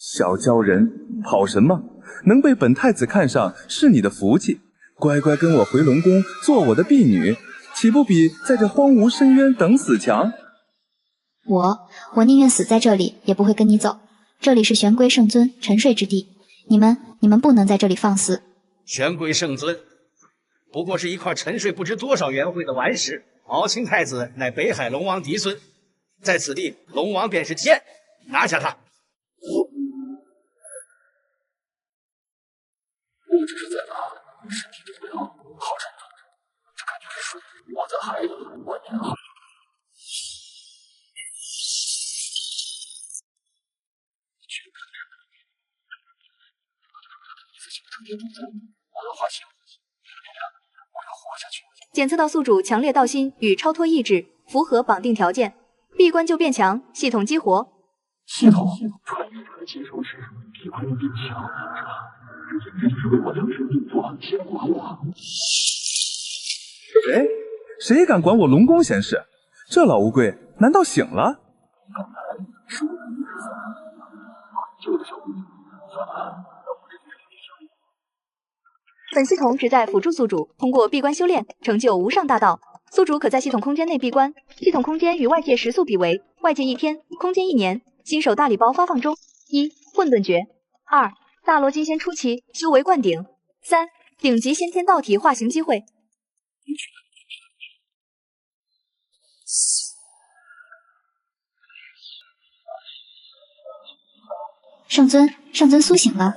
小鲛人，跑什么？能被本太子看上是你的福气，乖乖跟我回龙宫做我的婢女，岂不比在这荒芜深渊等死强？我宁愿死在这里，也不会跟你走。这里是玄龟圣尊沉睡之地，你们不能在这里放肆。玄龟圣尊不过是一块沉睡不知多少元惠的顽石，敖青太子乃北海龙王嫡孙，在此地龙王便是天，拿下他。不知是在哪，身体的不要好沉重，这感觉是水，我在海里，我沿海。检测到宿主强烈道心与超脱意志，符合绑定条件，闭关就变强，系统激活。系统穿越者的接收时，闭关又变强，是吧？这简直就是为我量身定做，天不如我。谁敢管我龙宫闲事？这老乌龟难道醒了？刚才是我一直在救的小姑娘，算了。本系统旨在辅助宿主通过闭关修炼成就无上大道，宿主可在系统空间内闭关，系统空间与外界时速比为外界1天，空间1年。新手大礼包发放中：1. 混沌诀，2. 大罗金仙初期修为灌顶，3. 顶级先天道体化形机会。圣尊苏醒了。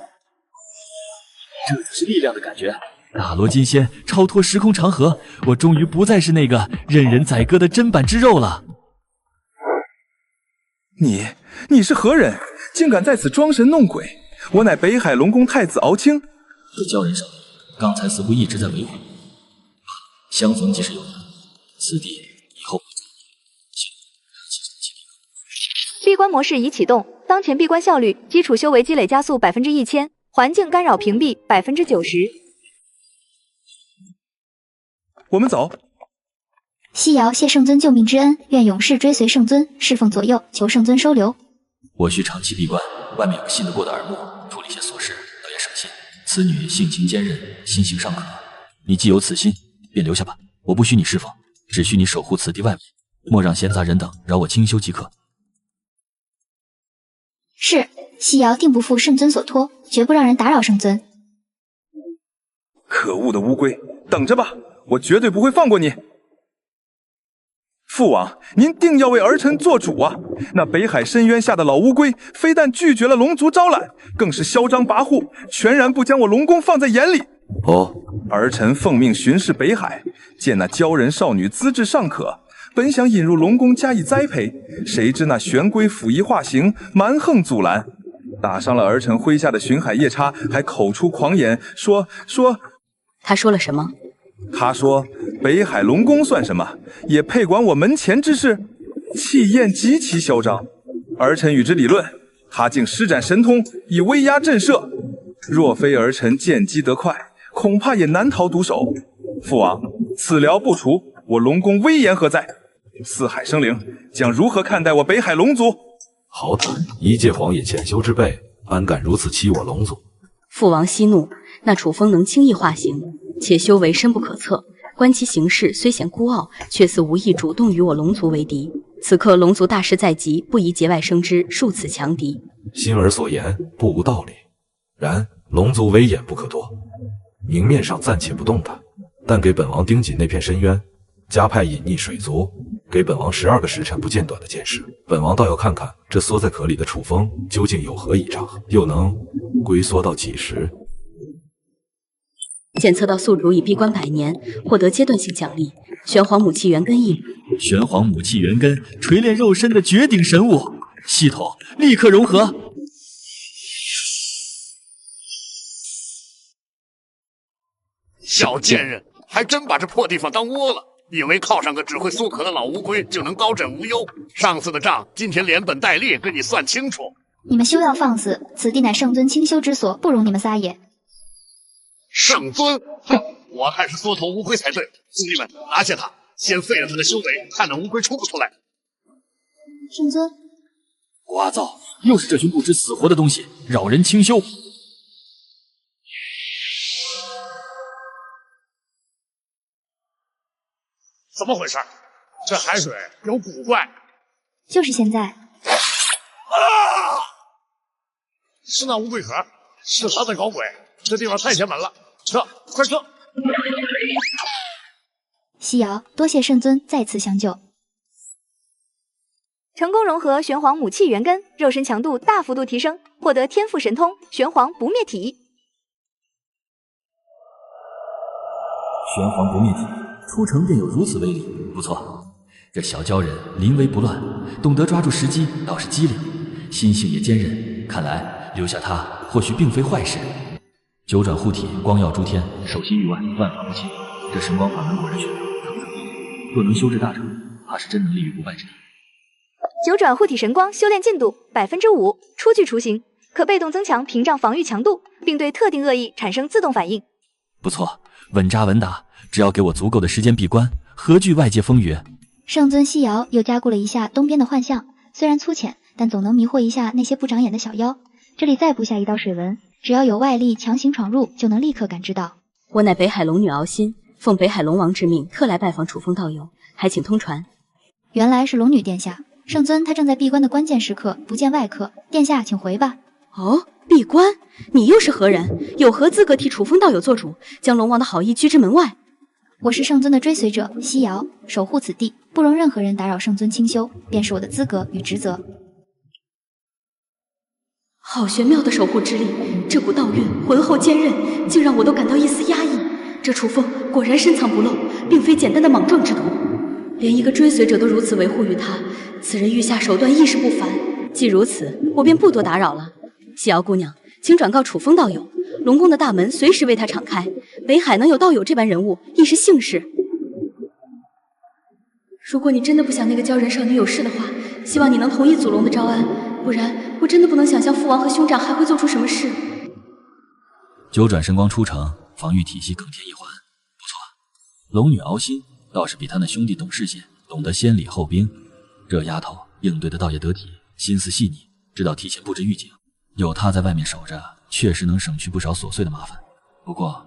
这就是力量的感觉。大罗金仙超脱时空长河，我终于不再是那个任人宰割的砧板之肉了。你是何人？竟敢在此装神弄鬼！我乃北海龙宫太子敖青。这鲛人少年，刚才似乎一直在维护。相逢即是有缘，此地以后不再闭关模式已启动，当前闭关效率基础修为积累加速1000%，环境干扰屏蔽90%。我们走。西瑶谢圣尊救命之恩，愿永世追随圣尊，侍奉左右，求圣尊收留。我需长期闭关，外面有个信得过的耳目，处理些琐事倒也省心。此女性情坚韧，心性尚可，你既有此心，便留下吧。我不需你侍奉，只需你守护此地外围，莫让闲杂人等扰我清修即可。是，西瑶定不负圣尊所托，绝不让人打扰圣尊。可恶的乌龟，等着吧，我绝对不会放过你。父王，您定要为儿臣做主啊！那北海深渊下的老乌龟，非但拒绝了龙族招揽，更是嚣张跋扈，全然不将我龙宫放在眼里。儿臣奉命巡视北海，见那鲛人少女资质尚可，本想引入龙宫加以栽培，谁知那玄龟甫一化形，蛮横阻拦，打伤了儿臣麾下的巡海夜叉，还口出狂言，说他说了什么？他说北海龙宫算什么，也配管我门前之事，气焰极其嚣张。儿臣与之理论，他竟施展神通以威压震慑，若非儿臣见机得快，恐怕也难逃毒手。父王，此辽不除，我龙宫威严何在？四海生灵将如何看待我北海龙族？好歹一介荒野浅修之辈，安敢如此欺我龙族？父王息怒，那楚风能轻易化形，且修为深不可测，观其行事虽显孤傲，却似无意主动与我龙族为敌。此刻龙族大势在即，不宜节外生枝，树此强敌。心儿所言不无道理，然龙族威严不可夺，明面上暂且不动他，但给本王盯紧那片深渊，加派隐匿水族，给本王12个时辰不间断的监视。本王倒要看看这缩在壳里的楚风究竟有何异常，又能龟缩到几时。检测到宿主已闭关100年，获得阶段性奖励玄黄母气元根1缕。玄黄母气元根，锤炼肉身的绝顶神物，系统立刻融合。小贱人，还真把这破地方当窝了，以为靠上个只会苏壳的老乌龟就能高枕无忧。上次的账，今天连本带利跟你算清楚。你们休要放肆，此地乃圣尊清修之所，不容你们撒野。圣尊，哼，我看是缩头乌龟才对。兄弟们，拿下他，先废了他的修为，看那乌龟出不出来。圣尊，聒噪，又是这群不知死活的东西，扰人清修。怎么回事？这海水有古怪。就是现在。是那乌龟壳，是他在搞鬼。这地方太邪门了，撤，快撤！西瑶，多谢圣尊再次相救。成功融合玄黄母气元根，肉身强度大幅度提升，获得天赋神通玄黄不灭体。玄黄不灭体出城便有如此威力，不错。这小鲛人临危不乱，懂得抓住时机，倒是机灵，心性也坚韧。看来留下他或许并非坏事。九转护体，光耀诸天，守心域外，万法不侵。这神光法门果然玄妙，成长厉害。若能修至大成，怕是真能立于不败之地。九转护体神光修炼进度5%，初具雏形，可被动增强屏障防御强度，并对特定恶意产生自动反应。不错，稳扎稳打，只要给我足够的时间闭关，何惧外界风雨？圣尊西瑶又加固了一下东边的幻象，虽然粗浅，但总能迷惑一下那些不长眼的小妖。这里再布下一道水纹，只要有外力强行闯入，就能立刻感知到。我乃北海龙女敖心，奉北海龙王之命，特来拜访楚风道友，还请通传。原来是龙女殿下，圣尊他正在闭关的关键时刻，不见外客，殿下请回吧。哦，闭关？你又是何人？有何资格替楚风道友做主，将龙王的好意拒之门外？我是圣尊的追随者西瑶，守护此地，不容任何人打扰圣尊清修，便是我的资格与职责。好玄妙的守护之力，这股道韵浑厚坚韧，竟让我都感到一丝压抑。这楚风果然深藏不露，并非简单的莽撞之徒，连一个追随者都如此维护于他，此人御下手段亦是不凡。既如此，我便不多打扰了。西瑶姑娘，请转告楚风道友，龙宫的大门随时为他敞开，北海能有道友这般人物，亦是幸事。如果你真的不想那个鲛人少女有事的话，希望你能同意祖龙的招安，不然我真的不能想象父王和兄长还会做出什么事。九转神光出城，防御体系更添一环，不错。龙女敖心倒是比他那兄弟懂事些，懂得先礼后兵。这丫头应对的倒也得体，心思细腻，知道提前布置预警。有她在外面守着，确实能省去不少琐碎的麻烦。不过，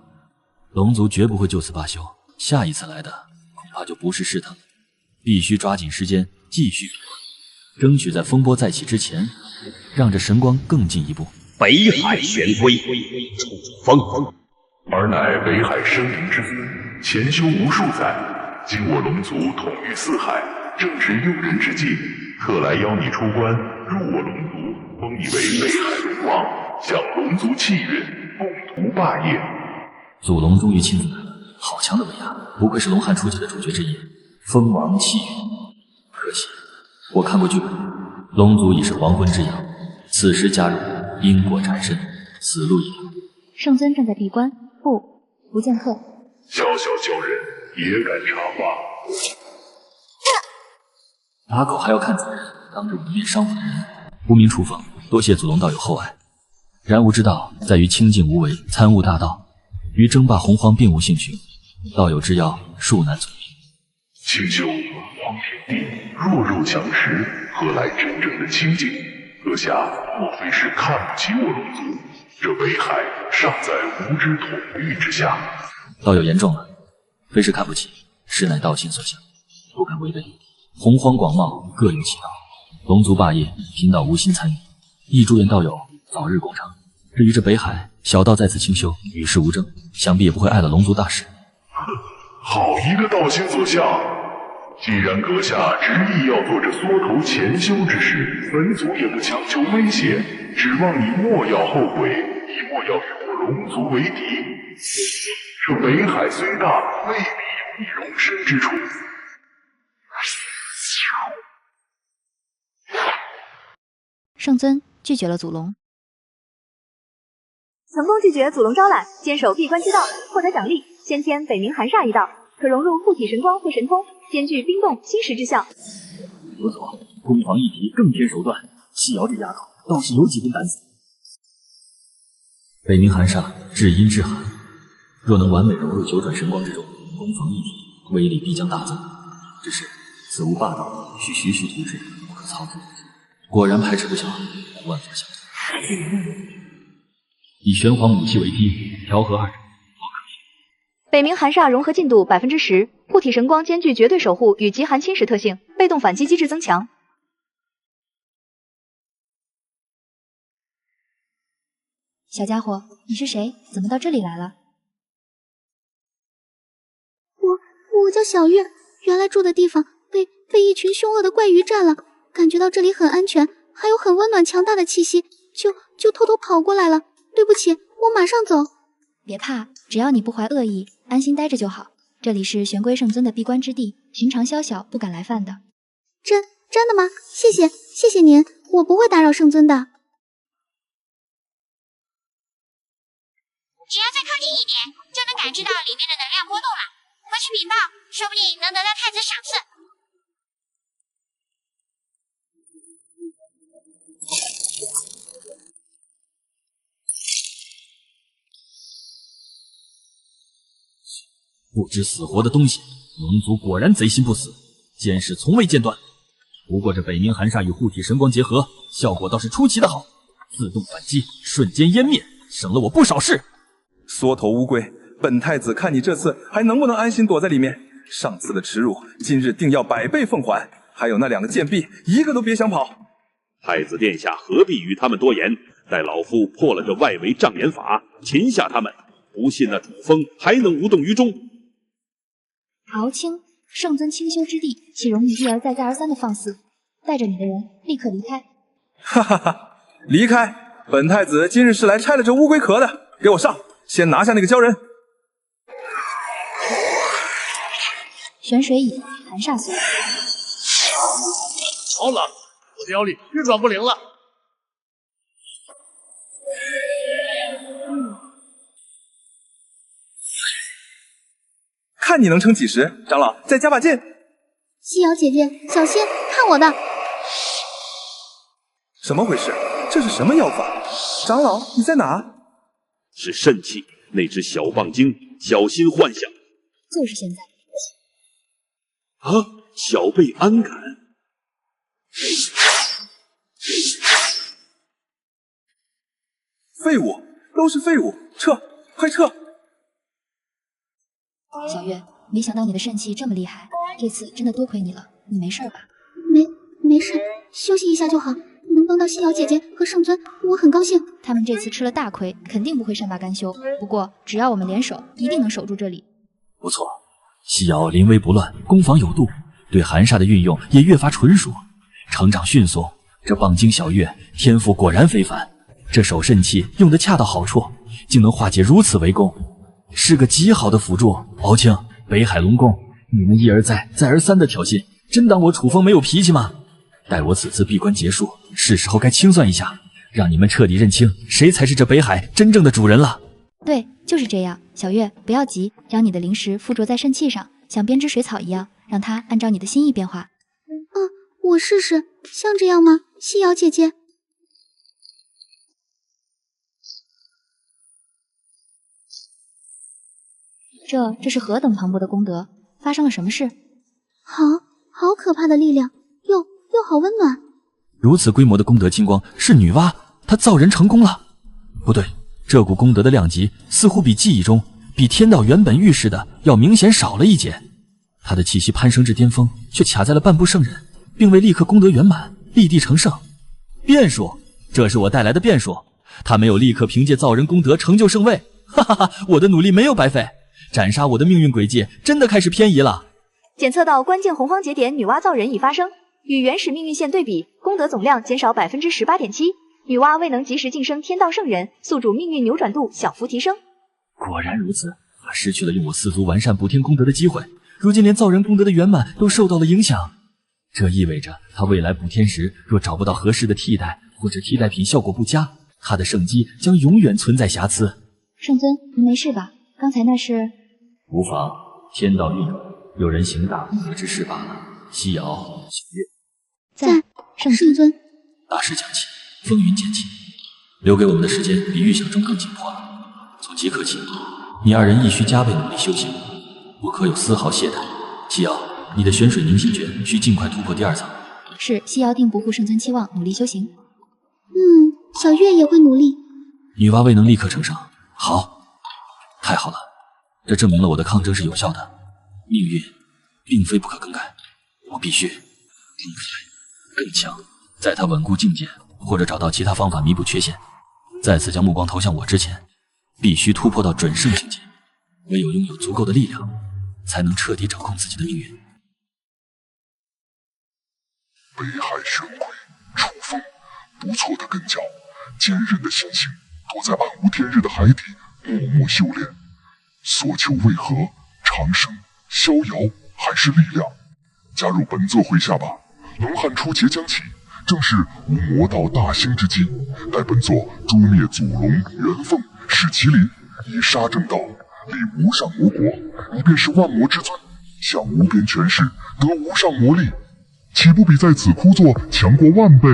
龙族绝不会就此罢休，下一次来的恐怕就不是试探了。必须抓紧时间继续，争取在风波再起之前，让这神光更进一步。北海玄龟，楚风，而乃北海生灵之子，潜修无数载，今我龙族统御四海，正值用人之际，特来邀你出关，入我龙族，封你为北海龙王，享龙族气运，共图霸业。祖龙终于亲自来了，好强的威压，不愧是龙汉初期的主角之一，封王气运。可惜我看过剧本，龙族已是黄昏之阳，此时加入因果缠身，死路一条。圣尊正在闭关，不见客。小小鲛人也敢插话？打狗还要看主人，当着我的面伤我的人，无名楚风，多谢祖龙道友厚爱。然吾之道在于清静无为，参悟大道，于争霸洪荒并无兴趣，道友之邀，恕难从命。清修洪荒天地，弱肉强食，何来真正的清净？阁下莫非是看不起我龙族？这北海尚在无知统御之下。道友言重了，非是看不起，实乃道心所向，不敢违背。洪荒广袤，各有其道，龙族霸业，贫道无心参与，亦祝愿道友早日攻城。至于这北海，小道在此清修，与世无争，想必也不会碍了龙族大事。好一个道心所向！既然阁下执意要做这缩头潜修之事，本族也不强求威胁，指望你莫要后悔，亦莫要与我龙族为敌。这北海虽大，未必有你容身之处。圣尊拒绝了祖龙。成功拒绝祖龙招揽，坚守闭关之道，获得奖励先天北冥寒煞一道，可融入护体神光或神通，兼具冰冻侵蚀之效。不错，攻防一体，更添手段。西瑶这丫头倒是有几分胆子。北冥寒煞，至阴至寒，若能完美融入九转神光之中，攻防一体，威力必将大增。只是此物霸道，需徐徐图制，不可操之。果然排斥不小，万法相同。以玄黄母气为基，调和二者。北冥寒煞融合进度10%，护体神光兼具绝对守护与极寒侵蚀特性，被动反击机制增强。小家伙，你是谁？怎么到这里来了？我叫小月，原来住的地方被一群凶恶的怪鱼占了，感觉到这里很安全，还有很温暖强大的气息，就偷偷跑过来了。对不起，我马上走。别怕，只要你不怀恶意，安心待着就好。这里是玄龟圣尊的闭关之地，寻常宵小不敢来犯的。真的吗？谢谢您，我不会打扰圣尊的。只要再靠近一点，就能感知到里面的能量波动了。回去禀报，说不定能得到太子赏赐。不知死活的东西，龙族果然贼心不死，监视从未间断。不过这北冥寒煞与护体神光结合，效果倒是出奇的好，自动反击，瞬间湮灭，省了我不少事。缩头乌龟，本太子看你这次还能不能安心躲在里面。上次的耻辱，今日定要100倍奉还。还有那2个贱婢，一个都别想跑。太子殿下何必与他们多言？待老夫破了这外围障眼法，擒下他们，不信那楚风还能无动于衷。敖青，圣尊清修之地，岂容你一而再再而三的放肆？带着你的人立刻离开。哈哈哈，离开！本太子今日是来拆了这乌龟壳的，给我上！先拿下那个鲛人。玄水椅，寒煞锁。好冷，我的妖力运转不灵了。看你能撑几时，长老，再加把劲！西瑶姐姐，小心，看我的！什么回事？这是什么妖法？长老，你在哪？是肾气，那只小棒精，小心幻想。就是现在。啊！小辈安敢。废物，都是废物，撤，快撤！小月，没想到你的肾气这么厉害，这次真的多亏你了。你没事吧？没事，休息一下就好。能帮到西瑶姐姐和圣尊，我很高兴。他们这次吃了大亏，肯定不会善罢甘休。不过只要我们联手，一定能守住这里。不错，西瑶临危不乱，攻防有度，对寒煞的运用也越发纯熟，成长迅速。这棒精小月天赋果然非凡，这手肾气用得恰到好处，竟能化解如此围攻，是个极好的辅助。敖青，北海龙宫，你们一而再再而三的挑衅，真当我楚风没有脾气吗？待我此次闭关结束，是时候该清算一下，让你们彻底认清谁才是这北海真正的主人了。对，就是这样。小月，不要急，将你的灵石附着在肾气上，像编织水草一样，让它按照你的心意变化。我试试，像这样吗，西瑶姐姐？这是何等磅礴的功德？发生了什么事？好可怕的力量，又好温暖。如此规模的功德金光，是女娲她造人成功了？不对，这股功德的量级似乎比记忆中，比天道原本预示的要明显少了一截。她的气息攀升至巅峰，却卡在了半步圣人，并未立刻功德圆满，立地成圣。变数，这是我带来的变数。他没有立刻凭借造人功德成就圣位，哈哈哈！我的努力没有白费，斩杀我的命运轨迹真的开始偏移了。检测到关键洪荒节点女娲造人已发生，与原始命运线对比，功德总量减少 18.7%， 女娲未能及时晋升天道圣人，宿主命运扭转度小幅提升。果然如此，他失去了用我四族完善补天功德的机会，如今连造人功德的圆满都受到了影响。这意味着他未来补天时若找不到合适的替代，或者替代品效果不佳，他的圣机将永远存在瑕疵。圣尊，您没事吧？刚才那是……无妨，天道运转，有人行大不之事罢了。西瑶、小月在。圣尊，大势将起，风云渐起，留给我们的时间比预想中更紧迫了。从即刻起，你二人亦需加倍努力修行，不可有丝毫懈怠。西瑶，你的玄水凝心诀需尽快突破第2层，是，西瑶定不负圣尊期望，努力修行。小月也会努力。女娲未能立刻呈上，好，太好了，这证明了我的抗争是有效的，命运并非不可更改，我必须更快、更强，在他稳固境界，或者找到其他方法弥补缺陷。再次将目光投向我之前，必须突破到准圣境界，唯有拥有足够的力量，才能彻底掌控自己的命运。北海玄龟，楚风，不错的根脚，坚韧的心性，躲在暗无天日的海底，默默修炼，所求为何？长生、逍遥，还是力量？加入本座麾下吧！龙汉初劫将起，正是无魔道大兴之机，待本座诛灭祖龙、元凤、弑麒麟，以杀正道，立无上魔国，你便是万魔之尊，享无边权势，得无上魔力，岂不比在此枯坐强过万倍？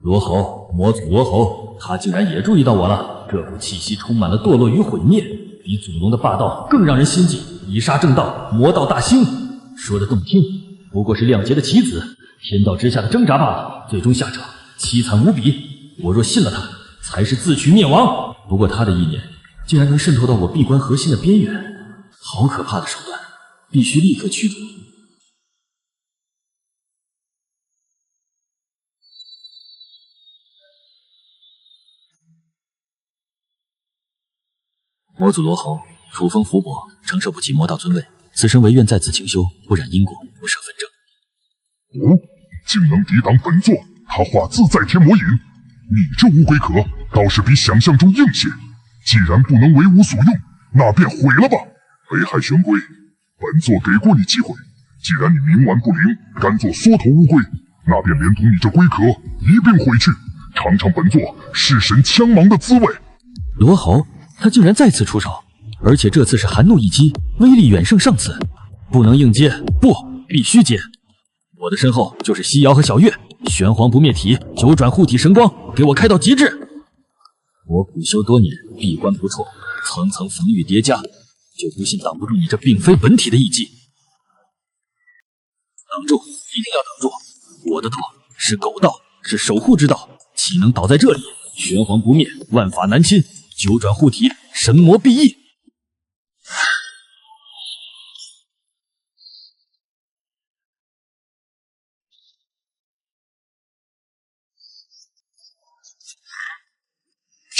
罗侯，魔祖罗侯，他竟然也注意到我了。这股气息充满了堕落与毁灭，比祖龙的霸道更让人心悸。以杀正道，魔道大兴，说的动听，不过是亮节的棋子，天道之下的挣扎罢了。最终下场凄惨无比，我若信了他，才是自取灭亡。不过他的意念竟然能渗透到我闭关核心的边缘，好可怕的手段，必须立刻驱逐。魔祖罗侯，楚风伏魔，承受不起魔道尊位，此生唯愿在此清修，不染因果，不涉纷争。竟能抵挡本座，他化自在天魔影。你这乌龟壳倒是比想象中硬些。既然不能为吾所用，那便毁了吧。北海玄龟，本座给过你机会，既然你冥顽不灵，甘做缩头乌龟，那便连同你这龟壳一并毁去，尝尝本座弑神枪芒的滋味。罗侯，他竟然再次出手，而且这次是寒怒一击，威力远胜上次。不能硬接，不，必须接。我的身后就是西瑶和小月，玄黄不灭体，九转护体神光，给我开到极致。我苦修多年，闭关不辍，层层防御叠加，就不信挡不住你这并非本体的一击。挡住，一定要挡住！我的道是狗道，是守护之道，岂能倒在这里？玄黄不灭，万法难侵，九转护体，神魔必异。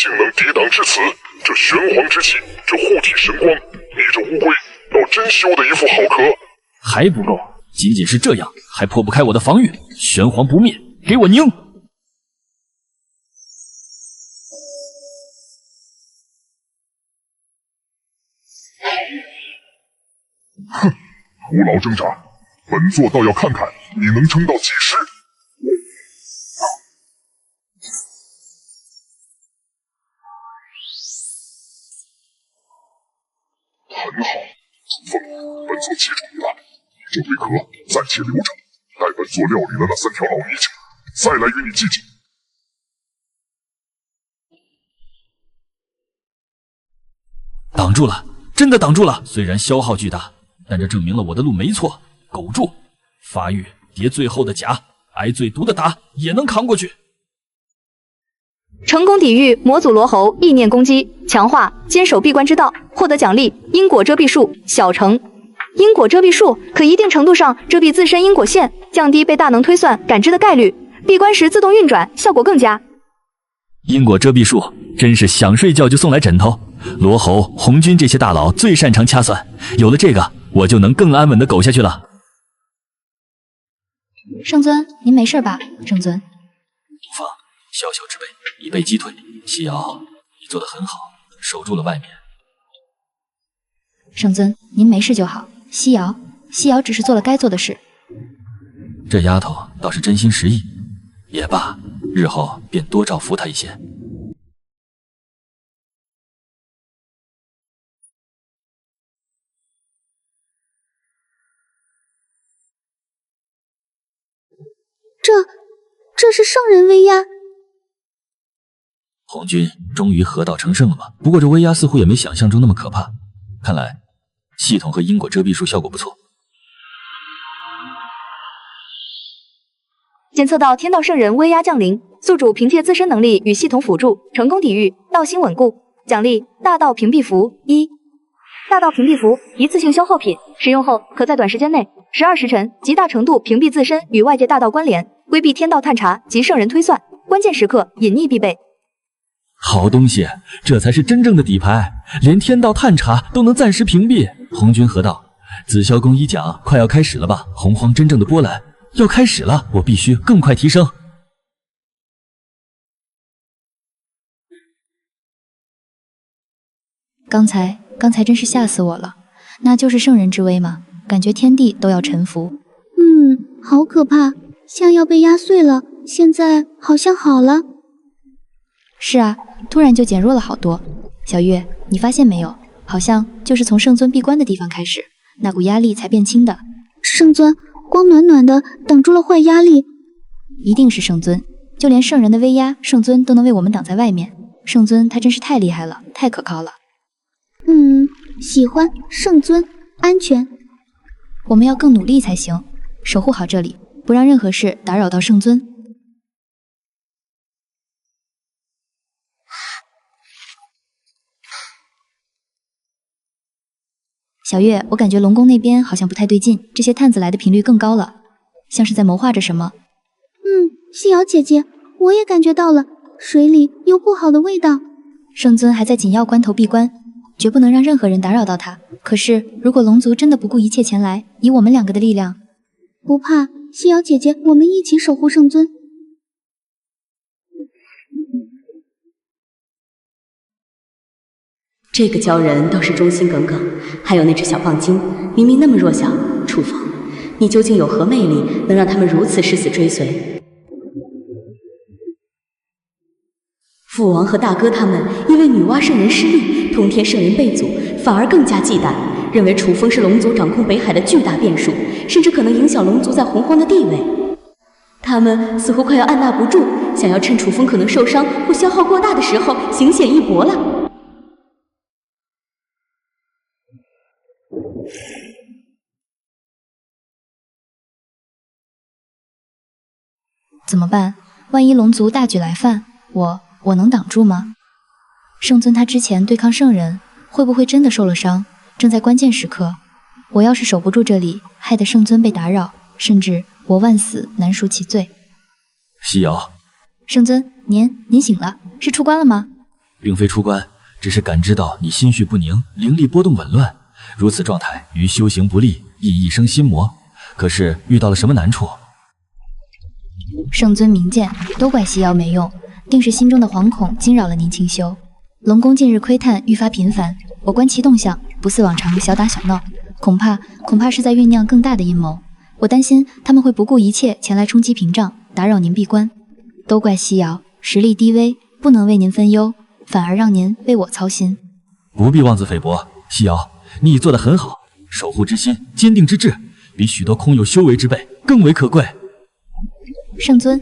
竟能抵挡至此，这玄黄之气，这护体神光，你这乌龟倒真修得一副好壳。还不够，仅仅是这样还破不开我的防御。玄黄不灭，给我拧！哼，徒劳挣扎，本座倒要看看你能撑到几时。很好，楚风，本座记住你了。你这龟壳暂且留着，待本座料理了那3条老泥鳅，再来与你计较。挡住了，真的挡住了。虽然消耗巨大，但这证明了我的路没错。苟住，发育，叠最后的甲，挨最毒的打，也能扛过去。成功抵御魔祖罗侯意念攻击，强化坚守闭关之道，获得奖励因果遮蔽术小成。因果遮蔽术可一定程度上遮蔽自身因果线，降低被大能推算感知的概率，闭关时自动运转，效果更佳。因果遮蔽术真是想睡觉就送来枕头。罗侯、红军这些大佬最擅长掐算，有了这个，我就能更安稳的苟下去了。圣尊，您没事吧？圣尊，不妨，小小之辈，以备击退。西瑶，你做得很好，守住了外面。圣尊，您没事就好。西瑶只是做了该做的事。这丫头倒是真心实意，也罢，日后便多照拂她一些。这是圣人威压。红军终于合道成圣了吗？不过这威压似乎也没想象中那么可怕，看来系统和因果遮蔽术效果不错。检测到天道圣人威压降临，宿主凭借自身能力与系统辅助，成功抵御，道心稳固。奖励大道屏蔽符1。大道屏蔽符一次性消耗品，使用后可在短时间内12时辰极大程度屏蔽自身与外界大道关联，规避天道探查及圣人推算，关键时刻隐匿必备。好东西，这才是真正的底牌，连天道探查都能暂时屏蔽。红军河道，紫霄宫一讲快要开始了吧？洪荒真正的波澜要开始了，我必须更快提升。刚才真是吓死我了，那就是圣人之威吗？感觉天地都要臣服。好可怕，像要被压碎了，现在好像好了。是啊，突然就减弱了好多。小月，你发现没有？好像就是从圣尊闭关的地方开始，那股压力才变轻的。圣尊，光暖暖的挡住了坏压力。一定是圣尊，就连圣人的威压，圣尊都能为我们挡在外面。圣尊他真是太厉害了，太可靠了。喜欢圣尊，安全。我们要更努力才行，守护好这里，不让任何事打扰到圣尊。小月，我感觉龙宫那边好像不太对劲，这些探子来的频率更高了，像是在谋划着什么。西瑶姐姐，我也感觉到了，水里有不好的味道。圣尊还在紧要关头闭关，绝不能让任何人打扰到他。可是，如果龙族真的不顾一切前来，以我们两个的力量，不怕，西瑶姐姐，我们一起守护圣尊。这个鲛人倒是忠心耿耿，还有那只小棒精，明明那么弱小。楚风，你究竟有何魅力，能让他们如此誓死追随？父王和大哥他们因为女娲圣人失利，通天圣人被阻，反而更加忌惮，认为楚风是龙族掌控北海的巨大变数，甚至可能影响龙族在洪荒的地位。他们似乎快要按捺不住，想要趁楚风可能受伤或消耗过大的时候行险一搏了。怎么办？万一龙族大举来犯，我能挡住吗？圣尊他之前对抗圣人，会不会真的受了伤？正在关键时刻，我要是守不住这里，害得圣尊被打扰，甚至我万死难赎其罪。西瑶，圣尊，您醒了，是出关了吗？并非出关，只是感知到你心绪不宁，灵力波动紊乱，如此状态于修行不利，易一生心魔。可是遇到了什么难处？圣尊明鉴，都怪西瑶没用，定是心中的惶恐惊扰了您清修。龙宫近日窥探愈发频繁，我观其动向，不似往常小打小闹，恐怕是在酝酿更大的阴谋。我担心他们会不顾一切前来冲击屏障，打扰您闭关。都怪西瑶实力低微，不能为您分忧，反而让您为我操心。不必妄自菲薄，西瑶，你已做得很好，守护之心，坚定之志，比许多空有修为之辈更为可贵。圣尊，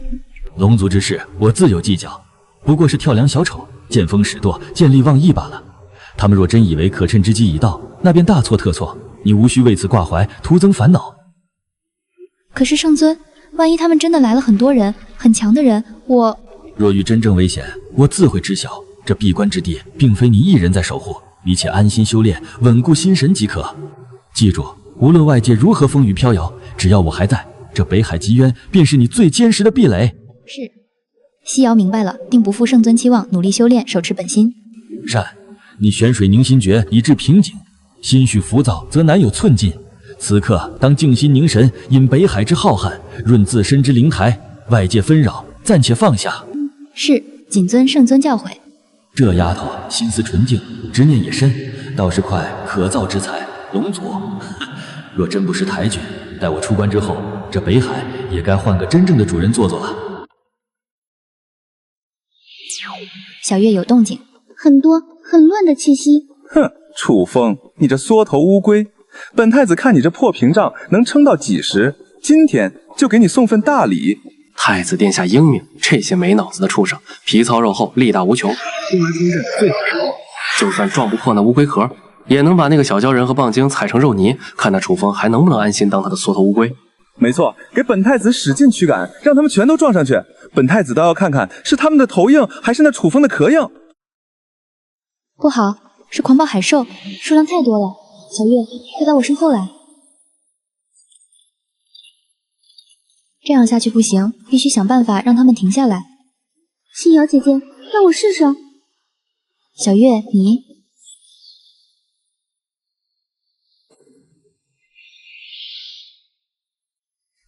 龙族之事我自有计较，不过是跳梁小丑，见风使舵，见利忘义罢了。他们若真以为可趁之机已到，那便大错特错，你无需为此挂怀，徒增烦恼。可是圣尊，万一他们真的来了很多人，很强的人，若遇真正危险，我自会知晓。这闭关之地，并非你一人在守护，一切安心修炼，稳固心神即可。记住，无论外界如何风雨飘摇，只要我还在，这北海极渊便是你最坚实的壁垒。是。西瑶明白了，定不负圣尊期望，努力修炼，手持本心。善，你玄水凝心诀已至瓶颈，心绪浮躁则难有寸进。此刻当静心凝神，引北海之浩瀚，润自身之灵台，外界纷扰暂且放下。是，谨遵圣尊教诲。这丫头心思纯净，执念也深，倒是块可造之材。龙族，若真不识抬举，待我出关之后，这北海也该换个真正的主人做做了。小月有动静，很多很乱的气息。哼，楚风，你这缩头乌龟，本太子看你这破屏障能撑到几时？今天就给你送份大礼。太子殿下英明，这些没脑子的畜生，皮糙肉厚，力大无穷。用来攻阵最好时候，就算撞不破那乌龟壳，也能把那个小鲛人和棒精踩成肉泥。看那楚风还能不能安心当他的缩头乌龟？没错，给本太子使劲驱赶，让他们全都撞上去。本太子倒要看看是他们的头硬，还是那楚风的壳硬。不好，是狂暴海兽，数量太多了。小月，快到我身后来。这样下去不行，必须想办法让他们停下来。夕瑶姐姐，让我试试。小月，你。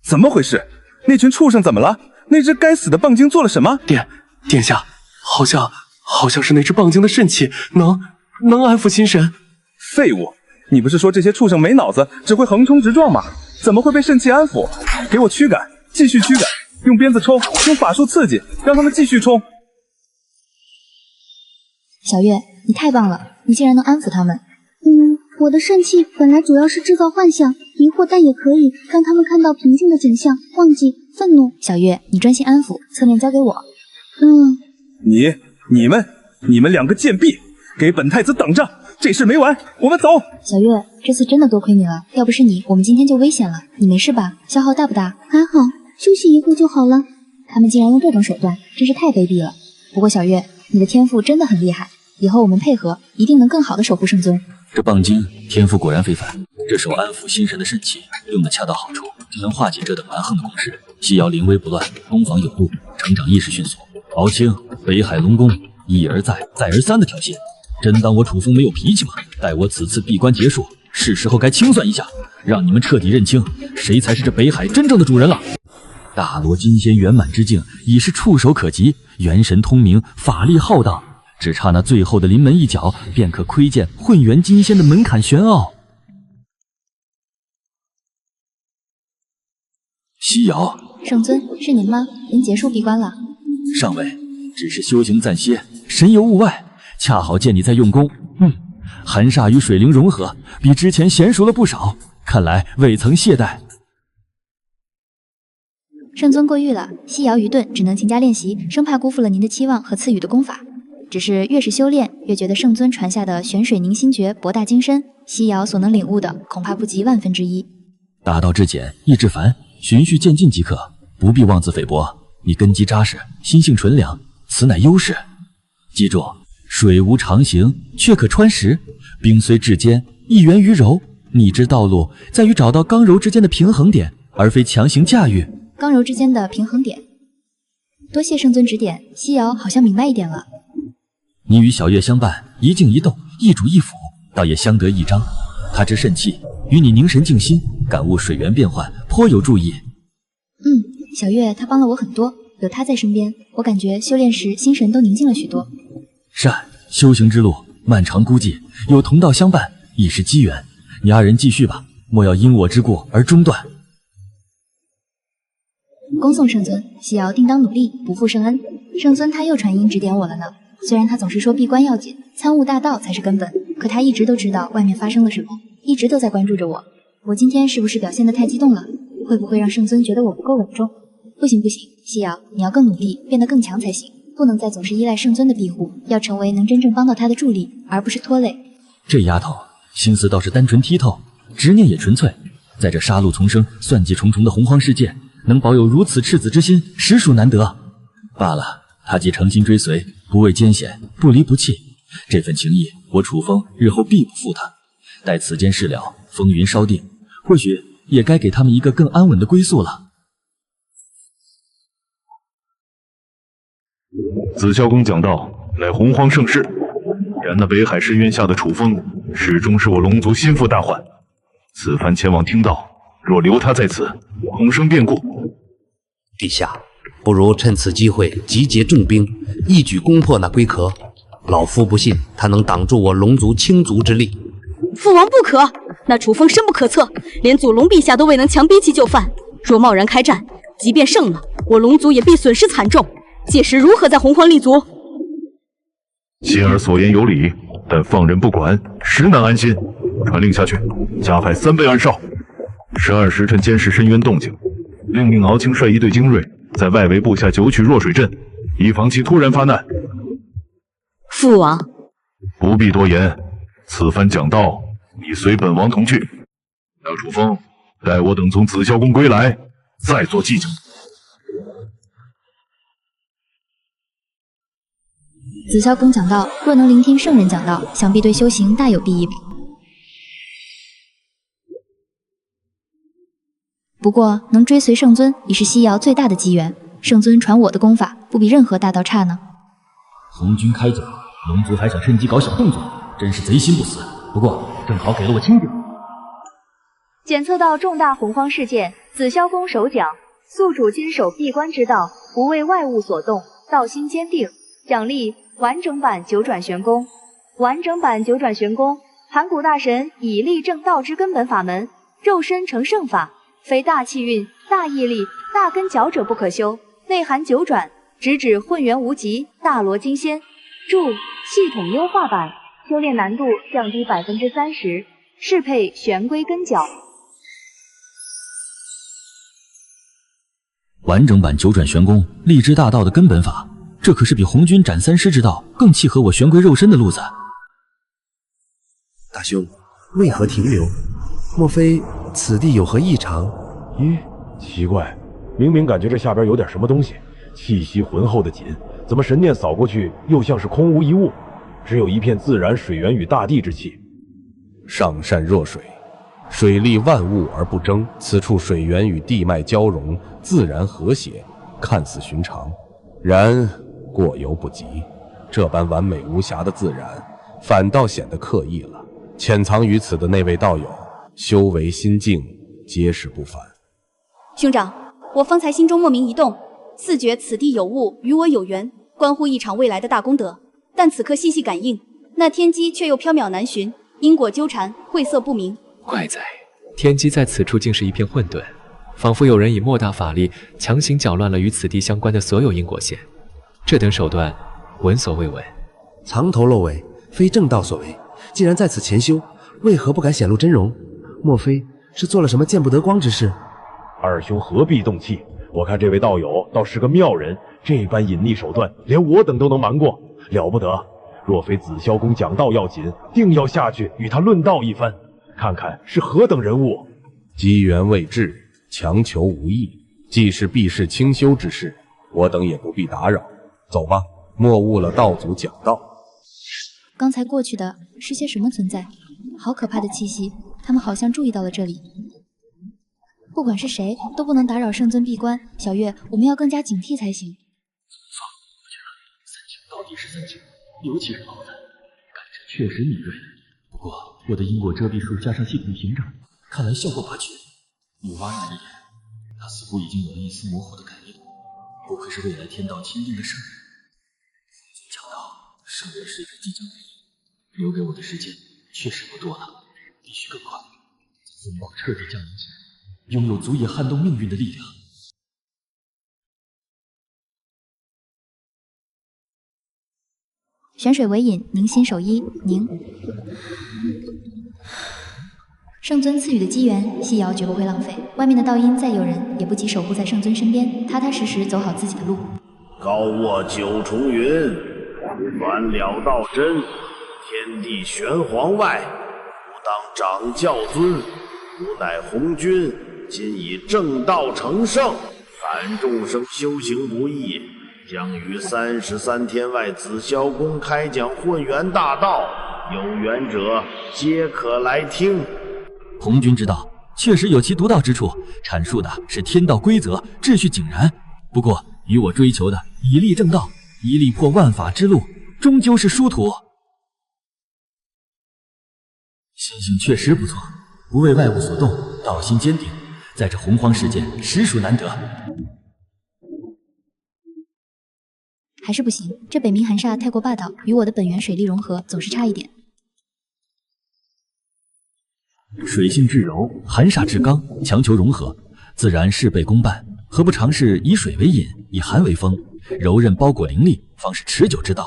怎么回事？那群畜生怎么了？那只该死的蚌精做了什么？殿下，好像是那只蚌精的肾气能安抚心神。废物！你不是说这些畜生没脑子，只会横冲直撞吗？怎么会被肾气安抚？给我驱赶，继续驱赶，用鞭子抽，用法术刺激，让他们继续冲。小月，你太棒了，你竟然能安抚他们。我的肾气本来主要是制造幻象、迷惑，但也可以让他们看到平静的景象，忘记愤怒。小月，你专心安抚，侧面交给我。你们两个贱婢，给本太子等着，这事没完，我们走。小月，这次真的多亏你了，要不是你，我们今天就危险了。你没事吧？消耗大不大？还好，休息一会就好了。他们竟然用这种手段，真是太卑鄙了。不过小月，你的天赋真的很厉害，以后我们配合，一定能更好的守护圣尊。这蚌精天赋果然非凡，这手安抚心神的神器用得恰到好处，就能化解这等蛮横的攻势。西瑶临危不乱，攻防有度，成长亦是迅速。敖青，北海龙宫一而再再而三的挑衅，真当我楚风没有脾气吗？待我此次闭关结束，是时候该清算一下，让你们彻底认清谁才是这北海真正的主人了。大罗金仙圆满之境已是触手可及，元神通明，法力浩荡，只差那最后的临门一脚，便可窥见混元金仙的门槛玄奥。西瑶，圣尊，是您吗？您结束闭关了？上位，只是修行暂歇，神游物外，恰好见你在用功。寒煞与水灵融合，比之前娴熟了不少，看来未曾懈怠。圣尊过誉了，西瑶愚钝，只能勤加练习，生怕辜负了您的期望和赐予的功法。只是越是修炼，越觉得圣尊传下的玄水凝心诀博大精深，西瑶所能领悟的恐怕不及1/1000。大道至简，易至繁，循序渐进即可，不必妄自菲薄。你根基扎实，心性纯良，此乃优势。记住，水无常形，却可穿石；冰虽至坚，亦源于柔。你之道路在于找到刚柔之间的平衡点，而非强行驾驭。刚柔之间的平衡点。多谢圣尊指点，西瑶好像明白一点了。你与小月相伴，一静一动，一主一辅，倒也相得益彰。他之肾气，与你凝神静心，感悟水源变幻，颇有助益。小月她帮了我很多，有她在身边，我感觉修炼时心神都宁静了许多。善，修行之路漫长孤寂，有同道相伴，亦是机缘。你二人继续吧，莫要因我之过而中断。恭送圣尊，西瑶定当努力，不负圣恩。圣尊他又传音指点我了呢。虽然他总是说闭关要紧，参悟大道才是根本，可他一直都知道外面发生了什么，一直都在关注着我。我今天是不是表现得太激动了？会不会让圣尊觉得我不够稳重？不行，西瑶，你要更努力，变得更强才行，不能再总是依赖圣尊的庇护，要成为能真正帮到他的助力，而不是拖累。这丫头心思倒是单纯剔透，执念也纯粹。在这杀戮丛生、算计重重的洪荒世界，能保有如此赤子之心，实属难得。罢了，他既诚心追随，不畏艰险，不离不弃，这份情谊，我楚风日后必不负他。待此间事了，风云稍定，或许也该给他们一个更安稳的归宿了。紫霄宫讲道，乃洪荒盛世，然那北海深渊下的楚风，始终是我龙族心腹大患。此番前往听道，若留他在此，恐生变故。陛下，不如趁此机会集结重兵，一举攻破那龟壳。老夫不信他能挡住我龙族倾族之力。父王不可，那楚风深不可测，连祖龙陛下都未能强逼其就范。若贸然开战，即便胜了，我龙族也必损失惨重。届时如何在洪荒立足？心儿所言有理，但放任不管，实难安心。传令下去，加派3倍暗哨，12时辰监视深渊动静，另命敖青率一队精锐在外围布下9曲弱水阵，以防其突然发难。父王，不必多言，此番讲道，你随本王同去。那楚风，待我等从紫霄宫归来，再做继承。紫霄宫讲道，若能聆听圣人讲道，想必对修行大有裨益。不过，能追随圣尊已是西瑶最大的机缘。圣尊传我的功法，不比任何大道差呢。红军开讲，龙族还想趁机搞小动作，真是贼心不死。不过，正好给了我清静。检测到重大洪荒事件，紫霄宫首奖，宿主坚守闭关之道，不为外物所动，道心坚定。奖励完整版九转玄功。完整版九转玄功，盘古大神以立正道之根本法门，肉身成圣法，非大气运、大毅力、大根脚者不可修，内含九转，直指混元无极、大罗金仙。注：系统优化版，修炼难度降低30%，适配玄龟根脚。完整版九转玄功，立之大道的根本法，这可是比红军斩三尸之道更契合我玄龟肉身的路子。大兄，为何停留？莫非此地有何异常？咦，奇怪，明明感觉这下边有点什么东西，气息浑厚的紧，怎么神念扫过去又像是空无一物，只有一片自然水源与大地之气。上善若水，水利万物而不争，此处水源与地脉交融，自然和谐，看似寻常，然过犹不及。这般完美无瑕的自然，反倒显得刻意了。潜藏于此的那位道友，修为心境皆是不凡。兄长，我方才心中莫名一动，似觉此地有物与我有缘，关乎一场未来的大功德。但此刻细细感应，那天机却又缥缈难寻，因果纠缠，晦涩不明。怪哉，天机在此处竟是一片混沌，仿佛有人以莫大法力强行搅乱了与此地相关的所有因果线。这等手段，闻所未闻。藏头露尾，非正道所为。既然在此潜修，为何不敢显露真容？莫非是做了什么见不得光之事？二兄何必动气？我看这位道友倒是个妙人，这般隐匿手段，连我等都能瞒过，了不得。若非紫霄宫讲道要紧，定要下去与他论道一番，看看是何等人物。机缘未至，强求无益，既是避世清修之事，我等也不必打扰。走吧，莫误了道祖讲道。刚才过去的是些什么存在？好可怕的气息，他们好像注意到了这里。不管是谁，都不能打扰圣尊闭关。小月，我们要更加警惕才行。三清到底是三清，尤其是老三，感觉确实敏锐。不过我的因果遮蔽术加上系统屏障，看来效果不绝。女娲人的眼，她似乎已经有了一丝模糊的感应，不愧是未来天道钦定的圣人。讲道，圣人时辰即将来临。留给我的时间确实不多了，必须更快。风暴彻底降临起来，拥有足以撼动命运的力量。玄水为引，凝心守一，凝。圣尊赐予的机缘，西瑶绝不会浪费。外面的道音再诱人，也不及守护在圣尊身边，踏踏实实走好自己的路。高卧九重云，转了道真。天地玄黄外，吾当掌教尊。吾乃红军，今以正道成圣，感众生修行不易，将于33天外紫霄宫开讲混元大道，有缘者皆可来听。红军之道确实有其独到之处，阐述的是天道规则，秩序井然。不过与我追求的以立正道，以力破万法之路，终究是殊途。心性确实不错，不为外物所动，道心坚定，在这洪荒世间实属难得。还是不行，这北冥寒煞太过霸道，与我的本源水力融合总是差一点。水性至柔，寒煞至刚，强求融合，自然事倍功半。何不尝试以水为引，以寒为风，柔韧包裹灵力，方是持久之道。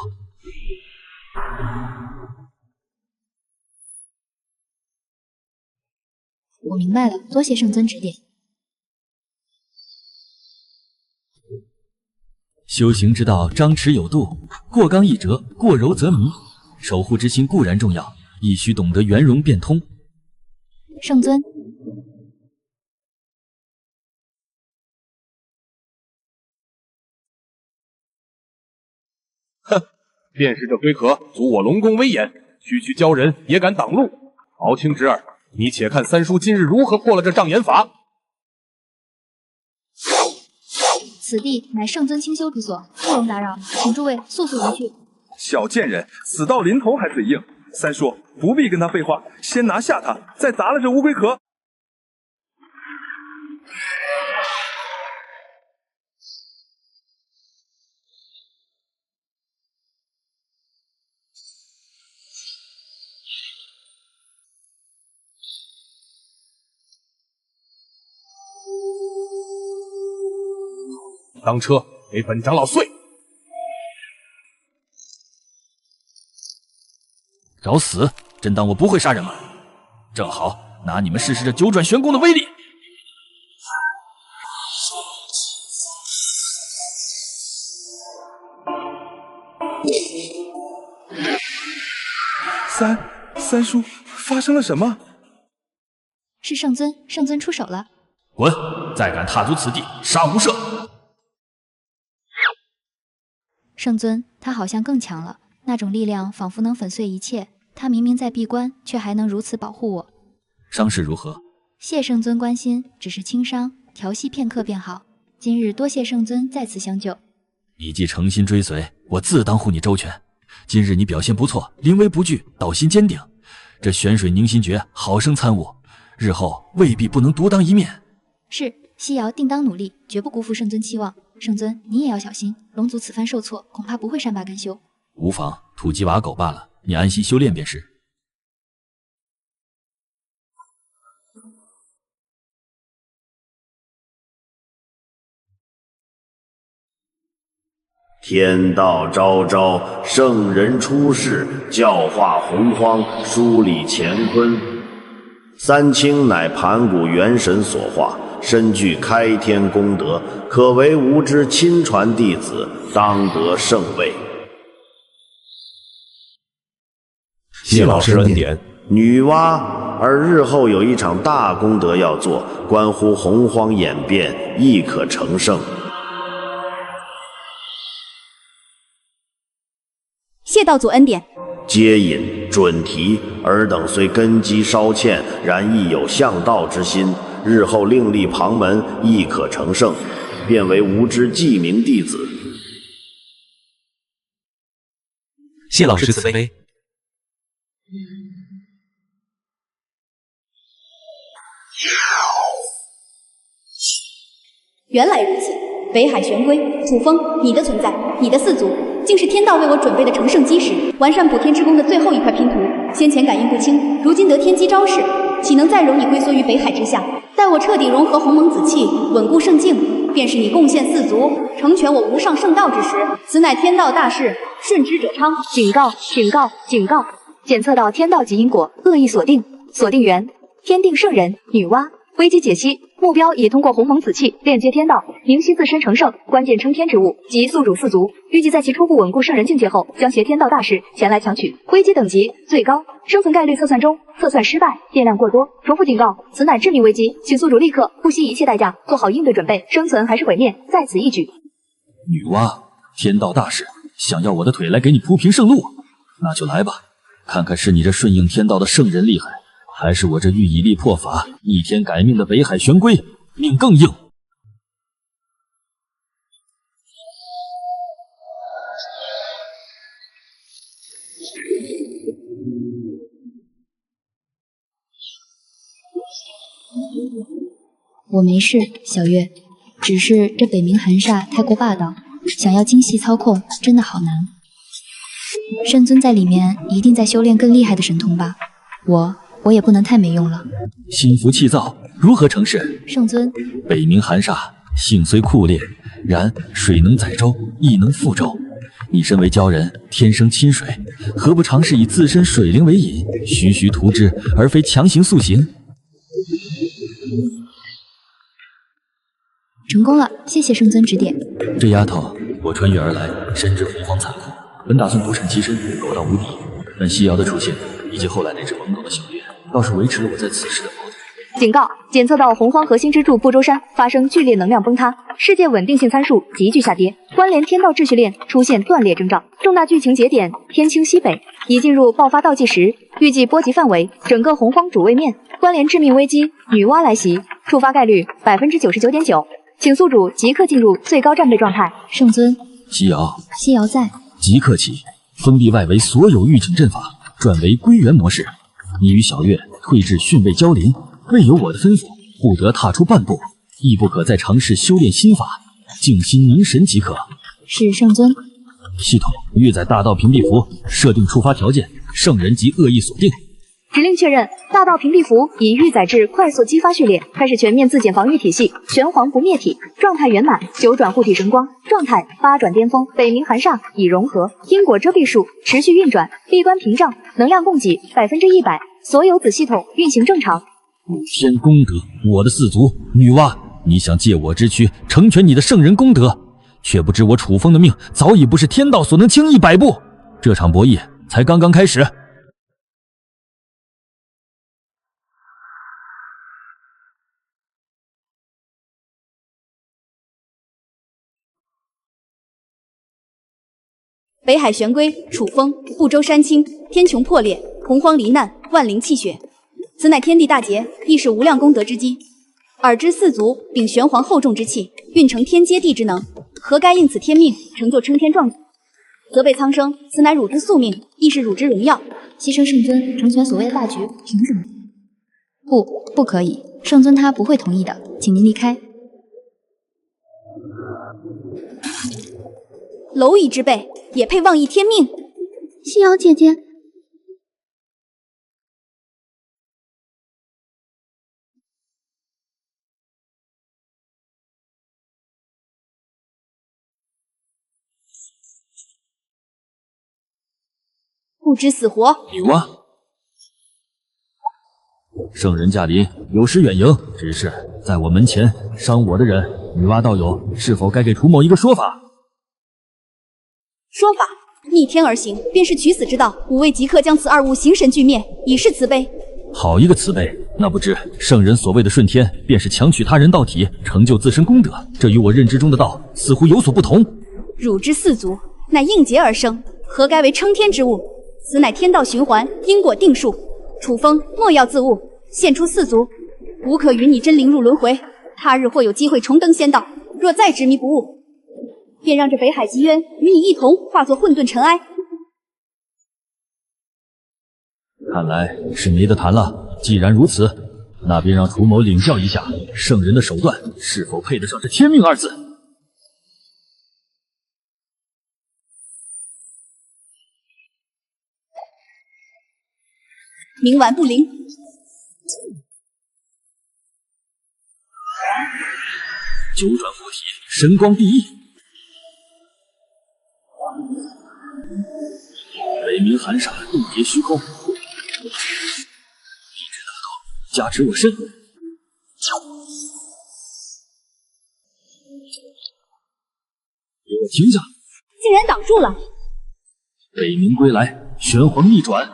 我明白了，多谢圣尊指点。修行之道，张弛有度，过刚易折，过柔则迷。守护之心固然重要，亦须懂得圆融变通。圣尊，哼，便是这龟壳阻我龙宫威严，区区鲛人也敢挡路。敖青侄儿，你且看三叔今日如何破了这障眼法。此地乃圣尊清修之所，不容打扰，请诸位速速离去。小贱人，死到临头还嘴硬。三叔不必跟他废话，先拿下他，再砸了这乌龟壳。当车给本长老碎！找死！真当我不会杀人吗？正好拿你们试试这九转玄功的威力。三叔，发生了什么？是圣尊出手了。滚！再敢踏足此地，杀无赦！圣尊，他好像更强了，那种力量仿佛能粉碎一切。他明明在闭关，却还能如此保护我。伤势如何？谢圣尊关心，只是轻伤，调息片刻便好。今日多谢圣尊再次相救。你既诚心追随，我自当护你周全。今日你表现不错，临危不惧，道心坚定。这玄水凝心诀好生参悟，日后未必不能独当一面。是，西瑶定当努力，绝不辜负圣尊期望。圣尊，你也要小心，龙族此番受挫，恐怕不会善罢甘休。无妨，土鸡瓦狗罢了，你安心修炼便是。天道昭昭，圣人出世，教化洪荒，梳理乾坤。三清乃盘古元神所化，身具开天功德，可为吾之亲传弟子，当得圣位。谢老师恩典。女娲，而日后有一场大功德要做，关乎洪荒演变，亦可成圣。谢道祖恩典。接引准提，尔等虽根基稍欠，然亦有向道之心，日后另立旁门，亦可成圣，便为吾之记名弟子。谢老师慈悲。原来如此，北海玄龟、楚风，你的存在，你的四族，竟是天道为我准备的成圣基石，完善补天之功的最后一块拼图。先前感应不清，如今得天机昭示，岂能再容你龟缩于北海之下？待我彻底融合鸿蒙子气，稳固圣境，便是你贡献四族，成全我无上圣道之时。此乃天道大事，顺之者昌。警告！警告！警告！检测到天道级因果，恶意锁定，锁定源天定圣人女娲。危机解析，目标已通过鸿蒙子气链接天道，明晰自身成圣关键撑天之物及宿主四族，预计在其初步稳固圣人境界后，将携天道大事前来强取。危机等级最高，生存概率测算中，测算失败，电量过多。重复警告，此乃致命危机，请宿主立刻不惜一切代价做好应对准备，生存还是毁灭，在此一举。女娲，天道大事，想要我的腿来给你铺平圣路，那就来吧，看看是你这顺应天道的圣人厉害，还是我这欲以力破法、逆天改命的北海玄龟命更硬。我没事，小月，只是这北冥寒煞太过霸道，想要精细操控真的好难。圣尊在里面一定在修炼更厉害的神通吧？我也不能太没用了。心浮气躁，如何成事？圣尊，北冥寒煞性虽酷烈，然水能载舟，亦能覆舟。你身为鲛人，天生亲水，何不尝试以自身水灵为引，徐徐图之，而非强行速行？成功了，谢谢圣尊指点。这丫头，我穿越而来，深知洪荒残酷，本打算独善其身，勾当无敌，但西瑶的出现以及后来那只懵懂的修炼，倒是维持了我在此时的矛盾。警告：检测到洪荒核心支柱不周山发生剧烈能量崩塌，世界稳定性参数急剧下跌，关联天道秩序链出现断裂征兆，重大剧情节点天倾西北，已进入爆发倒计时，预计波及范围整个洪荒主位面，关联致命危机女娲来袭，触发概率99.9%，请宿主即刻进入最高战备状态。圣尊，西瑶，西瑶在。即刻起，封闭外围所有预警阵法，转为归元模式。你与小月退至巽位交邻，未有我的吩咐，不得踏出半步，亦不可再尝试修炼心法，静心凝神即可。是圣尊。系统预载大道屏蔽符，设定触发条件：圣人及恶意锁定。指令确认，大道屏蔽符已预载至快速激发序列，开始全面自检防御体系，玄黄不灭体状态圆满，九转护体神光状态八转巅峰，北冥寒煞已融合，因果遮蔽术持续运转，闭关屏障能量供给100%，所有子系统运行正常。五天功德，我的四族女娲，你想借我之躯成全你的圣人功德，却不知我楚风的命早已不是天道所能轻易摆布。这场博弈才刚刚开始。北海玄龟，楚风，不周山倾，天穹破裂，洪荒罹难，万灵泣血。此乃天地大劫，亦是无量功德之基。尔之四族秉玄黄厚重之气，运成天接地之能，何该应此天命，成就称天壮举？责备苍生，此乃汝之宿命，亦是汝之荣耀。牺牲圣尊，成全所谓的大局，凭什么？不可以，圣尊他不会同意的，请您离开。蝼蚁之辈，也配妄议天命？西瑶姐姐，不知死活。女娲，圣人驾临，有失远迎，只是在我门前伤我的人，女娲道友是否该给楚某一个说法？说法逆天而行，便是取死之道。吾为即刻将此二物形神俱灭，以示慈悲。好一个慈悲！那不知圣人所谓的顺天，便是强取他人道体，成就自身功德。这与我认知中的道似乎有所不同。汝之四族，乃应劫而生，何该为称天之物？此乃天道循环，因果定数。楚风莫要自误，现出四族，吾可与你真灵入轮回。他日或有机会重登仙道，若再执迷不悟，便让这北海极渊与你一同化作混沌尘埃。看来是没得谈了。既然如此，那便让楚某领教一下圣人的手段是否配得上这天命二字。冥顽不灵。九转护体，神光第一。北冥寒煞冻结虚空，地之大道加持我身。给我停下！竟然挡住了！北冥归来，玄黄逆转。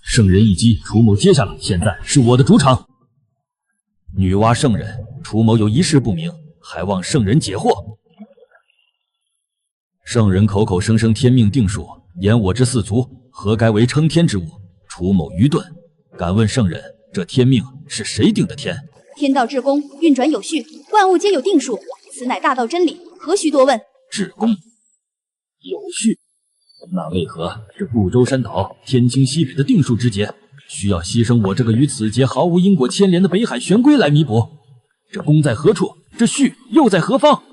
圣人一击，楚某接下了，现在是我的主场。女娲圣人，楚某有一事不明，还望圣人解惑。圣人口口声声天命定数，言我之四族何该为称天之物？楚某愚钝，敢问圣人，这天命是谁定的天？天道至公，运转有序，万物皆有定数，此乃大道真理，何须多问？至公有序，那为何这不周山岛天倾西北的定数之节，需要牺牲我这个与此节毫无因果牵连的北海玄龟来弥补？这公在何处？这序又在何方？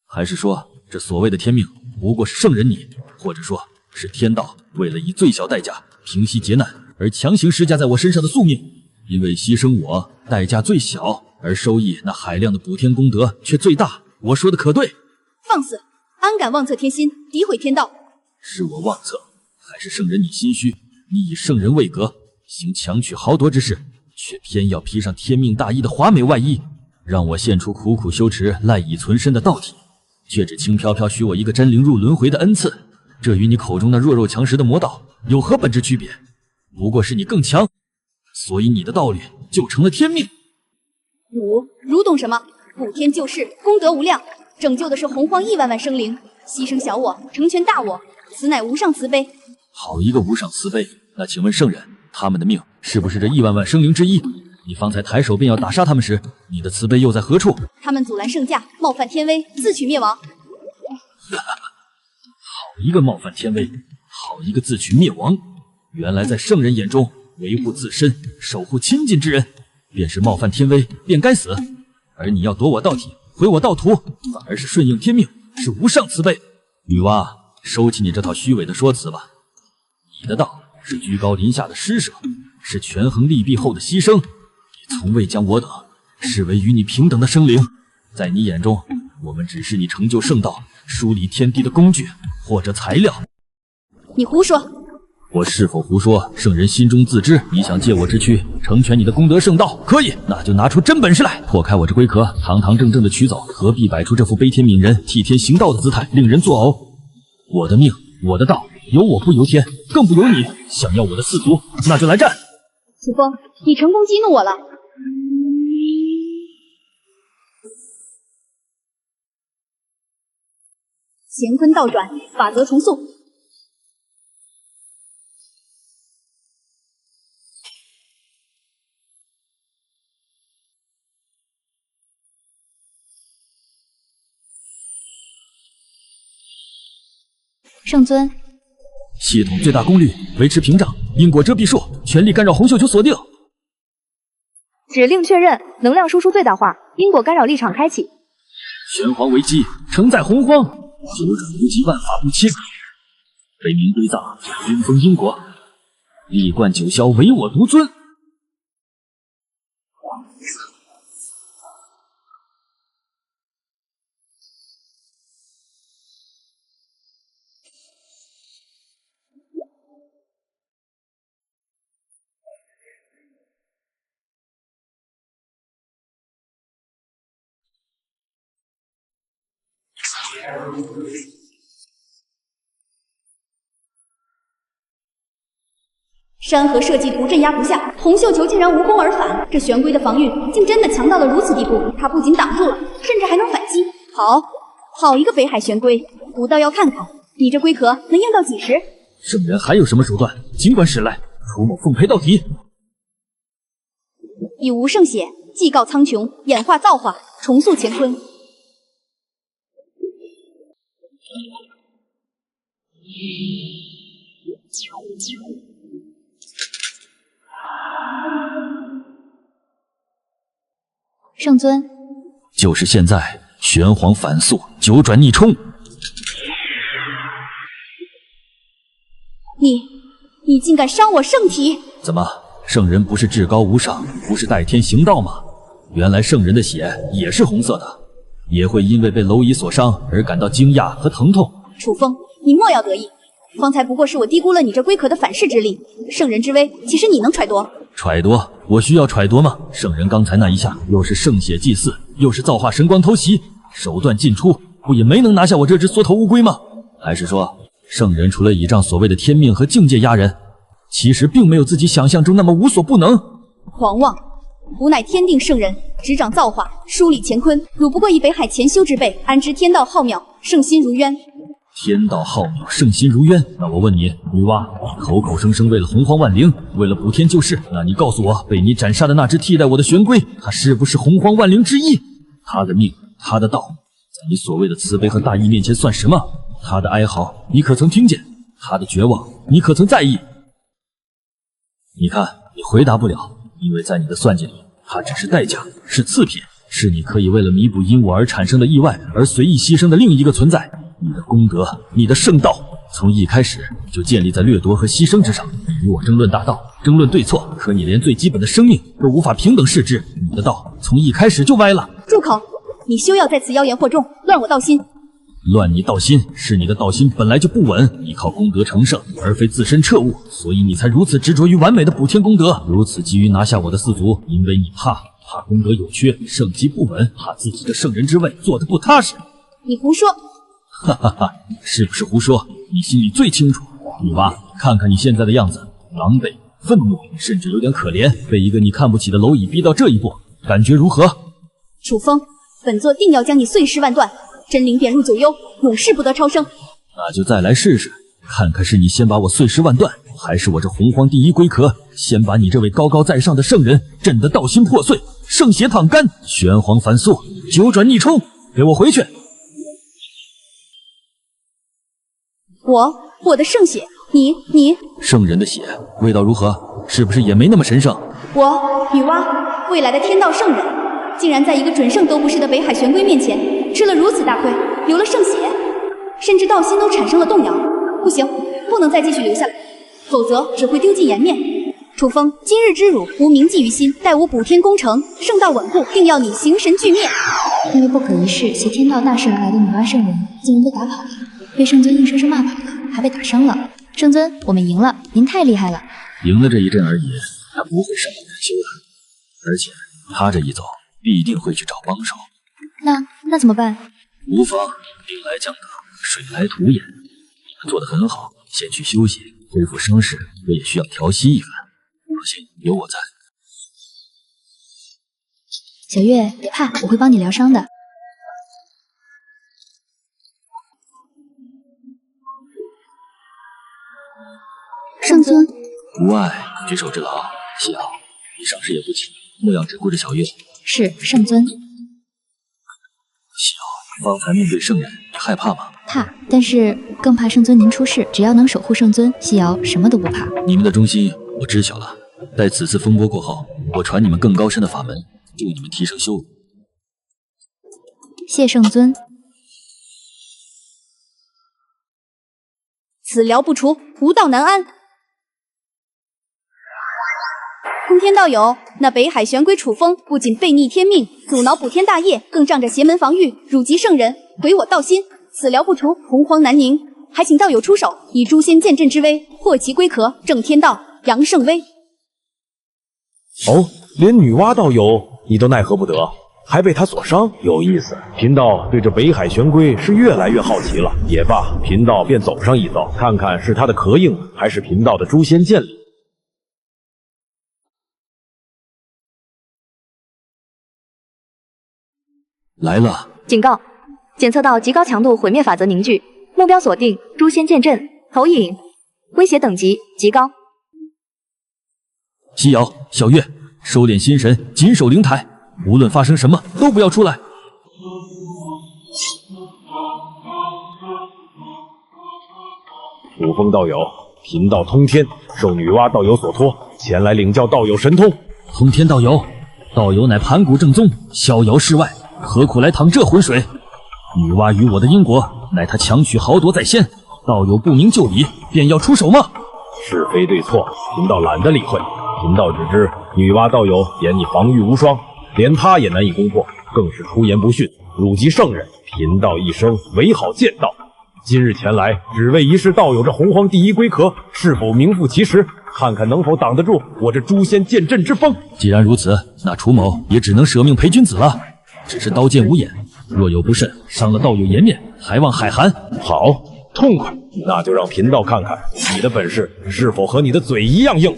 还是说，这所谓的天命不过是圣人你，或者说是天道为了以最小代价平息劫难而强行施加在我身上的宿命？因为牺牲我代价最小，而收益那海量的补天功德却最大，我说的可对？放肆！安敢妄测天心，诋毁天道？是我妄测，还是圣人你心虚？你以圣人位格，行强取豪夺之事，却偏要披上天命大义的华美外衣，让我现出苦苦修持、赖以存身的道体，却只轻飘飘许我一个真灵入轮回的恩赐，这与你口中那弱肉强食的魔道有何本质区别？不过是你更强，所以你的道理就成了天命。汝懂什么？补天救世，功德无量，拯救的是洪荒亿万万生灵，牺牲小我，成全大我，此乃无上慈悲。好一个无上慈悲！那请问圣人，他们的命是不是这亿万万生灵之一？你方才抬手便要打杀他们时，你的慈悲又在何处？他们阻拦圣驾，冒犯天威，自取灭亡。好一个冒犯天威，好一个自取灭亡！原来在圣人眼中，维护自身、守护亲近之人，便是冒犯天威，便该死。而你要夺我道体，毁我道途，反而是顺应天命，是无上慈悲。女娲，收起你这套虚伪的说辞吧。你的道是居高临下的施舍，是权衡利弊后的牺牲。你从未将我等视为与你平等的生灵，在你眼中，我们只是你成就圣道、梳理天地的工具或者材料。你胡说！我是否胡说，圣人心中自知。你想借我之躯成全你的功德圣道，可以，那就拿出真本事来，破开我这龟壳，堂堂正正的取走，何必摆出这副悲天悯人、替天行道的姿态，令人作呕？我的命，我的道，由我不由天，更不由你。想要我的四足，那就来战！楚风，你成功激怒我了。乾坤倒转，法则重塑。圣尊，系统最大功率，维持屏障，因果遮蔽术，全力干扰洪秀球锁定。指令确认，能量输出最大化，因果干扰立场开启。玄黄为基，承载洪荒，九转无极，万法不侵。悲鸣归葬，云封因果，力贯九霄，唯我独尊。山河设计图镇压不下，洪秀球竟然无功而返，这玄龟的防御竟真的强到了如此地步，他不仅挡住了，甚至还能反击。好一个北海玄龟，吾倒要看看你这龟壳能硬到几时。圣人还有什么手段，尽管使来，楚某奉陪到底。以无圣血祭告苍穹，演化造化，重塑乾坤。圣尊，就是现在，玄黄反速，九转逆冲。你竟敢伤我圣体！怎么，圣人不是至高无上，不是代天行道吗？原来圣人的血也是红色的，也会因为被蝼蚁所伤而感到惊讶和疼痛。楚风，你莫要得意，方才不过是我低估了你这龟壳的反噬之力，圣人之威，岂是你能揣度？揣度？我需要揣度吗？圣人刚才那一下，又是圣血祭祀，又是造化神光偷袭，手段尽出，不也没能拿下我这只缩头乌龟吗？还是说，圣人除了倚仗所谓的天命和境界压人，其实并没有自己想象中那么无所不能？狂妄！吾乃天定圣人，执掌造化，梳理乾坤，汝不过以北海潜修之辈，安知天道浩渺，圣心如渊？天道浩渺，圣心如渊。那我问你，女娲，口口声声为了洪荒万灵，为了补天救世，那你告诉我，被你斩杀的那只替代我的玄龟，它是不是洪荒万灵之一？他的命，他的道，在你所谓的慈悲和大义面前算什么？他的哀嚎，你可曾听见？他的绝望，你可曾在意？你看，你回答不了，因为在你的算计里，它只是代价，是次品，是你可以为了弥补因我而产生的意外而随意牺牲的另一个存在。你的功德，你的圣道，从一开始就建立在掠夺和牺牲之上。你与我争论大道，争论对错，可你连最基本的生命都无法平等视之。你的道从一开始就歪了。住口！你休要在此妖言惑众，乱我道心。乱你道心，是你的道心本来就不稳，依靠功德成圣，而非自身彻悟，所以你才如此执着于完美的补天功德，如此急于拿下我的四族，因为你怕功德有缺，圣机不稳，怕自己的圣人之位做得不踏实。你胡说！哈哈哈，是不是胡说？你心里最清楚。女娲，看看你现在的样子，狼狈、愤怒，甚至有点可怜。被一个你看不起的蝼蚁逼到这一步，感觉如何？楚风，本座定要将你碎尸万段，真灵贬入九幽，永世不得超生。那就再来试试，看看是你先把我碎尸万段，还是我这洪荒第一龟壳先把你这位高高在上的圣人震得道心破碎，圣血淌干，玄黄反溯，九转逆冲，给我回去！我的圣血，你圣人的血味道如何？是不是也没那么神圣？我女娲，未来的天道圣人，竟然在一个准圣都不是的北海玄龟面前吃了如此大亏，流了圣血，甚至道心都产生了动摇。不行，不能再继续留下来，否则只会丢尽颜面。楚风，今日之辱，无铭记于心，待吾补天功成，圣道稳固，定要你形神俱灭。因为不可一世携天道大势而来的女娲圣人，竟然被打跑了，被圣尊硬生生骂跑了，还被打伤了。圣尊，我们赢了，您太厉害了。赢了这一阵而已，他不会上来难修的。而且他这一走，必定会去找帮手。那怎么办？无妨，兵来将挡，水来土掩。你们做得很好，先去休息，恢复伤势，我也需要调息一番。放心，有我在。小月，别怕，我会帮你疗伤的。圣尊，无碍，举手之劳。幸好你伤势也不轻，莫要只顾着小月。是，圣尊。小，方才面对圣人，你害怕吗？怕，但是更怕圣尊您出事。只要能守护圣尊，西瑶什么都不怕。你们的忠心我知晓了，待此次风波过后，我传你们更高深的法门，助你们提升修为。谢圣尊。此疗不除，吾道难安。空天道友，那北海玄龟楚风不仅背逆天命，阻挠补天大业，更仗着邪门防御，辱及圣人，毁我道心。此疗不除，洪荒难宁。还请道友出手，以诛仙剑阵之威，破其龟壳，正天道，扬圣威。哦，连女娲道友你都奈何不得，还被他所伤，有意思。贫道对这北海玄龟是越来越好奇了。也罢，贫道便走上一遭，看看是他的壳硬，还是贫道的诛仙剑力。来了！警告，检测到极高强度毁灭法则凝聚，目标锁定诛仙剑阵，投影，威胁等级极高。西瑶、小月，收敛心神，紧守灵台，无论发生什么都不要出来。楚风道友，贫道通天，受女娲道友所托，前来领教道友神通。通天道友，道友乃盘古正宗，逍遥世外，何苦来淌这浑水？女娲与我的因果，乃她强取豪夺在先，道友不明就里，便要出手吗？是非对错，贫道懒得理会。贫道只知女娲道友言你防御无双，连他也难以攻破，更是出言不逊，辱及圣人。贫道一生唯好剑道，今日前来，只为一试道友这洪荒第一龟壳是否名副其实，看看能否挡得住我这诛仙剑阵之风。既然如此，那楚某也只能舍命陪君子了。只是刀剑无眼，若有不慎，伤了道友颜面，还望海涵。好，痛快，那就让贫道看看你的本事是否和你的嘴一样硬。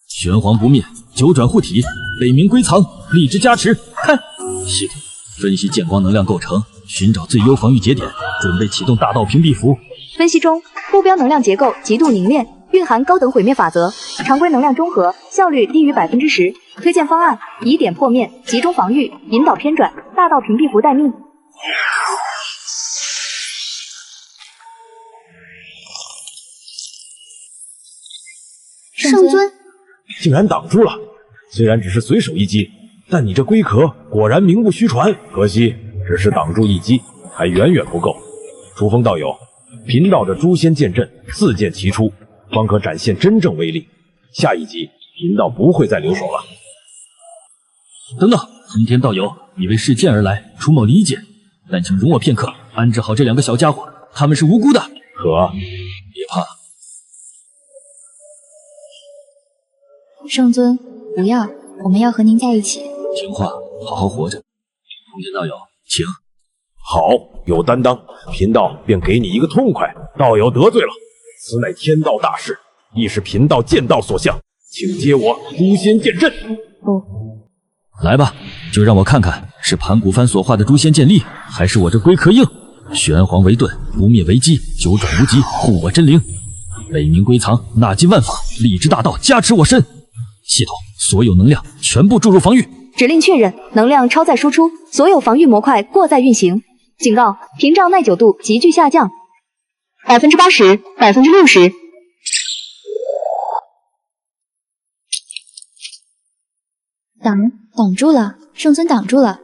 玄黄不灭，九转护体，北冥归藏，力之加持。看，系统分析剑光能量构成，寻找最优防御节点，准备启动大道屏蔽符。分析中，目标能量结构极度凝练，蕴含高等毁灭法则，常规能量中和，效率低于10%。推荐方案：以点破面，集中防御，引导偏转，大道屏蔽符待命。圣尊竟然挡住了，虽然只是随手一击，但你这龟壳果然名不虚传。可惜只是挡住一击，还远远不够。楚风道友，贫道的诛仙剑阵4剑齐出，方可展现真正威力。下一击，贫道不会再留手了。等等，通天道友，你为试剑而来，楚某理解，但请容我片刻，安置好这2个小家伙，他们是无辜的。可别怕。圣尊，不要，我们要和您在一起。听话，好好活着。通天道友，请。好，有担当，贫道便给你一个痛快。道友得罪了，此乃天道大事，亦是贫道剑道所向，请接我诛仙剑阵。来吧，就让我看看是盘古帆所化的诛仙剑力，还是我这龟壳硬。玄黄为盾，不灭为基，九转无极，护我真灵。北冥归藏，纳金万法，力之大道加持我身。系统所有能量全部注入防御。指令确认，能量超载输出，所有防御模块过载运行。警告：屏障耐久度急剧下降，80%、60%。挡住了，圣尊挡住了。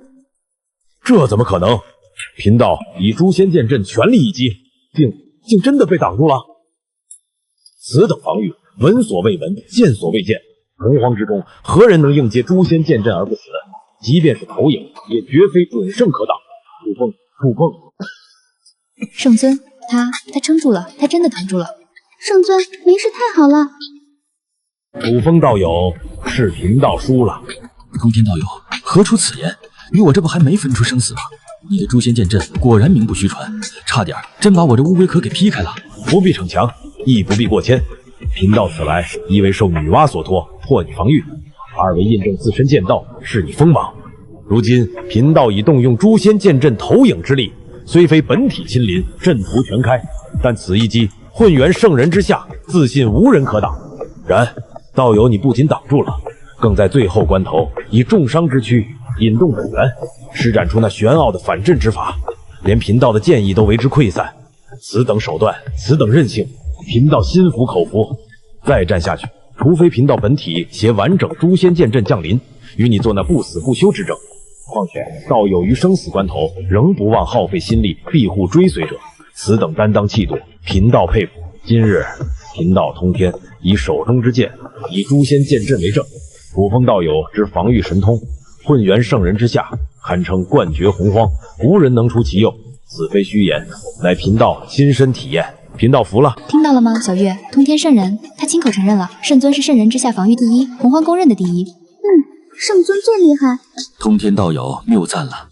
这怎么可能？贫道以诛仙剑阵全力一击，竟真的被挡住了。此等防御，闻所未闻，见所未见。洪荒之中，何人能应接诛仙剑阵而不死？即便是投影，也绝非准圣可挡。楚风，圣尊，他撑住了，他真的挡住了。圣尊，没事，太好了。楚风道友，是贫道输了。通天道友，何出此言？与我这不还没分出生死吗？你的诛仙剑阵果然名不虚传，差点真把我这乌龟壳给劈开了。不必逞强，亦不必过谦。贫道此来，一为受女娲所托，破你防御；二为印证自身剑道，是你锋芒。如今贫道已动用诛仙剑阵投影之力，虽非本体亲临，阵图全开，但此一击混元圣人之下，自信无人可挡。然道友你不仅挡住了，更在最后关头以重伤之躯引动本源，施展出那玄奥的反阵之法，连贫道的剑意都为之溃散。此等手段，此等韧性，贫道心服口服。再战下去，除非贫道本体携完整诛仙剑阵降临，与你做那不死不休之争。况且道友于生死关头，仍不忘耗费心力庇护追随者，此等担当气度，贫道佩服。今日贫道通天以手中之剑，以诛仙剑阵为证。楚风道友之防御神通，混元圣人之下，堪称冠绝洪荒，无人能出其右。此非虚言，乃贫道亲身体验。贫道服了。听到了吗，小月？通天圣人，他亲口承认了，圣尊是圣人之下防御第一，洪荒公认的第一。圣尊最厉害。通天道友谬赞了，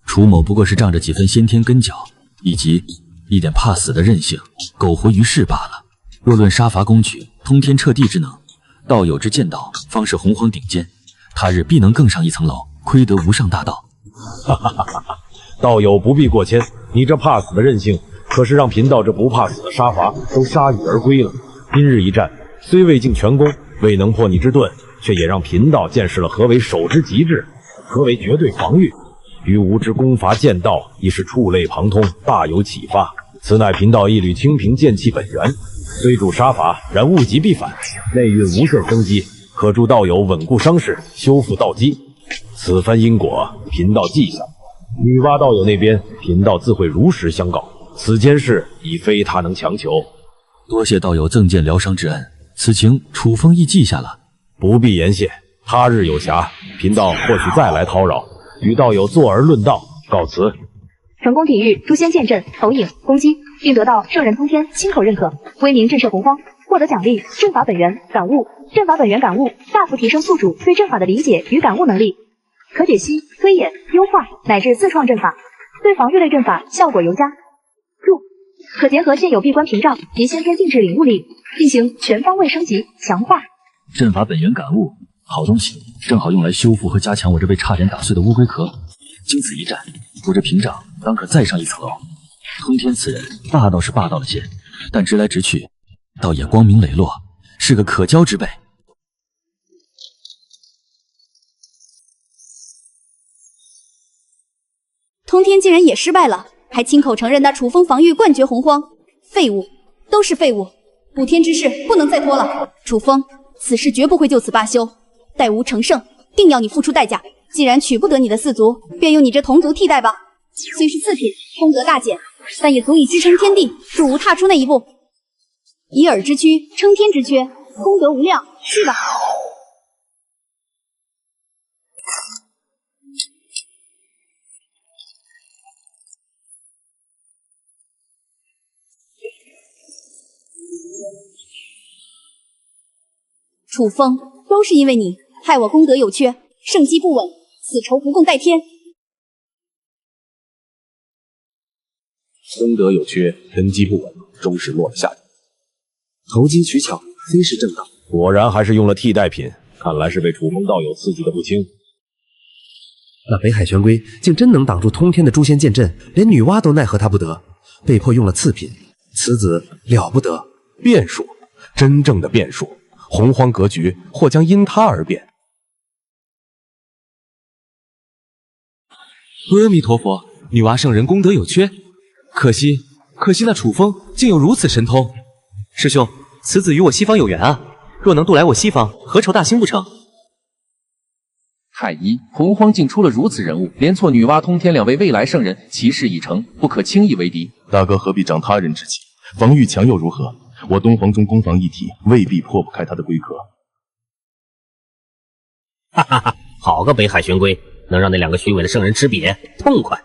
楚某不过是仗着几分先天根脚，以及一点怕死的韧性，苟活于世罢了。若论杀伐攻取，通天彻地之能，道友之剑道方是洪荒顶尖，他日必能更上一层楼，窥得无上大道。哈哈哈哈！道友不必过谦，你这怕死的韧性，可是让贫道这不怕死的杀伐都铩羽而归了。今日一战，虽未尽全功，未能破你之盾，却也让贫道见识了何为守之极致，何为绝对防御。于吾之攻伐剑道，亦是触类旁通，大有启发。此乃贫道一缕清平剑气本源，虽主杀伐，然物极必反，内蕴无限生机，可助道友稳固伤势，修复道基。此番因果，贫道记下。女娲道友那边，贫道自会如实相告。此间事已非他能强求。多谢道友赠剑疗伤之恩，此情楚风亦记下了。不必言谢，他日有暇，贫道或许再来叨扰，与道友坐而论道。告辞。成功抵御诛仙剑阵投影攻击，并得到圣人通天亲口认可，威名震慑洪荒，获得奖励阵法本源感悟。阵法本源感悟大幅提升宿主对阵法的理解与感悟能力，可解析、推演、优化乃至自创阵法，对防御类阵法效果尤佳。注：可结合现有闭关屏障及先天定制领悟力，进行全方位升级强化。阵法本源感悟，好东西，正好用来修复和加强我这被差点打碎的乌龟壳。经此一战，我这屏障当可再上一层楼。通天此人霸道是霸道了些，但直来直去，倒也光明磊落，是个可交之辈。通天竟然也失败了，还亲口承认那楚风防御冠绝洪荒。废物，都是废物！补天之事不能再拖了。楚风，此事绝不会就此罢休，待吾成圣，定要你付出代价。既然取不得你的四族，便用你这同族替代吧。虽是次品，功德大减，但也足以支撑天地，助吾踏出那一步。以尔之躯撑天之缺，功德无量，去吧。楚风，都是因为你，害我功德有缺，圣机不稳，此仇不共戴天。功德有缺，根基不稳，终是落了下去。投机取巧，非是正道。果然还是用了替代品，看来是被楚风道友刺激的不轻。那北海玄龟竟真能挡住通天的诛仙剑阵，连女娲都奈何他不得，被迫用了次品。此子了不得，变数，真正的变数，洪荒格局或将因他而变。阿弥陀佛，女娲圣人功德有缺，可惜那楚风竟有如此神通。师兄，此子与我西方有缘啊，若能渡来我西方，何愁大兴不成？太医，洪荒竟出了如此人物，连错女娲、通天两位未来圣人，其事已成，不可轻易为敌。大哥何必长他人之气？防御强又如何？我敦煌中攻防一体，未必破不开他的龟壳。哈哈哈，好个北海玄龟，能让那两个虚伪的圣人吃瘪，痛快。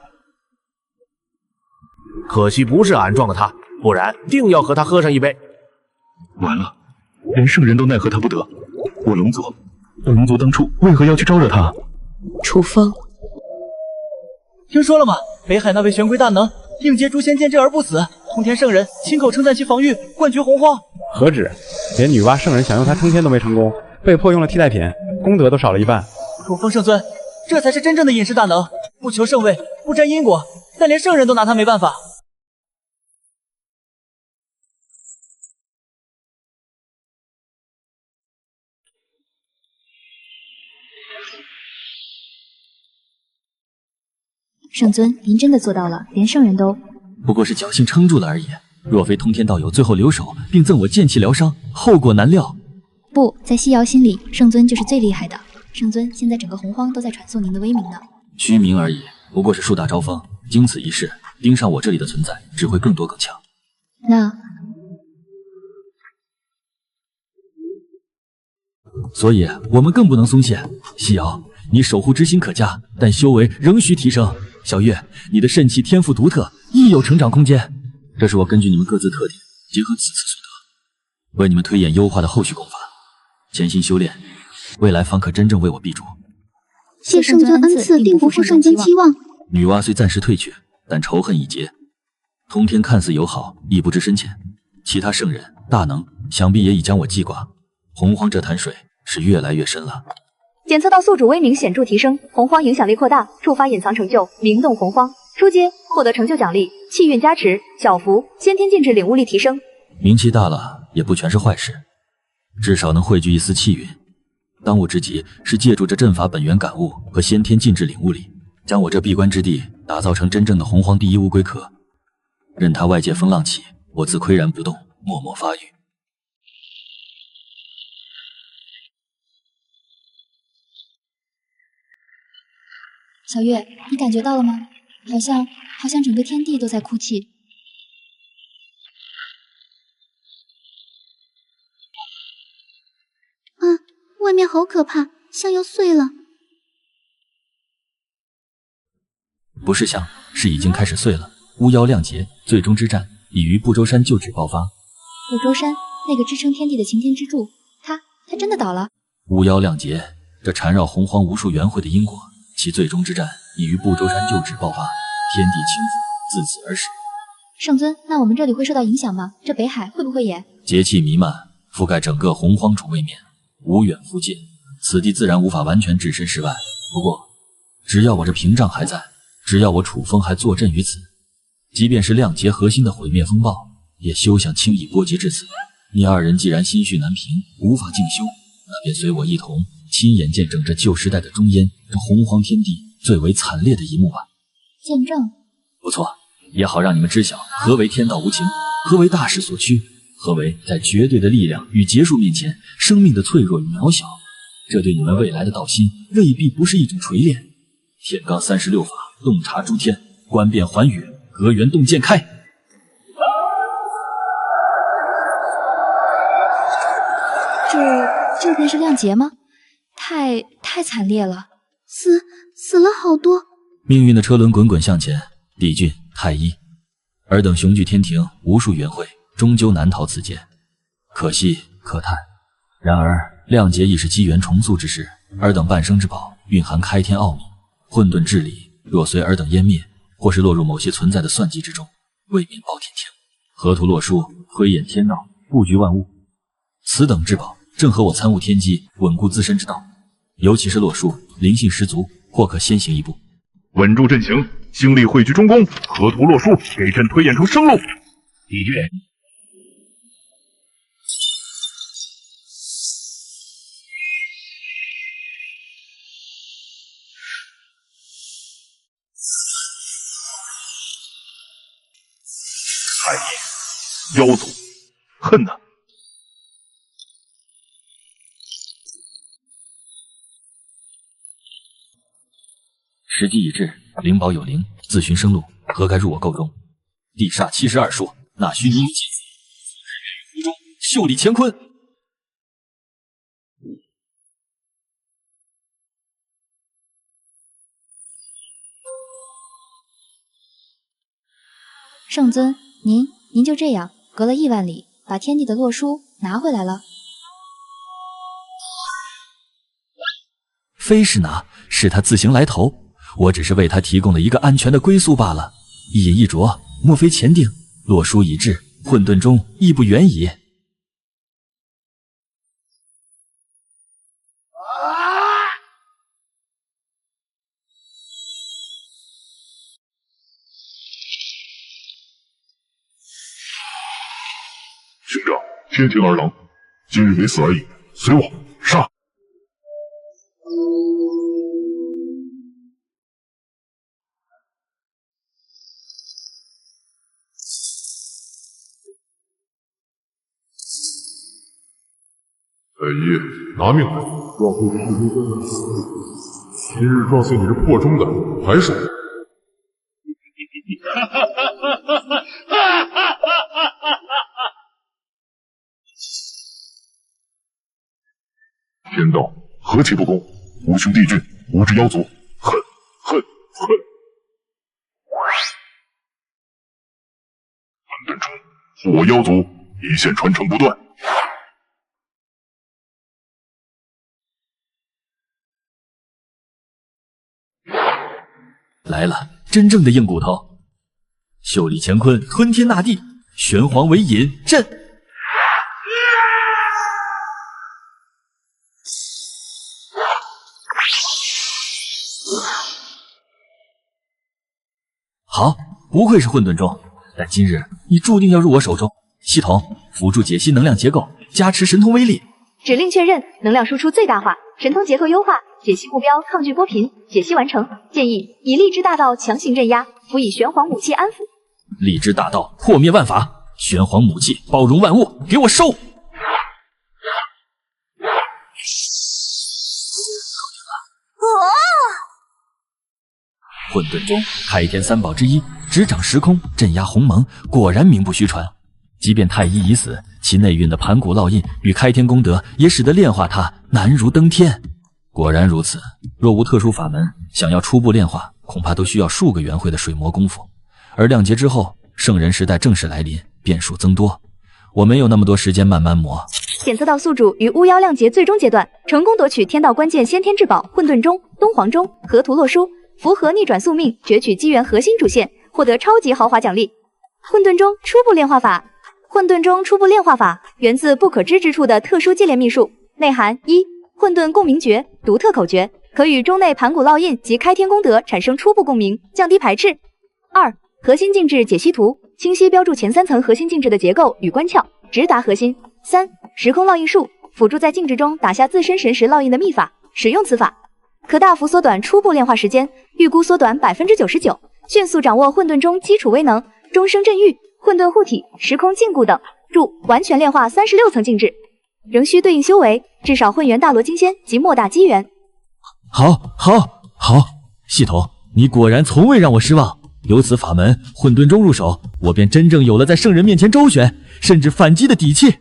可惜不是俺撞的他，不然定要和他喝上一杯。完了，连圣人都奈何他不得。我龙族当初为何要去招惹他？楚风，听说了吗？北海那位玄龟大能，应接诛仙剑阵而不死。通天圣人亲口称赞其防御，冠绝洪荒。何止，连女娲圣人想用他通天都没成功，被迫用了替代品，功德都少了一半。楚风圣尊，这才是真正的隐世大能，不求圣位，不沾因果，但连圣人都拿他没办法。圣尊，您真的做到了，连圣人都……不过是侥幸撑住了而已。若非通天道友最后留手，并赠我剑气疗伤，后果难料。不在西瑶心里，圣尊就是最厉害的。圣尊，现在整个洪荒都在传颂您的威名呢。虚名而已，不过是树大招风。经此一事，盯上我这里的存在，只会更多更强。那……所以我们更不能松懈。西瑶，你守护之心可嘉，但修为仍需提升。小月，你的肾气天赋独特，亦有成长空间。这是我根据你们各自特点，结合此次所得，为你们推演优化的后续功法。潜心修炼，未来方可真正为我臂助。谢圣尊恩赐，定不负圣尊期望。女娲虽暂时退却，但仇恨已结。通天看似友好，亦不知深浅。其他圣人大能，想必也已将我记挂。洪荒这潭水是越来越深了。检测到宿主威名显著提升，洪荒影响力扩大，触发隐藏成就，名动洪荒。出阶获得成就奖励，气运加持，小幅先天禁制领悟力提升。名气大了也不全是坏事，至少能汇聚一丝气运。当务之急是借助这阵法本源感悟和先天禁制领悟力，将我这闭关之地打造成真正的洪荒第一乌龟壳。任他外界风浪起，我自岿然不动，默默发育。小月，你感觉到了吗？好像整个天地都在哭泣。啊，外面好可怕，像要碎了。不是像，是已经开始碎了。巫妖亮劫，最终之战已于不周山旧址爆发。不周山，那个支撑天地的擎天之柱，它真的倒了。巫妖亮劫，这缠绕洪荒无数元会的因果，其最终之战已于不周山旧址爆发。天地倾覆，自此而始。圣尊，那我们这里会受到影响吗？这北海会不会也……劫气弥漫，覆盖整个洪荒主位面，无远弗届，此地自然无法完全置身事外。不过，只要我这屏障还在，只要我楚风还坐镇于此，即便是亮劫核心的毁灭风暴，也休想轻易波及至此。你二人既然心绪难平，无法静修，那便随我一同亲眼见证这旧时代的终焉，这洪荒天地最为惨烈的一幕吧。见证不错，也好让你们知晓何为天道无情，何为大势所趋，何为在绝对的力量与结束面前，生命的脆弱与渺小。这对你们未来的道心未必不是一种锤炼。天罡36法，洞察诸天，观变寰宇，隔元洞见开。这便是亮劫吗？太惨烈了，死了好多。命运的车轮滚滚向前，帝俊、太一，尔等雄踞天庭无数元会，终究难逃此劫。可惜可叹。然而亮劫亦是机缘重塑之时，尔等半生之宝蕴含开天奥秘，混沌治理若随尔等湮灭，或是落入某些存在的算计之中，未免暴殄天物。河图洛书，推演天道，布局万物。此等至宝正合我参悟天机、稳固自身之道，尤其是洛书，灵性十足，或可先行一步。稳住阵型，精力汇聚中宫，河图洛书，给朕推演出生路。帝君。太医，妖族，恨呐！时机已至，灵宝有灵，自寻生路，何该入我构中？地煞72说，那须凝结，日月于湖中，袖里乾坤。圣尊，您就这样隔了亿万里，把天帝的洛书拿回来了？非是拿，是他自行来投，我只是为他提供了一个安全的归宿罢了。一饮一啄，莫非前定？洛书已至，混沌中亦不远矣。兄长，天庭儿郎，今日为死而已，随我杀！太医，拿命来！撞碎太医的死，今日撞碎你这破钟的还是我。天道何其不公！无兄帝君，无知妖族，恨！混沌中，火妖族一线传承不断。来了，真正的硬骨头！袖里乾坤，吞天纳地，玄黄为引，震！好，不愧是混沌钟，但今日你注定要入我手中。系统辅助解析能量结构，加持神通威力。指令确认，能量输出最大化，神通结构优化，解析目标抗拒波频，解析完成。建议以力之大道强行镇压，辅以玄黄母气安抚。力之大道破灭万法，玄黄母气包容万物，给我收！混沌中，开天三宝之一，执掌时空，镇压鸿蒙，果然名不虚传。即便太医已死，其内蕴的盘古烙印与开天功德，也使得炼化它难如登天。果然如此，若无特殊法门，想要初步炼化，恐怕都需要数个元会的水磨功夫。而亮劫之后，圣人时代正式来临，变数增多，我没有那么多时间慢慢磨。检测到宿主于巫妖亮劫最终阶段，成功夺取天道关键先天至宝混沌钟、东皇钟、河图洛书。符合逆转宿命，攫取机缘核心主线，获得超级豪华奖励。混沌钟初步炼化法，混沌钟初步炼化法源自不可知之处的特殊接连秘术，内涵：一、混沌共鸣诀，独特口诀，可与钟内盘古烙印及开天功德产生初步共鸣，降低排斥；二、核心静置解析图，清晰标注前3层核心静置的结构与关窍，直达核心；三、时空烙印术，辅助在静置中打下自身神识烙印的秘法，使用此法可大幅缩短初步炼化时间，预估缩短99%，迅速掌握混沌钟基础威能、钟声震域、混沌护体、时空禁锢等。注：完全炼化36层静置，仍需对应修为，至少混元大罗金仙及莫大机缘。好，系统，你果然从未让我失望。有此法门，混沌钟入手，我便真正有了在圣人面前周旋，甚至反击的底气。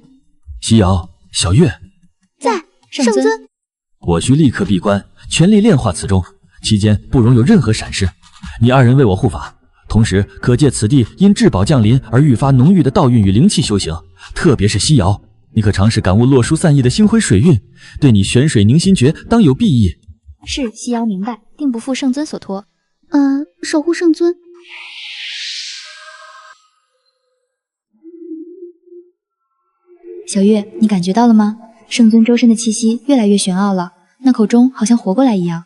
西瑶、小月，在，圣尊。我需立刻闭关，全力炼化此钟，期间不容有任何闪失。你二人为我护法，同时可借此地因至宝降临而愈发浓郁的道运与灵气修行。特别是西瑶，你可尝试感悟洛书散逸的星辉水韵，对你玄水凝心诀当有裨益。是，西瑶明白，定不负圣尊所托。守护圣尊。小月，你感觉到了吗？圣尊周身的气息越来越玄奥了，那口钟好像活过来一样。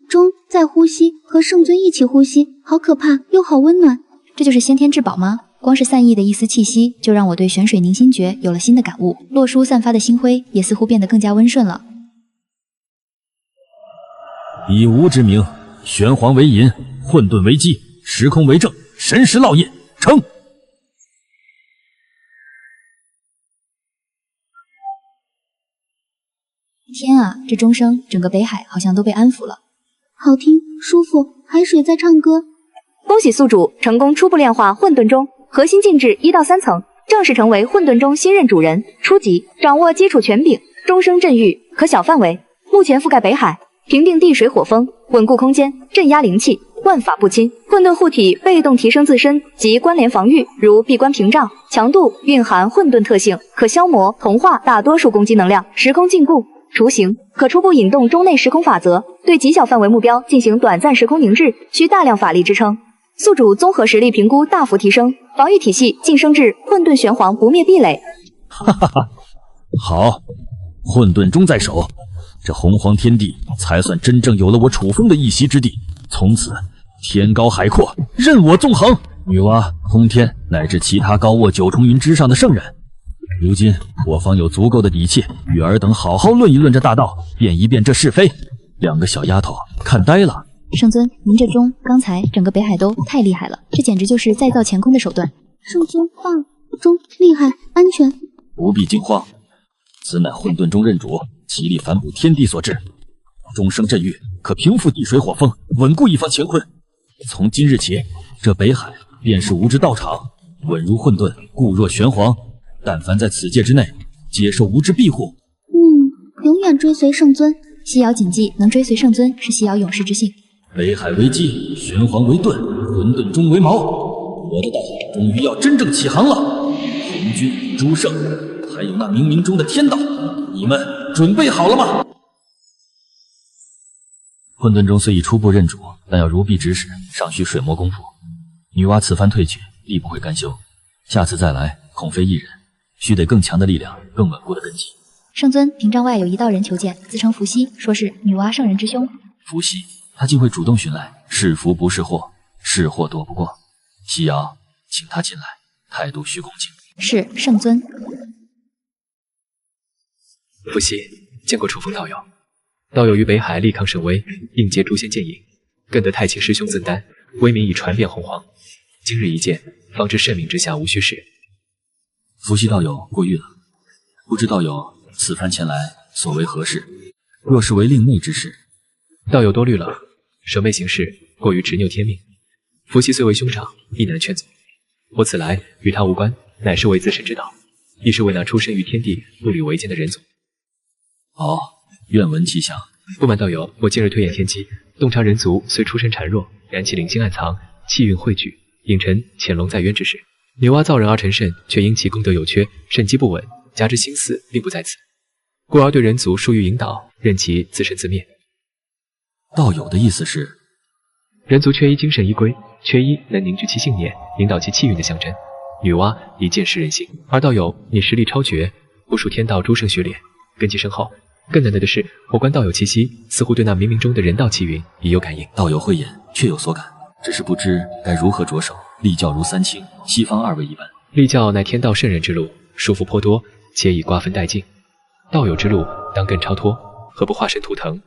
钟在呼吸，和圣尊一起呼吸，好可怕又好温暖。这就是先天至宝吗？光是散逸的一丝气息，就让我对玄水凝心诀有了新的感悟。洛书散发的星辉也似乎变得更加温顺了。以无之名，玄黄为引，混沌为基，时空为正，神识烙印，成。天啊，这钟声，整个北海好像都被安抚了。好听，舒服，海水在唱歌。恭喜宿主成功初步炼化混沌钟，核心进至1到3层，正式成为混沌钟新任主人。初级，掌握基础权柄，钟声震域，可小范围，目前覆盖北海，平定地水火风，稳固空间，镇压灵气，万法不侵。混沌护体被动提升自身及关联防御，如闭关屏障，强度蕴含混沌特性，可消磨同化大多数攻击能量。时空禁锢。雏形可初步引动钟内时空法则，对极小范围目标进行短暂时空凝滞，需大量法力支撑。宿主综合实力评估大幅提升，防御体系晋升至混沌玄黄不灭壁垒。哈哈哈，好，混沌钟在手，这洪荒天地才算真正有了我楚风的一席之地。从此天高海阔，任我纵横。女娲、通天乃至其他高卧九重云之上的圣人。如今我方有足够的底气与尔等好好论一论这大道，辨一辨这是非。两个小丫头看呆了。圣尊，您这钟刚才整个北海都太厉害了，这简直就是再造乾坤的手段。圣尊棒，钟厉害，安全。不必惊慌，此乃混沌钟认主，其力反哺天地所致。钟声震域，可平复地水火风，稳固一方乾坤。从今日起，这北海便是无之道场，稳如混沌，固若玄黄。但凡在此界之内，皆受无之庇护。永远追随圣尊。西瑶谨记，能追随圣尊是西瑶勇士之幸。北海为基，玄黄为盾，混沌钟为矛。我的道终于要真正起航了。红军、朱胜，还有那冥冥中的天道，你们准备好了吗？混沌钟虽已初步认主，但要如臂指使，尚需水磨功夫。女娲此番退去，必不会甘休。下次再来，恐非一人。须得更强的力量，更稳固的根基。圣尊，屏障外有一道人求见，自称伏羲，说是女娲圣人之兄。伏羲，他竟会主动寻来，是福不是祸，是祸躲不过。西瑶，请他进来，态度需恭敬。是，圣尊。伏羲，见过楚风道友。道友于北海力抗甚威，应接诛仙剑影，更得太清师兄赠丹，威名已传遍洪荒。今日一见，方知圣明之下无虚事。伏羲道友过誉了，不知道友此番前来所为何事？若是为令妹之事，道友多虑了。舍妹行事过于执拗天命，伏羲虽为兄长，亦难劝阻。我此来与他无关，乃是为自身之道，亦是为那出身于天地、步履维艰的人族。哦，愿闻其详。不瞒道友，我近日推演天机，洞察人族虽出身孱弱，然其灵性暗藏，气运汇聚，引陈潜龙在渊之势。女娲造人而成圣，却因其功德有缺，圣机不稳，加之心思并不在此，故而对人族疏于引导，任其自生自灭。道友的意思是，人族缺一精神依归，缺一能凝聚其信念、引导其气运的象征。女娲以见识人性，而道友你实力超绝，不属天道诸圣序列，根基深厚。更难得的是，我观道友气息，似乎对那冥冥中的人道气运已有感应。道友慧眼，确有所感，只是不知该如何着手。立教如三清、西方二位一般，立教乃天道圣人之路，束缚颇多，且已瓜分殆尽。道友之路当更超脱，何不化身图腾？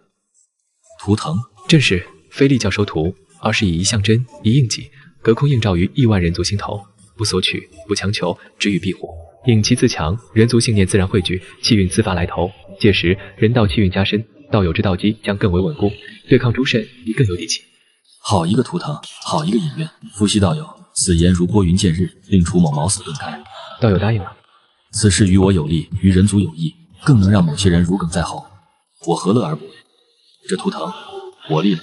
图腾正是，非立教收徒，而是以一象征、一印记，隔空映照于亿万人族心头，不索取，不强求，只予庇护。引其自强，人族信念自然汇聚，气运自发来投。届时人道气运加深，道友之道基将更为稳固，对抗诸圣亦更有底气。好一个图腾，好一个隐愿。伏羲道友，此言如拨云见日，令楚某茅塞顿开。道友答应了。此事于我有利，于人族有益，更能让某些人如鲠在喉。我何乐而不为？这图腾，我立了。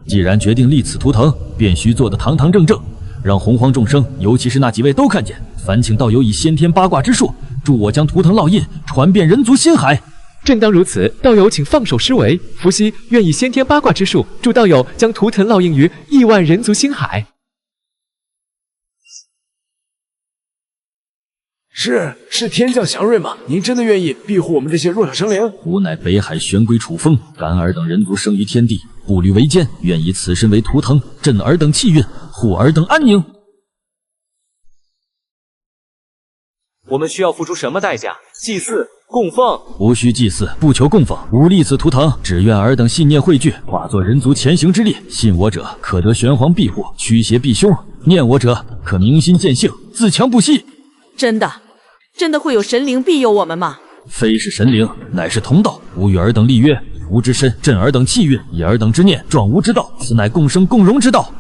既然决定立此图腾，便须做得堂堂正正，让洪荒众生，尤其是那几位都看见。烦请道友以先天八卦之术，助我将图腾烙印传遍人族心海。正当如此，道友请放手施为。伏羲愿以先天八卦之术，助道友将图腾烙印于亿万人族心海。是天降祥瑞吗？您真的愿意庇护我们这些弱小生灵？吾乃北海玄龟楚风，感尔等人族生于天地，步履维艰，愿以此身为图腾，振尔等气运，护尔等安宁。我们需要付出什么代价？祭祀、供奉？无需祭祀，不求供奉，无立此图腾，只愿尔等信念汇聚，化作人族前行之力。信我者，可得玄黄庇护，驱邪避凶；念我者，可明心见性，自强不息。真的会有神灵庇佑我们吗？非是神灵，乃是同道。吾与尔等立约，吾之身振尔等气运，以尔等之念壮吾之道，此乃共生共荣之道。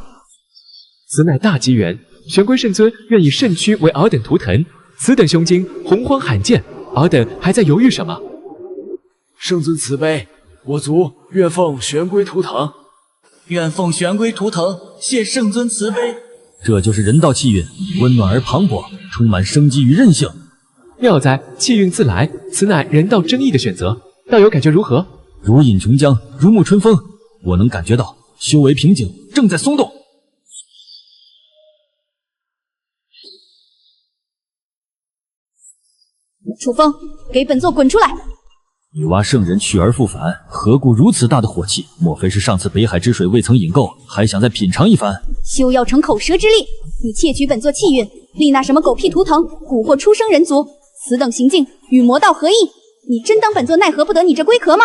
此乃大机缘，玄龟圣尊愿以圣躯为尔等图腾，此等凶精洪荒罕见，尔等还在犹豫什么？圣尊慈悲，我族愿奉玄龟图腾。愿奉玄龟图腾，谢圣尊慈悲。这就是人道气运，温暖而磅礴，充满生机与韧性。妙哉，气运自来，此乃人道真意的选择。道友感觉如何？如饮琼浆，如沐春风。我能感觉到修为瓶颈正在松动。楚风，给本座滚出来！女娲圣人去而复返，何故如此大的火气？莫非是上次北海之水未曾饮够，还想再品尝一番？休要逞口舌之力！你窃取本座气运，立那什么狗屁图腾，蛊惑出生人族，此等行径与魔道何异？你真当本座奈何不得你这龟壳吗？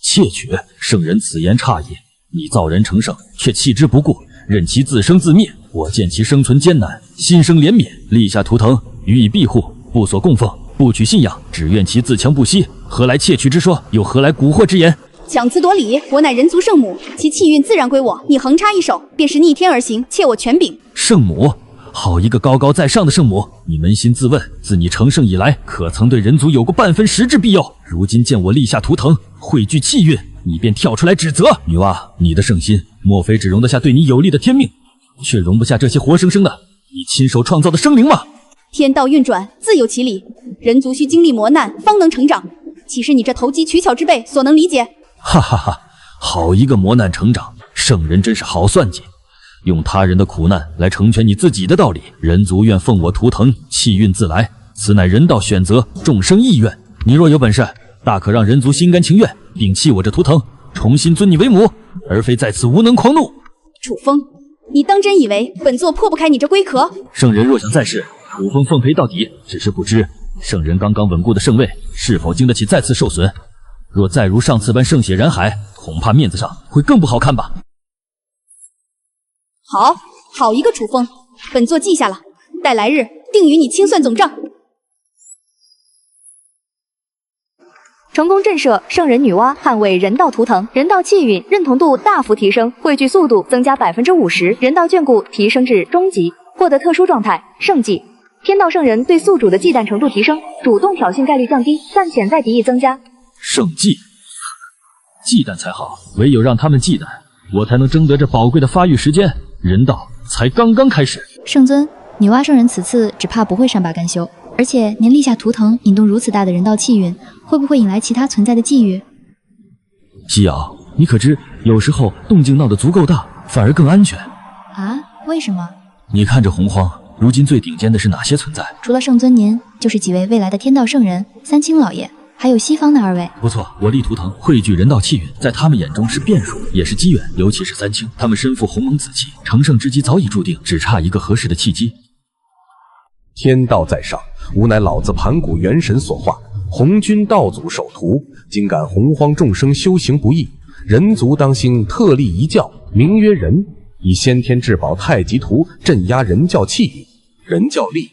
窃取，圣人此言差矣。你造人成圣，却弃之不顾，任其自生自灭。我见其生存艰难，心生怜悯，立下图腾予以庇护，不所供奉，不取信仰，只愿其自强不息。何来窃取之说？又何来蛊惑之言？强词夺理！我乃人族圣母，其气运自然归我。你横插一手，便是逆天而行，窃我权柄。圣母，好一个高高在上的圣母！你扪心自问，自你成圣以来，可曾对人族有过半分实质庇佑？如今见我立下图腾，汇聚气运，你便跳出来指责。女娲，你的圣心，莫非只容得下对你有利的天命，却容不下这些活生生的你亲手创造的生灵吗？天道运转，自有其理。人族需经历磨难，方能成长。岂是你这投机取巧之辈所能理解？哈哈哈，好一个磨难成长！圣人真是好算计，用他人的苦难来成全你自己的道理。人族愿奉我图腾，气运自来，此乃人道选择，众生意愿。你若有本事，大可让人族心甘情愿摒弃我这图腾，重新尊你为母，而非在此无能狂怒。楚风，你当真以为本座破不开你这龟壳？圣人若想再试，楚风奉陪到底。只是不知圣人刚刚稳固的圣位是否经得起再次受损？若再如上次般圣血染海，恐怕面子上会更不好看吧。好一个楚风，本座记下了，待来日定与你清算总账。成功震慑圣人女娲，捍卫人道图腾，人道气运认同度大幅提升，汇聚速度增加50%，人道眷顾提升至中级，获得特殊状态圣迹。天道圣人对宿主的忌惮程度提升，主动挑衅概率降低，但潜在敌意增加。圣迹，忌惮才好，唯有让他们忌惮，我才能争得这宝贵的发育时间。人道才刚刚开始。圣尊，女娲圣人此次只怕不会善罢甘休，而且您立下图腾，引动如此大的人道气运，会不会引来其他存在的觊觎？基瑶，你可知有时候动静闹得足够大，反而更安全啊？为什么？你看这洪荒，如今最顶尖的是哪些存在？除了圣尊您，就是几位未来的天道圣人、三清老爷，还有西方的2位。不错，我立图腾汇聚人道气运，在他们眼中是变数，也是机缘。尤其是三清，他们身负鸿蒙紫气，成圣之机早已注定，只差一个合适的契机。天道在上，吾乃老子盘古元神所化，红军道祖首徒，今感洪荒众生修行不易，人族当兴特立一教，名曰人，以先天至宝太极图镇压人教气运，人教力。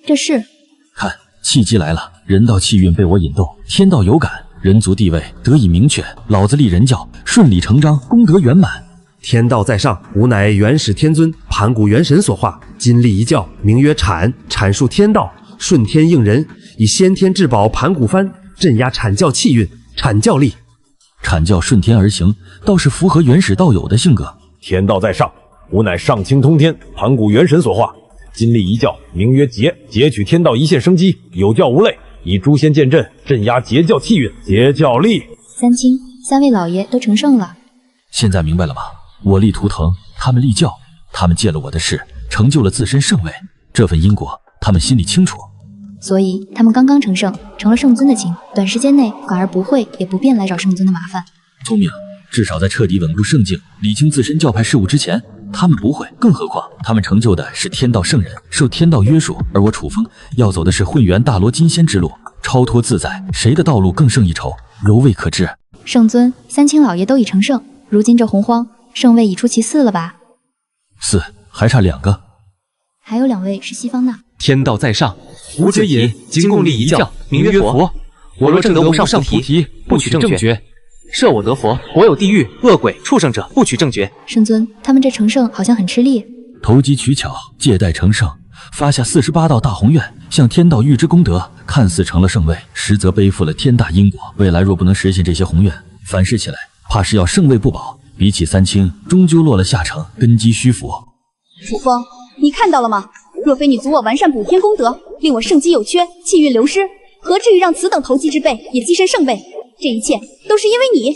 这是看，契机来了，人道气运被我引动，天道有感，人族地位得以明确，老子立人教顺理成章，功德圆满。天道在上，吾乃元始天尊，盘古元神所化，今立一教，名曰阐，阐述天道，顺天应人，以先天至宝盘古幡镇压阐教气运，阐教力。阐教顺天而行，倒是符合元始道友的性格。天道在上，吾乃上清通天，盘古元神所化，今立一教，名曰劫，劫取天道一线生机，有教无类，以诛仙剑阵镇压劫教气运，劫教力。三清3位老爷都成圣了，现在明白了吗？我立图腾，他们立教，他们借了我的事，成就了自身圣位。这份因果他们心里清楚。所以他们刚刚成圣，成了圣尊的亲，短时间内反而不会也不便来找圣尊的麻烦。聪明，至少在彻底稳固圣境、理清自身教派事务之前，他们不会。更何况他们成就的是天道圣人，受天道约束，而我楚风要走的是混元大罗金仙之路，超脱自在，谁的道路更胜一筹，犹未可知。圣尊、三清老爷都已成圣，如今这洪荒圣位已出其4了吧？4，还差2个。还有2位是西方那。天道在上，无解引，今共立一教，名曰佛。我若正得无上菩提，不取正觉。设我得佛，我有地狱、恶鬼、畜生者，不取正觉。圣尊，他们这成圣好像很吃力。投机取巧，借贷成圣，发下48道大宏愿，向天道预支功德，看似成了圣位，实则背负了天大因果。未来若不能实现这些宏愿，反噬起来，怕是要圣位不保。比起三清，终究落了下乘，根基虚浮。楚风，你看到了吗？若非你阻我完善补天功德，令我圣机有缺，气运流失，何至于让此等投机之辈也跻身圣位？这一切都是因为你。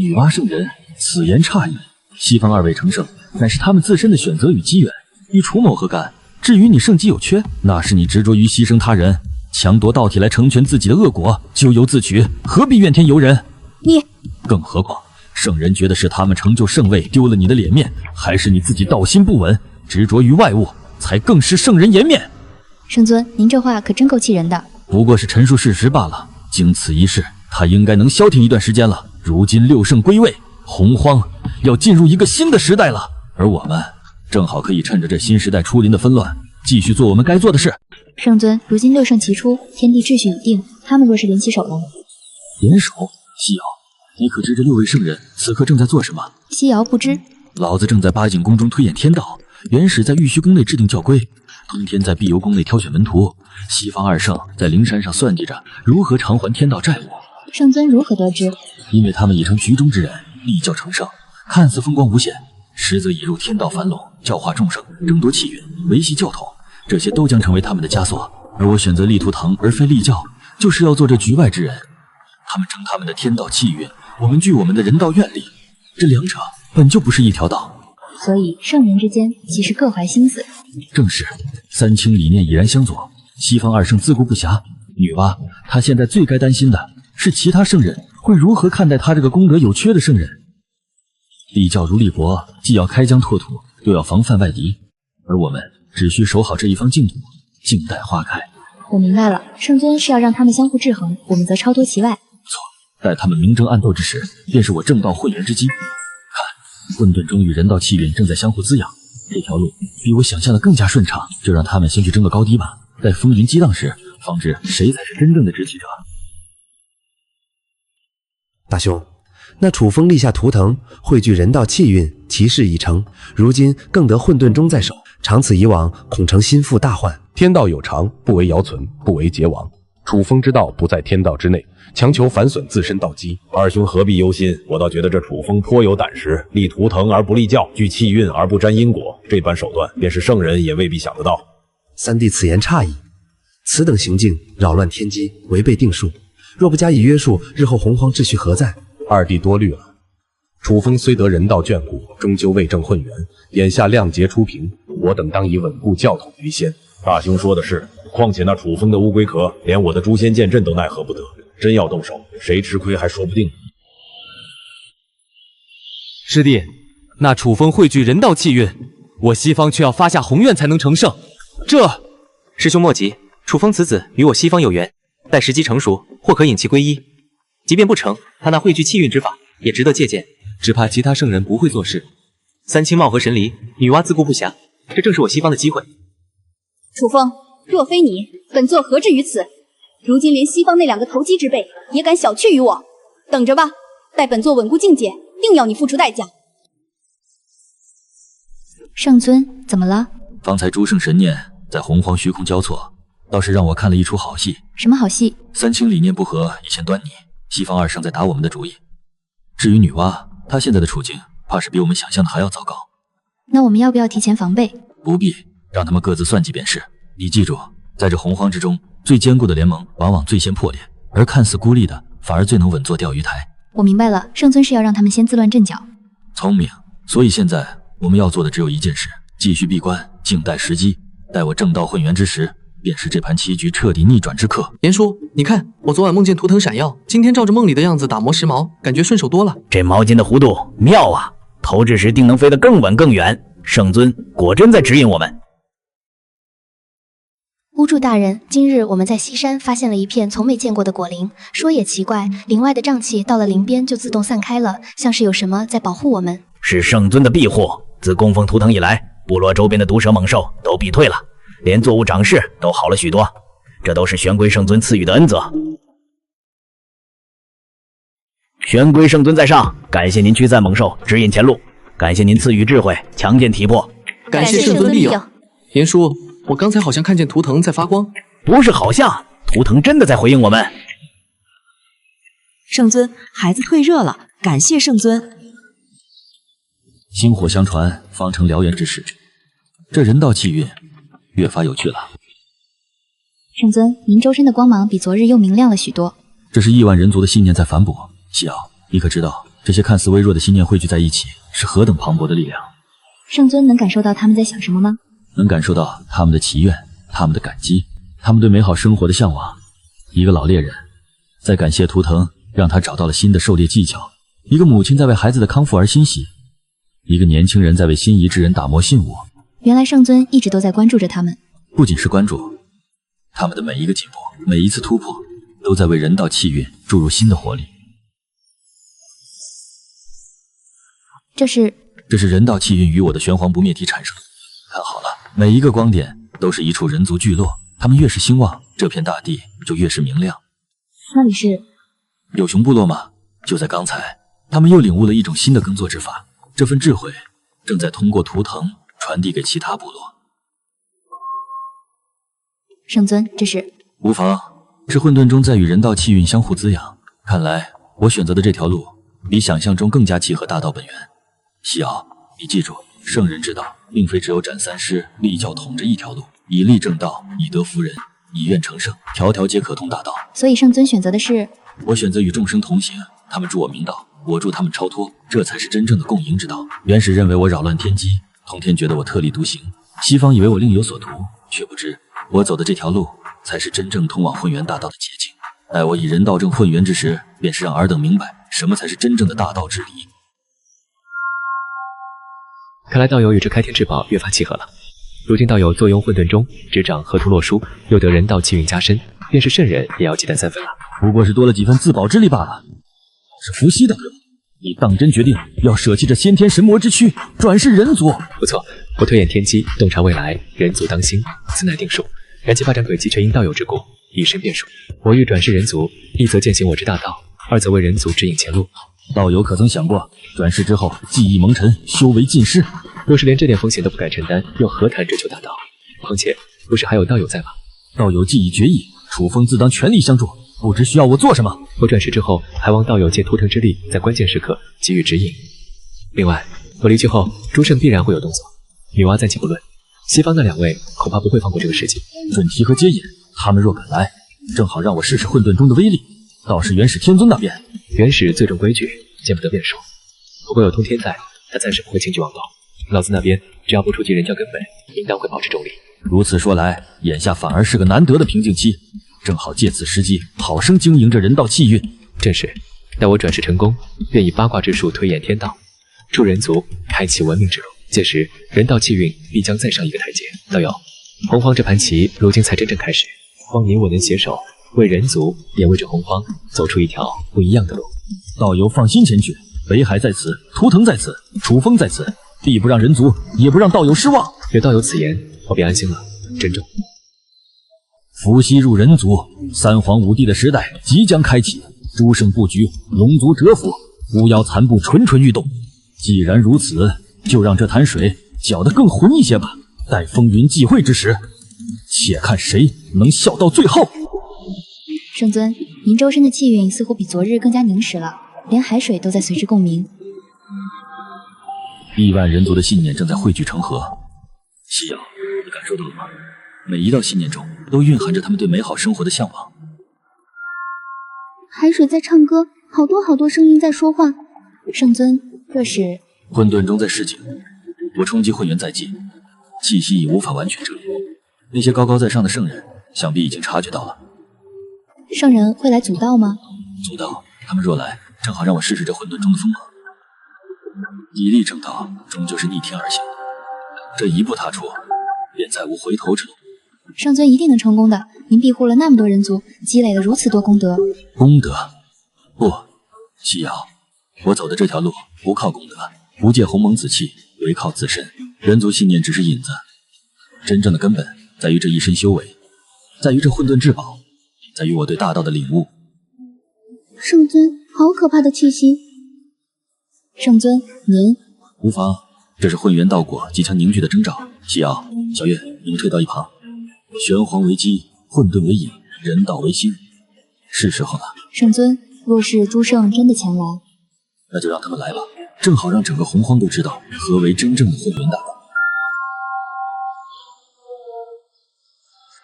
女娲圣人，此言差矣。西方2位成圣，乃是他们自身的选择与机缘，与楚某何干？至于你圣机有缺，那是你执着于牺牲他人，强夺道体来成全自己的恶果，咎由自取，何必怨天尤人？你，更何况圣人觉得是他们成就圣位丢了你的脸面，还是你自己道心不稳，执着于外物，才更失圣人颜面。圣尊，您这话可真够气人的。不过是陈述事实罢了。经此一事，他应该能消停一段时间了。如今6圣归位，洪荒要进入一个新的时代了，而我们正好可以趁着这新时代初临的纷乱，继续做我们该做的事。圣尊，如今6圣齐出，天地秩序已定，他们若是联起手来……联手？西瑶，你可知这6位圣人此刻正在做什么？西瑶不知。老子正在八景宫中推演天道，元始在玉虚宫内制定教规，通天在碧游宫内挑选门徒，西方2圣在灵山上算计着如何偿还天道债务。圣尊如何得知？因为他们已成局中之人，立教成圣，看似风光无限，实则已入天道樊笼，教化众生，争夺气运，维系教统，这些都将成为他们的枷锁。而我选择立图腾而非立教，就是要做这局外之人。他们争他们的天道气运，我们据我们的人道愿力，这两者本就不是一条道。所以圣人之间其实各怀心思。正是，三清理念已然相左，西方2圣自顾不暇。女娲，她现在最该担心的是其他圣人会如何看待她这个功德有缺的圣人。立教如立国，既要开疆拓土，又要防范外敌，而我们只需守好这一方净土，静待花开。我明白了，圣尊是要让他们相互制衡，我们则超脱其外。错，待他们明争暗斗之时，便是我正道混元之机。看，混沌中与人道气运正在相互滋养，这条路比我想象的更加顺畅。就让他们先去争个高低吧，待风云激荡时，方知谁才是真正的执起者。大兄，那楚风立下图腾，汇聚人道气运，其事已成。如今更得混沌中在手，长此以往，恐成心腹大患。天道有常，不为尧存，不为桀亡。楚风之道不在天道之内，强求反损自身道基。二兄何必忧心？我倒觉得这楚风颇有胆识，立图腾而不立教，聚气运而不沾因果，这般手段便是圣人也未必想得到。三弟此言差矣，此等行径扰乱天机，违背定数，若不加以约束，日后洪荒秩序何在？二弟多虑了。楚风虽得人道眷顾，终究未正混元，眼下亮节初平，我等当以稳固教统为先。大兄说的是，况且那楚风的乌龟壳，连我的诛仙剑阵都奈何不得。真要动手，谁吃亏还说不定。师弟，那楚风汇聚人道气运，我西方却要发下宏愿才能成圣。这师兄莫急，楚风此子与我西方有缘，待时机成熟，或可引其归一。即便不成，他那汇聚气运之法也值得借鉴。只怕其他圣人不会做事。三清貌合神离，女娲自顾不暇，这正是我西方的机会。楚风，若非你，本座何至于此？如今连西方那2个投机之辈也敢小觑于我，等着吧，待本座稳固境界，定要你付出代价。圣尊，怎么了？方才诸圣神念在洪荒虚空交错，倒是让我看了一出好戏。什么好戏？三清理念不合已现端倪，西方2圣在打我们的主意。至于女娲，她现在的处境怕是比我们想象的还要糟糕。那我们要不要提前防备？不必，让他们各自算计便是。你记住，在这洪荒之中，最坚固的联盟往往最先破裂，而看似孤立的反而最能稳坐钓鱼台。我明白了，圣尊是要让他们先自乱阵脚。聪明，所以现在我们要做的只有一件事，继续闭关，静待时机。待我正道混元之时，便是这盘棋局彻底逆转之刻。严叔，你看，我昨晚梦见图腾闪耀，今天照着梦里的样子打磨时髦，感觉顺手多了。这毛巾的弧度妙啊，投掷时定能飞得更稳更远。圣尊果真在指引我们。巫祝大人，今日我们在西山发现了一片从没见过的果林。说也奇怪，林外的瘴气到了林边就自动散开了，像是有什么在保护我们。是圣尊的庇护。自供奉图腾以来，部落周边的毒蛇猛兽都避退了，连作物长势都好了许多。这都是玄龟圣尊赐予的恩泽。玄龟圣尊在上，感谢您驱散猛兽，指引前路。感谢您赐予智慧，强健体魄。感谢圣尊庇佑。严叔，我刚才好像看见图腾在发光。不是好像，图腾真的在回应我们。圣尊，孩子退热了，感谢圣尊。薪火相传，方成燎原之势。这人道气运越发有趣了。圣尊，您周身的光芒比昨日又明亮了许多。这是亿万人族的信念在反哺。西瑶，你可知道这些看似微弱的信念汇聚在一起，是何等磅礴的力量？圣尊能感受到他们在想什么吗？能感受到他们的祈愿，他们的感激，他们对美好生活的向往。一个老猎人在感谢图腾，让他找到了新的狩猎技巧；一个母亲在为孩子的康复而欣喜；一个年轻人在为心仪之人打磨信物。原来圣尊一直都在关注着他们。不仅是关注，他们的每一个进步，每一次突破，都在为人道气运注入新的活力。这是人道气运与我的玄黄不灭体产生的。看好了，每一个光点都是一处人族聚落，他们越是兴旺，这片大地就越是明亮。那里是有熊部落吗？就在刚才，他们又领悟了一种新的耕作之法，这份智慧正在通过图腾传递给其他部落。圣尊，这是无妨，是混沌中在与人道气运相互滋养。看来我选择的这条路比想象中更加契合大道本源。西瑶，你记住，圣人之道并非只有斩三尸立教统这一条路，以立正道，以德服人，以愿成圣，条条皆可通大道。所以圣尊选择的是？我选择与众生同行，他们助我明道，我助他们超脱，这才是真正的共赢之道。原始认为我扰乱天机，通天觉得我特立独行，西方以为我另有所图，却不知我走的这条路才是真正通往混元大道的捷径。待我以人道正混元之时，便是让尔等明白什么才是真正的大道之理。看来道友与这开天至宝越发契合了。如今道友坐拥混沌中，执掌河图洛书，又得人道气运加身，便是圣人也要忌惮3分了。不过是多了几分自保之力罢了。是伏羲道友，你当真决定要舍弃这先天神魔之躯，转世人族？不错，我推演天机，洞察未来，人族当兴，此乃定数。然其发展轨迹全因道友之故，以身变数。我欲转世人族，一则践行我之大道，二则为人族指引前路。道友可曾想过，转世之后记忆蒙尘，修为尽失？若是连这点风险都不敢承担，又何谈追求大道？况且不是还有道友在吗？道友既已决意，楚风自当全力相助，不知需要我做什么。我转世之后，还望道友借图腾之力，在关键时刻给予指引。另外，我离去后，诸圣必然会有动作。女娲暂且不论，西方那2位恐怕不会放过这个时机。准提和接引，他们若敢来，正好让我试试混沌中的威力。倒是元始天尊那边，元始最重规矩，见不得变数。不过有通天在，他暂时不会轻举妄动。老子那边只要不触及人教根本，应当会保持中立。如此说来，眼下反而是个难得的平静期，正好借此时机，好生经营着人道气运。正是，待我转世成功，便以八卦之术推演天道，助人族开启文明之路。届时，人道气运必将再上一个台阶。道友，洪荒这盘棋如今才真正开始，望你我能携手，为人族也为这洪荒走出一条不一样的路。道友放心前去，北海在此，图腾在此，楚风在此，必不让人族，也不让道友失望。有道友此言，我便安心了。珍重。伏羲入人族，3皇5帝的时代即将开启，诸圣布局，龙族蛰伏，巫妖残部蠢蠢欲动。既然如此，就让这潭水搅得更浑一些吧。待风云际会之时，且看谁能笑到最后。圣尊，您周身的气运似乎比昨日更加凝实了，连海水都在随之共鸣。亿万人族的信念正在汇聚成河。夕阳，你感受到了吗？每一道信念中都蕴含着他们对美好生活的向往。海水在唱歌，好多好多声音在说话。圣尊，这是混沌中在示警，我冲击混元在即，气息已无法完全遮蔽，那些高高在上的圣人，想必已经察觉到了。圣人会来阻道吗？阻道，他们若来，正好让我试试这混沌中的锋芒。以力正道，终究是逆天而行，这一步踏出，便再无回头之路。圣尊一定能成功的，您庇护了那么多人族，积累了如此多功德。功德？不，西瑶，我走的这条路不靠功德，不借鸿蒙紫气，唯靠自身。人族信念只是引子，真正的根本在于这一身修为，在于这混沌至宝，在于我对大道的领悟。圣尊，好可怕的气息！圣尊，您无妨，这是混元道果即将凝聚的征兆。西瑶、小月，你们退到一旁。玄黄为基，混沌为引，人道为心，是时候了。圣尊，若是诸圣真的前来，那就让他们来吧，正好让整个洪荒都知道何为真正的混元大道。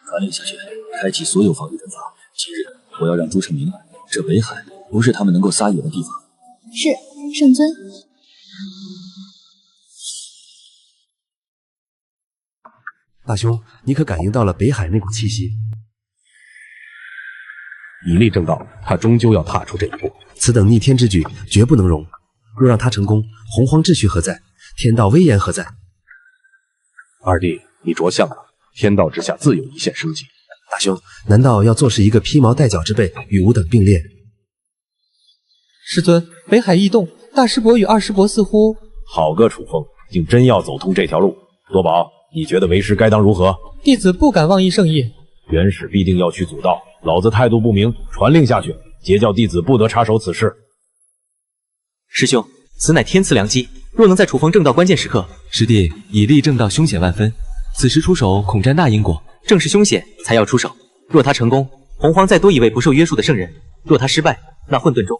传令下去，开启所有防御阵法。今日我要让诸圣明白，这北海不是他们能够撒野的地方。是，圣尊。大兄，你可感应到了北海那股气息？以力正道，他终究要踏出这一步。此等逆天之举，绝不能容。若让他成功，洪荒秩序何在？天道威严何在？二弟，你着相了，天道之下自有一线生机。大兄，难道要坐视一个披毛戴角之辈与吾等并列？师尊，北海异动，大师伯与二师伯似乎……好个楚风，竟真要走通这条路。多宝，你觉得为师该当如何？弟子不敢妄议圣意。元始必定要去阻道，老子态度不明，传令下去，截教弟子不得插手此事。师兄，此乃天赐良机，若能在楚风正道关键时刻，师弟以力正道凶险万分，此时出手恐沾大因果，正是凶险才要出手。若他成功，洪荒再多一位不受约束的圣人；若他失败，那混沌中，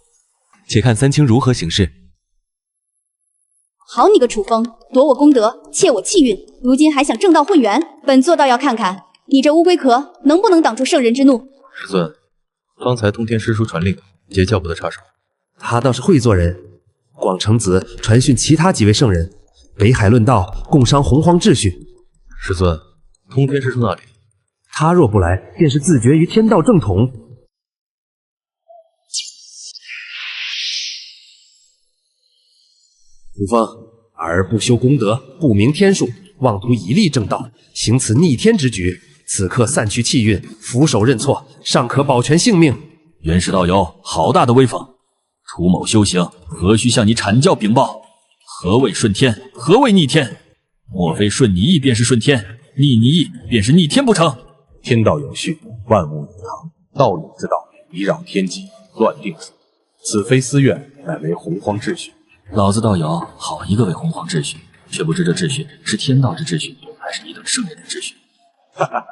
且看三清如何行事。好你个楚风，夺我功德，窃我气运，如今还想正道混元，本座倒要看看你这乌龟壳能不能挡住圣人之怒。师尊，方才通天师叔传令，截教不得插手。他倒是会做人。广成子传讯其他几位圣人，北海论道，共商洪荒秩序。师尊，通天师叔那里？他若不来，便是自绝于天道正统。楚风，尔不修功德，不明天数，妄图以力正道，行此逆天之举，此刻散去气运，俯首认错，尚可保全性命。元始道友，好大的威风！楚某修行，何须向你阐教禀报？何谓顺天？何谓逆天？莫非顺你意便是顺天，逆你意便是逆天不成？天道有序，万物有常，道有之道，以攘天机，乱定数。此非私怨，乃为洪荒秩序。老子道友好一个为洪荒秩序，却不知这秩序是天道之秩序，还是你等圣人的秩序。哈哈，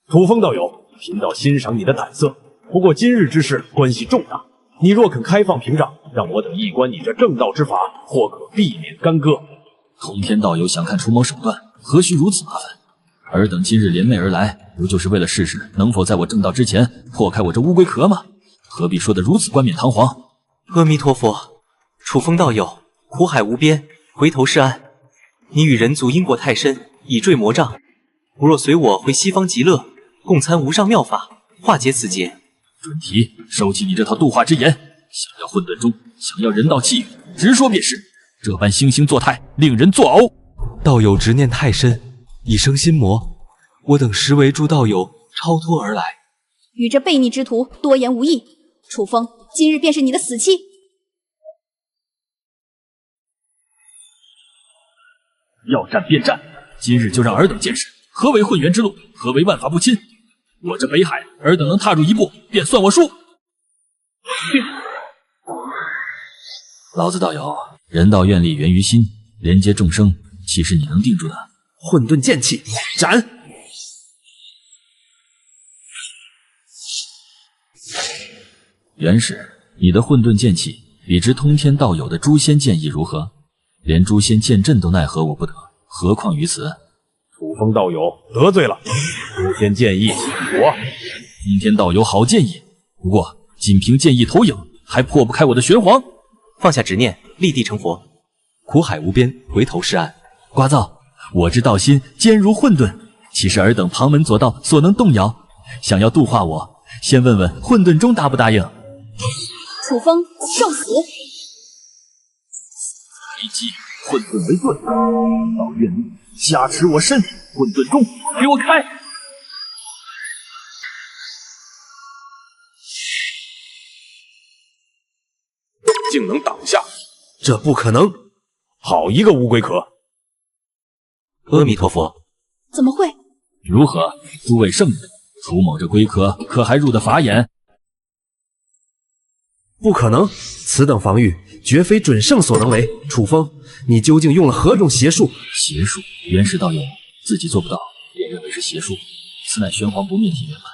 土风道友，贫道欣赏你的胆色，不过今日之事关系重大，你若肯开放屏障，让我等一观你这正道之法，或可避免干戈。通天道友想看除某手段，何须如此麻烦？尔等今日联袂而来，不就是为了试试能否在我正道之前破开我这乌龟壳吗？何必说得如此冠冕堂皇？阿弥陀佛，楚风道友，苦海无边，回头是岸。你与人族因果太深，已坠魔障。不若随我回西方极乐，共参无上妙法，化解此劫。准提，收起你这套度化之言。想要混沌中，想要人道气运，直说便是。这般惺惺作态，令人作呕。道友执念太深，已生心魔。我等实为助道友超脱而来。与这悖逆之徒多言无益。楚风，今日便是你的死期。要战便战，今日就让尔等见识何为混元之路，何为万法不侵。我这北海，尔等能踏入一步，便算我输。老子道友，人道愿力源于心，连接众生，岂是你能定住的？混沌剑气，斩！元始，你的混沌剑气比之通天道友的诛仙剑意如何？连诛仙剑阵都奈何我不得，何况于此？楚风道友得罪了，诛仙剑意我。通天道友好剑意，不过仅凭剑意投影，还破不开我的玄黄。放下执念，立地成佛。苦海无边，回头是岸。瓜造，我之道心坚如混沌，岂是尔等旁门左道所能动摇？想要度化我，先问问混沌中答不答应？楚风受死！一击混沌为盾，到愿力加持我身，混沌中给我开！竟能挡下，这不可能！好一个乌龟壳！阿弥陀佛！怎么会？如何，诸位圣人？楚某这龟壳可还入得法眼？不可能，此等防御绝非准圣所能为。楚风，你究竟用了何种邪术？邪术，元始道友自己做不到，便认为是邪术。此乃玄黄不灭体圆满，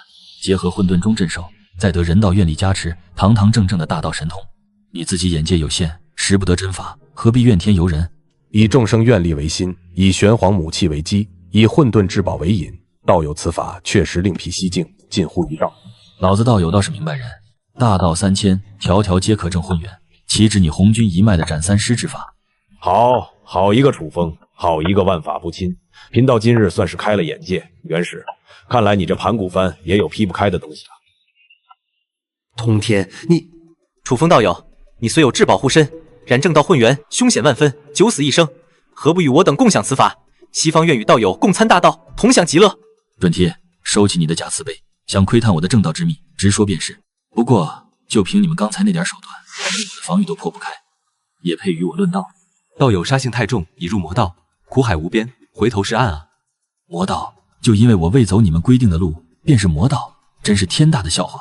结合混沌中镇守，再得人道愿力加持，堂堂正正的大道神通。你自己眼界有限，识不得真法，何必怨天尤人？以众生愿力为心，以玄黄母气为基，以混沌至宝为引。道友此法确实另辟蹊径，近乎于道。老子道友倒是明白人，大道3000，条条皆可证混元，岂止你红军一脉的斩三尸之法？好一个楚风，好一个万法不侵！贫道今日算是开了眼界。元始，看来你这盘古幡也有劈不开的东西了。通天，你楚风道友，你虽有至宝护身，然正道混元凶险万分，九死一生，何不与我等共享此法？西方愿与道友共参大道，同享极乐。准提，收起你的假慈悲，想窥探我的正道之秘，直说便是。不过，就凭你们刚才那点手段，我的防御都破不开，也配与我论道？道友杀性太重，已入魔道，苦海无边，回头是岸啊！魔道，就因为我未走你们规定的路，便是魔道，真是天大的笑话。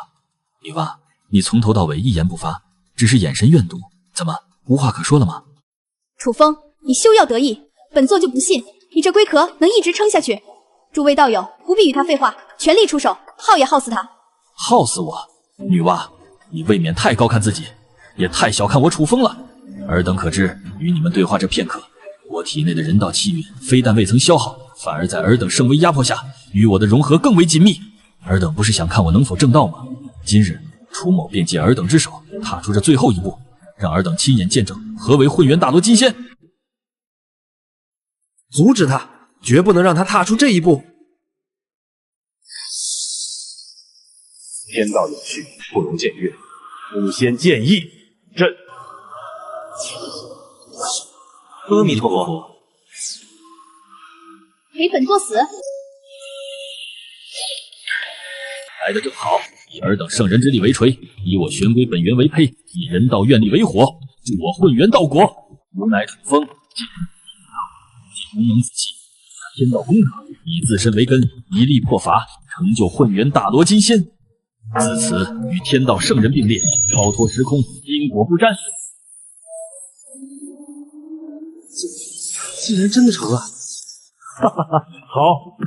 女娲，你从头到尾一言不发，只是眼神怨毒，怎么无话可说了吗？楚风，你休要得意，本座就不信你这龟壳能一直撑下去。诸位道友不必与他废话，全力出手，耗也耗死他。耗死我？女娲，你未免太高看自己，也太小看我楚风了。尔等可知，与你们对话这片刻，我体内的人道气运非但未曾消耗，反而在尔等圣威压迫下，与我的融合更为紧密。尔等不是想看我能否正道吗？今日楚某便借尔等之手，踏出这最后一步，让尔等亲眼见证何为混元大罗金仙。阻止他，绝不能让他踏出这一步。天道有序，不容僭越。吾先建议，朕。阿弥陀佛。陪本座死。来得正好，以尔等圣人之力为锤，以我玄龟本源为胚，以人道愿力为火，助我混元道果。吾乃楚风，同能自气，天道功德，以自身为根，以力破法，成就混元大罗金仙。自此与天道圣人并列，超脱时空，因果不沾。竟然真的成了！哈哈哈，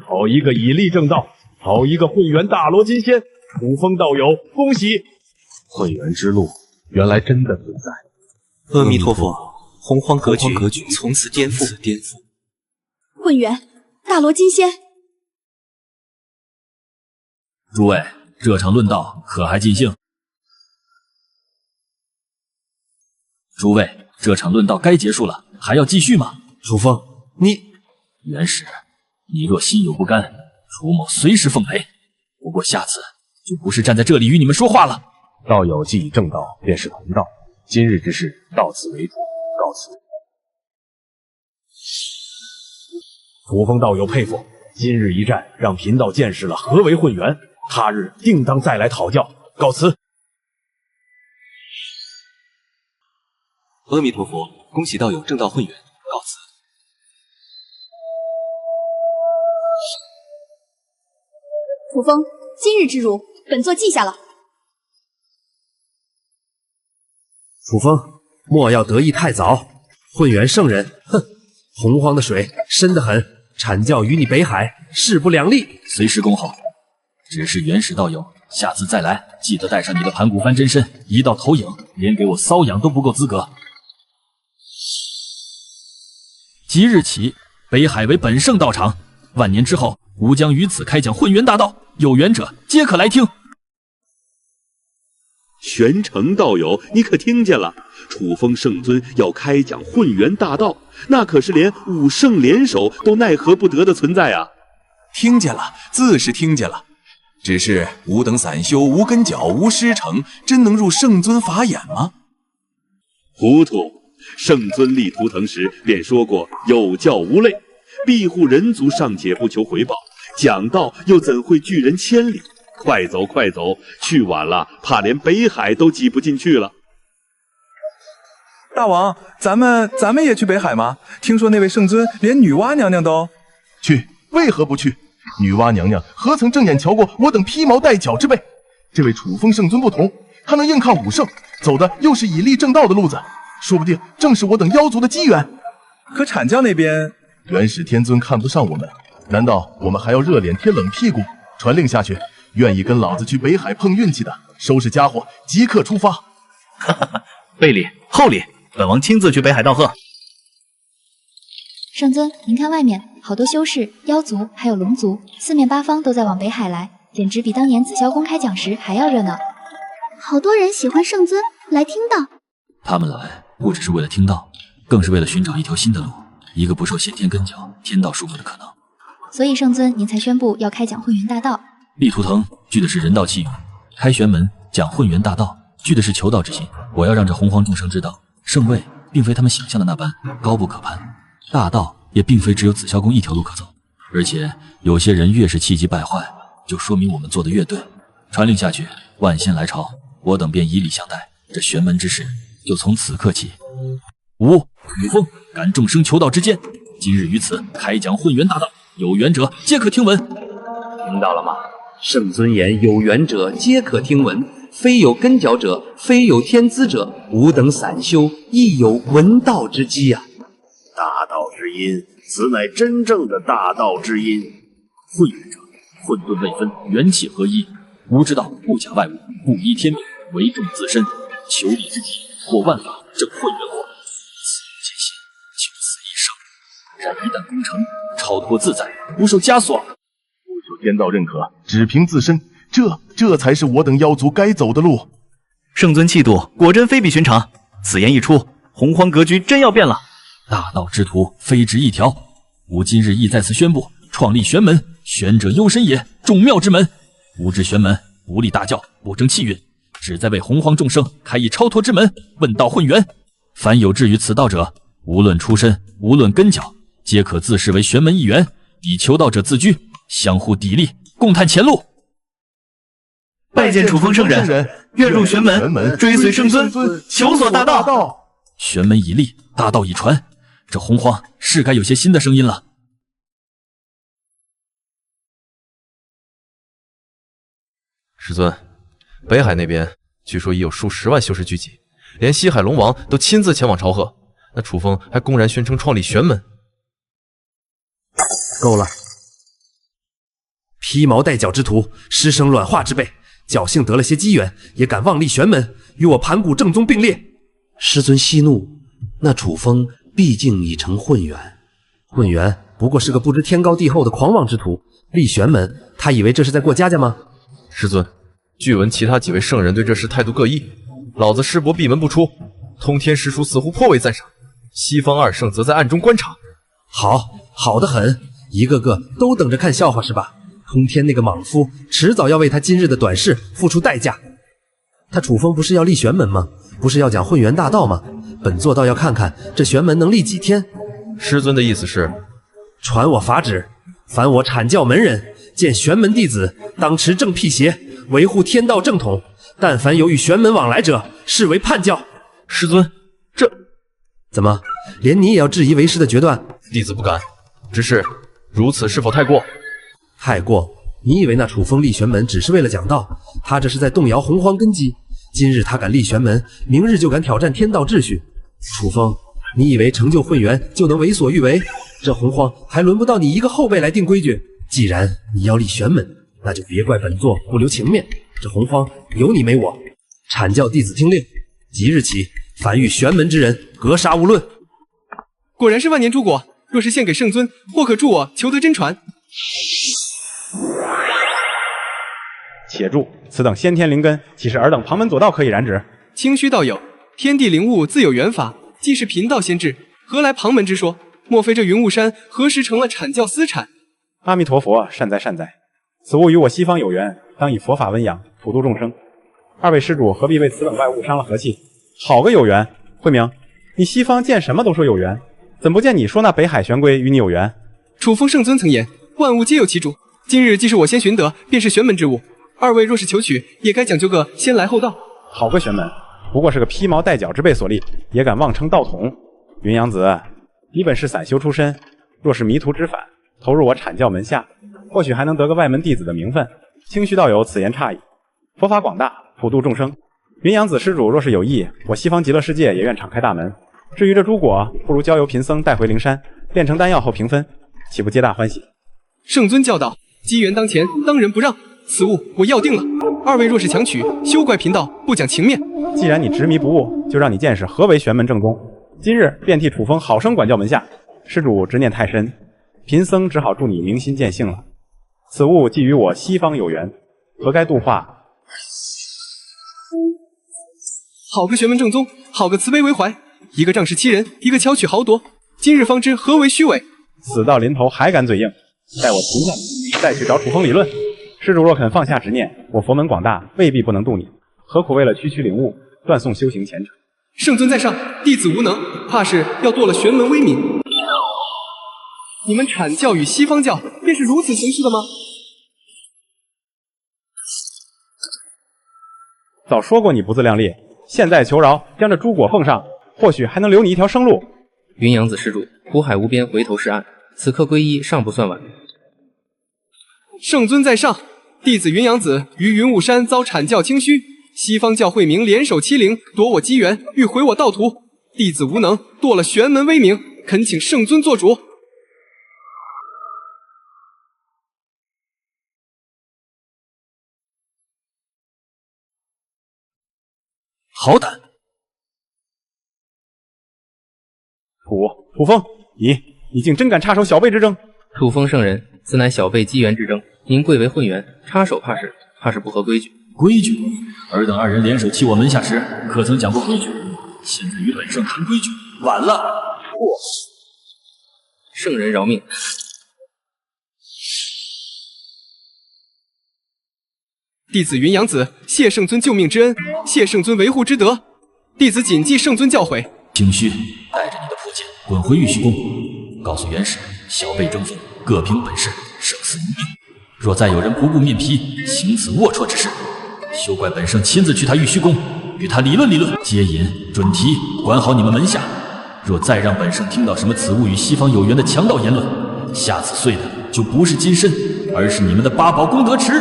好一个以力正道，好一个混元大罗金仙！楚风道友，恭喜！混元之路原来真的存在。阿弥陀佛，洪荒格局从此颠覆。混元大罗金仙，诸位，这场论道可还尽兴？诸位，这场论道该结束了，还要继续吗？楚风，你元始，你若心有不甘，楚某随时奉陪。不过下次就不是站在这里与你们说话了。道友既已正道，便是同道。今日之事到此为止，告辞。楚风道友佩服，今日一战让贫道见识了何为混元，他日定当再来讨教。告辞。阿弥陀佛，恭喜道友正道混元，告辞。楚风，今日之辱，本座记下了。楚风，莫要得意太早。混元圣人，哼，洪荒的水深得很，阐教与你北海势不两立。随时恭候。只是元始道友，下次再来，记得带上你的盘古幡真身，一道投影，连给我瘙痒都不够资格。即日起，北海为本圣道场，万年之后，吾将于此开讲混元大道，有缘者皆可来听。玄城道友，你可听见了？楚风圣尊要开讲混元大道，那可是连五圣联手都奈何不得的存在啊！听见了，自是听见了。只是吾等散修，无根脚，无师承，真能入圣尊法眼吗？糊涂！圣尊立图腾时便说过有教无类，庇护人族尚且不求回报，讲道又怎会拒人千里？快走快走，去晚了怕连北海都挤不进去了。大王，咱们也去北海吗？听说那位圣尊连女娲娘娘都去，为何不去？女娲娘娘何曾正眼瞧过我等披毛戴角之辈？这位楚风圣尊不同，他能硬抗武圣，走的又是以力正道的路子，说不定正是我等妖族的机缘。可阐教那边，元始天尊看不上我们，难道我们还要热脸贴冷屁股？传令下去，愿意跟老子去北海碰运气的，收拾家伙，即刻出发。哈哈，背礼厚礼，本王亲自去北海道贺。圣尊，您看外面，好多修士、妖族还有龙族，四面八方都在往北海来，简直比当年紫霄公开讲时还要热闹。好多人喜欢圣尊，来听道。他们来不只是为了听道，更是为了寻找一条新的路，一个不受先天根脚、天道束缚的可能。所以圣尊您才宣布要开讲混元大道。立图腾具的是人道气运，开玄门讲混元大道具的是求道之心。我要让这洪荒众生知道，圣位并非他们想象的那般高不可攀，大道也并非只有紫霄宫一条路可走。而且有些人越是气急败坏，就说明我们做的越对。传令下去，万仙来朝，我等便以礼相待。这玄门之事就从此刻起。吾雨风感众生求道之间，今日于此开讲混元大道，有缘者皆可听闻。听到了吗？圣尊言有缘者皆可听闻，非有根脚者，非有天资者，吾等散修亦有闻道之机啊！大道之音，此乃真正的大道之音。混元者，混沌未分，元气合一。吾之道不假外物，不依天命，唯重自身。求利之体，或万法正混元火。此无艰辛，就此一生。然一旦功成，超脱自在，不受枷锁。不求天道认可，只凭自身，这才是我等妖族该走的路。圣尊气度果真非比寻常，此言一出，洪荒格局真要变了。大道之途非只一条，吾今日亦在此宣布，创立玄门，玄者幽深也，众妙之门。吾之玄门不立大教，不争气运，只在为洪荒众生开一超脱之门，问道混元。凡有志于此道者，无论出身，无论根脚，皆可自视为玄门一员，以求道者自居，相互砥砺，共探前路。拜见楚风圣人，愿入玄门，追随圣尊，求索大道。玄门已立，大道已传，这洪荒是该有些新的声音了。师尊，北海那边据说已有数十万修士聚集，连西海龙王都亲自前往朝贺。那楚风还公然宣称创立玄门。够了！披毛戴角之徒，师生卵化之辈，侥幸得了些机缘，也敢妄立玄门，与我盘古正宗并列。师尊息怒，那楚风毕竟已成混元，混元不过是个不知天高地厚的狂妄之徒，立玄门，他以为这是在过家家吗？师尊，据闻其他几位圣人对这事态度各异，老子师伯闭门不出，通天师叔似乎颇为赞赏，西方二圣则在暗中观察。好得很，一个个都等着看笑话是吧？通天那个莽夫，迟早要为他今日的短视付出代价。他楚风不是要立玄门吗？不是要讲混元大道吗？本座倒要看看这玄门能立几天。师尊的意思是，传我法旨，凡我阐教门人，见玄门弟子，当持正辟邪，维护天道正统。但凡有与玄门往来者，视为叛教。师尊，这怎么连你也要质疑为师的决断？弟子不敢，只是如此是否太过？太过？你以为那楚风立玄门只是为了讲道？他这是在动摇洪荒根基。今日他敢立玄门，明日就敢挑战天道秩序。楚风，你以为成就混元就能为所欲为？这洪荒还轮不到你一个后辈来定规矩。既然你要立玄门，那就别怪本座不留情面。这洪荒有你没我。阐教弟子听令，即日起，凡遇玄门之人，格杀勿论。果然是万年诸果，若是献给圣尊，或可助我求得真传。且住，此等先天灵根，岂是尔等旁门左道可以染指？清虚道友，天地灵物自有缘法，既是贫道先至，何来旁门之说？莫非这云雾山何时成了阐教私产？阿弥陀佛，善哉善哉。此物与我西方有缘，当以佛法温养，普度众生。二位施主何必为此等外物伤了和气？好个有缘！慧明，你西方见什么都说有缘，怎不见你说那北海玄龟与你有缘？楚风圣尊曾言，万物皆有其主。今日既是我先寻得，便是玄门之物。二位若是求取，也该讲究个先来后到。好个玄门，不过是个披毛戴角之辈所立，也敢妄称道统。云阳子，你本是散修出身，若是迷途知返，投入我阐教门下，或许还能得个外门弟子的名分。清虚道友此言差矣。佛法广大，普度众生。云阳子施主若是有意，我西方极乐世界也愿敞开大门。至于这诸果，不如交由贫僧带回灵山，炼成丹药后平分，岂不皆大欢喜？圣尊教导，机缘当前，当仁不让。此物我要定了。二位若是强取，休怪贫道不讲情面。既然你执迷不悟，就让你见识何为玄门正宗。今日便替楚风好生管教门下。施主执念太深，贫僧只好祝你明心见性了。此物既与我西方有缘，何该度化？好个玄门正宗，好个慈悲为怀。一个仗势欺人，一个巧取豪夺。今日方知何为虚伪。死到临头还敢嘴硬，待我停下来，再去找楚风理论。施主若肯放下执念，我佛门广大，未必不能度你，何苦为了区区领悟，断送修行前程？圣尊在上，弟子无能，怕是要堕了玄门威名。你们阐教与西方教便是如此行事的吗？早说过你不自量力，现在求饶，将这诸果奉上，或许还能留你一条生路。云阳子施主，苦海无边，回头是岸，此刻皈依尚不算晚。圣尊在上，弟子云阳子于云雾山遭阐教清虚，西方教会明联手欺凌，夺我机缘，欲毁我道途。弟子无能，堕了玄门威名，恳请圣尊做主。好胆！楚风，你竟真敢插手小辈之争！楚风圣人，此乃小辈机缘之争，您贵为混元，插手怕是不合规矩。规矩？尔等二人联手欺我门下时，可曾讲过规矩？现在与本圣谈规矩，晚了。圣人饶命！弟子云阳子谢圣尊救命之恩，谢圣尊维护之德，弟子谨记圣尊教诲。清虚，带着你的朴剑滚回玉虚宫，告诉元始，小辈争锋，各凭本事，生死一命。若再有人不顾面皮，行此龌龊之事，休怪本圣亲自去他玉虚宫，与他理论理论。接引、准提，管好你们门下。若再让本圣听到什么此物与西方有缘的强盗言论，下次碎的就不是金身，而是你们的八宝功德池。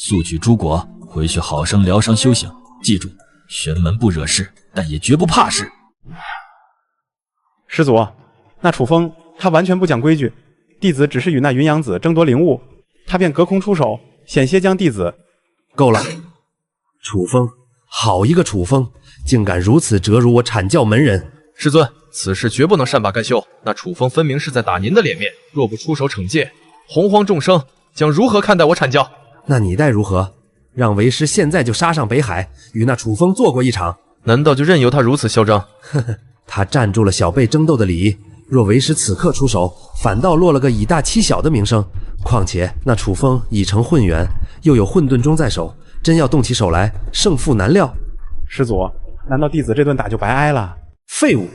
速取诸果，回去好生疗伤修行。记住，玄门不惹事，但也绝不怕事。师祖，那楚风他完全不讲规矩，弟子只是与那云阳子争夺灵物，他便隔空出手，险些将弟子……够了！楚风，好一个楚风，竟敢如此折辱我阐教门人！师尊，此事绝不能善罢甘休。那楚风分明是在打您的脸面，若不出手惩戒，洪荒众生将如何看待我阐教？那你待如何？让为师现在就杀上北海，与那楚风做过一场。难道就任由他如此嚣张？呵呵，他占住了小辈争斗的理，若为师此刻出手，反倒落了个以大欺小的名声。况且那楚风已成混元，又有混沌钟在手，真要动起手来，胜负难料。师祖，难道弟子这顿打就白挨了？废物！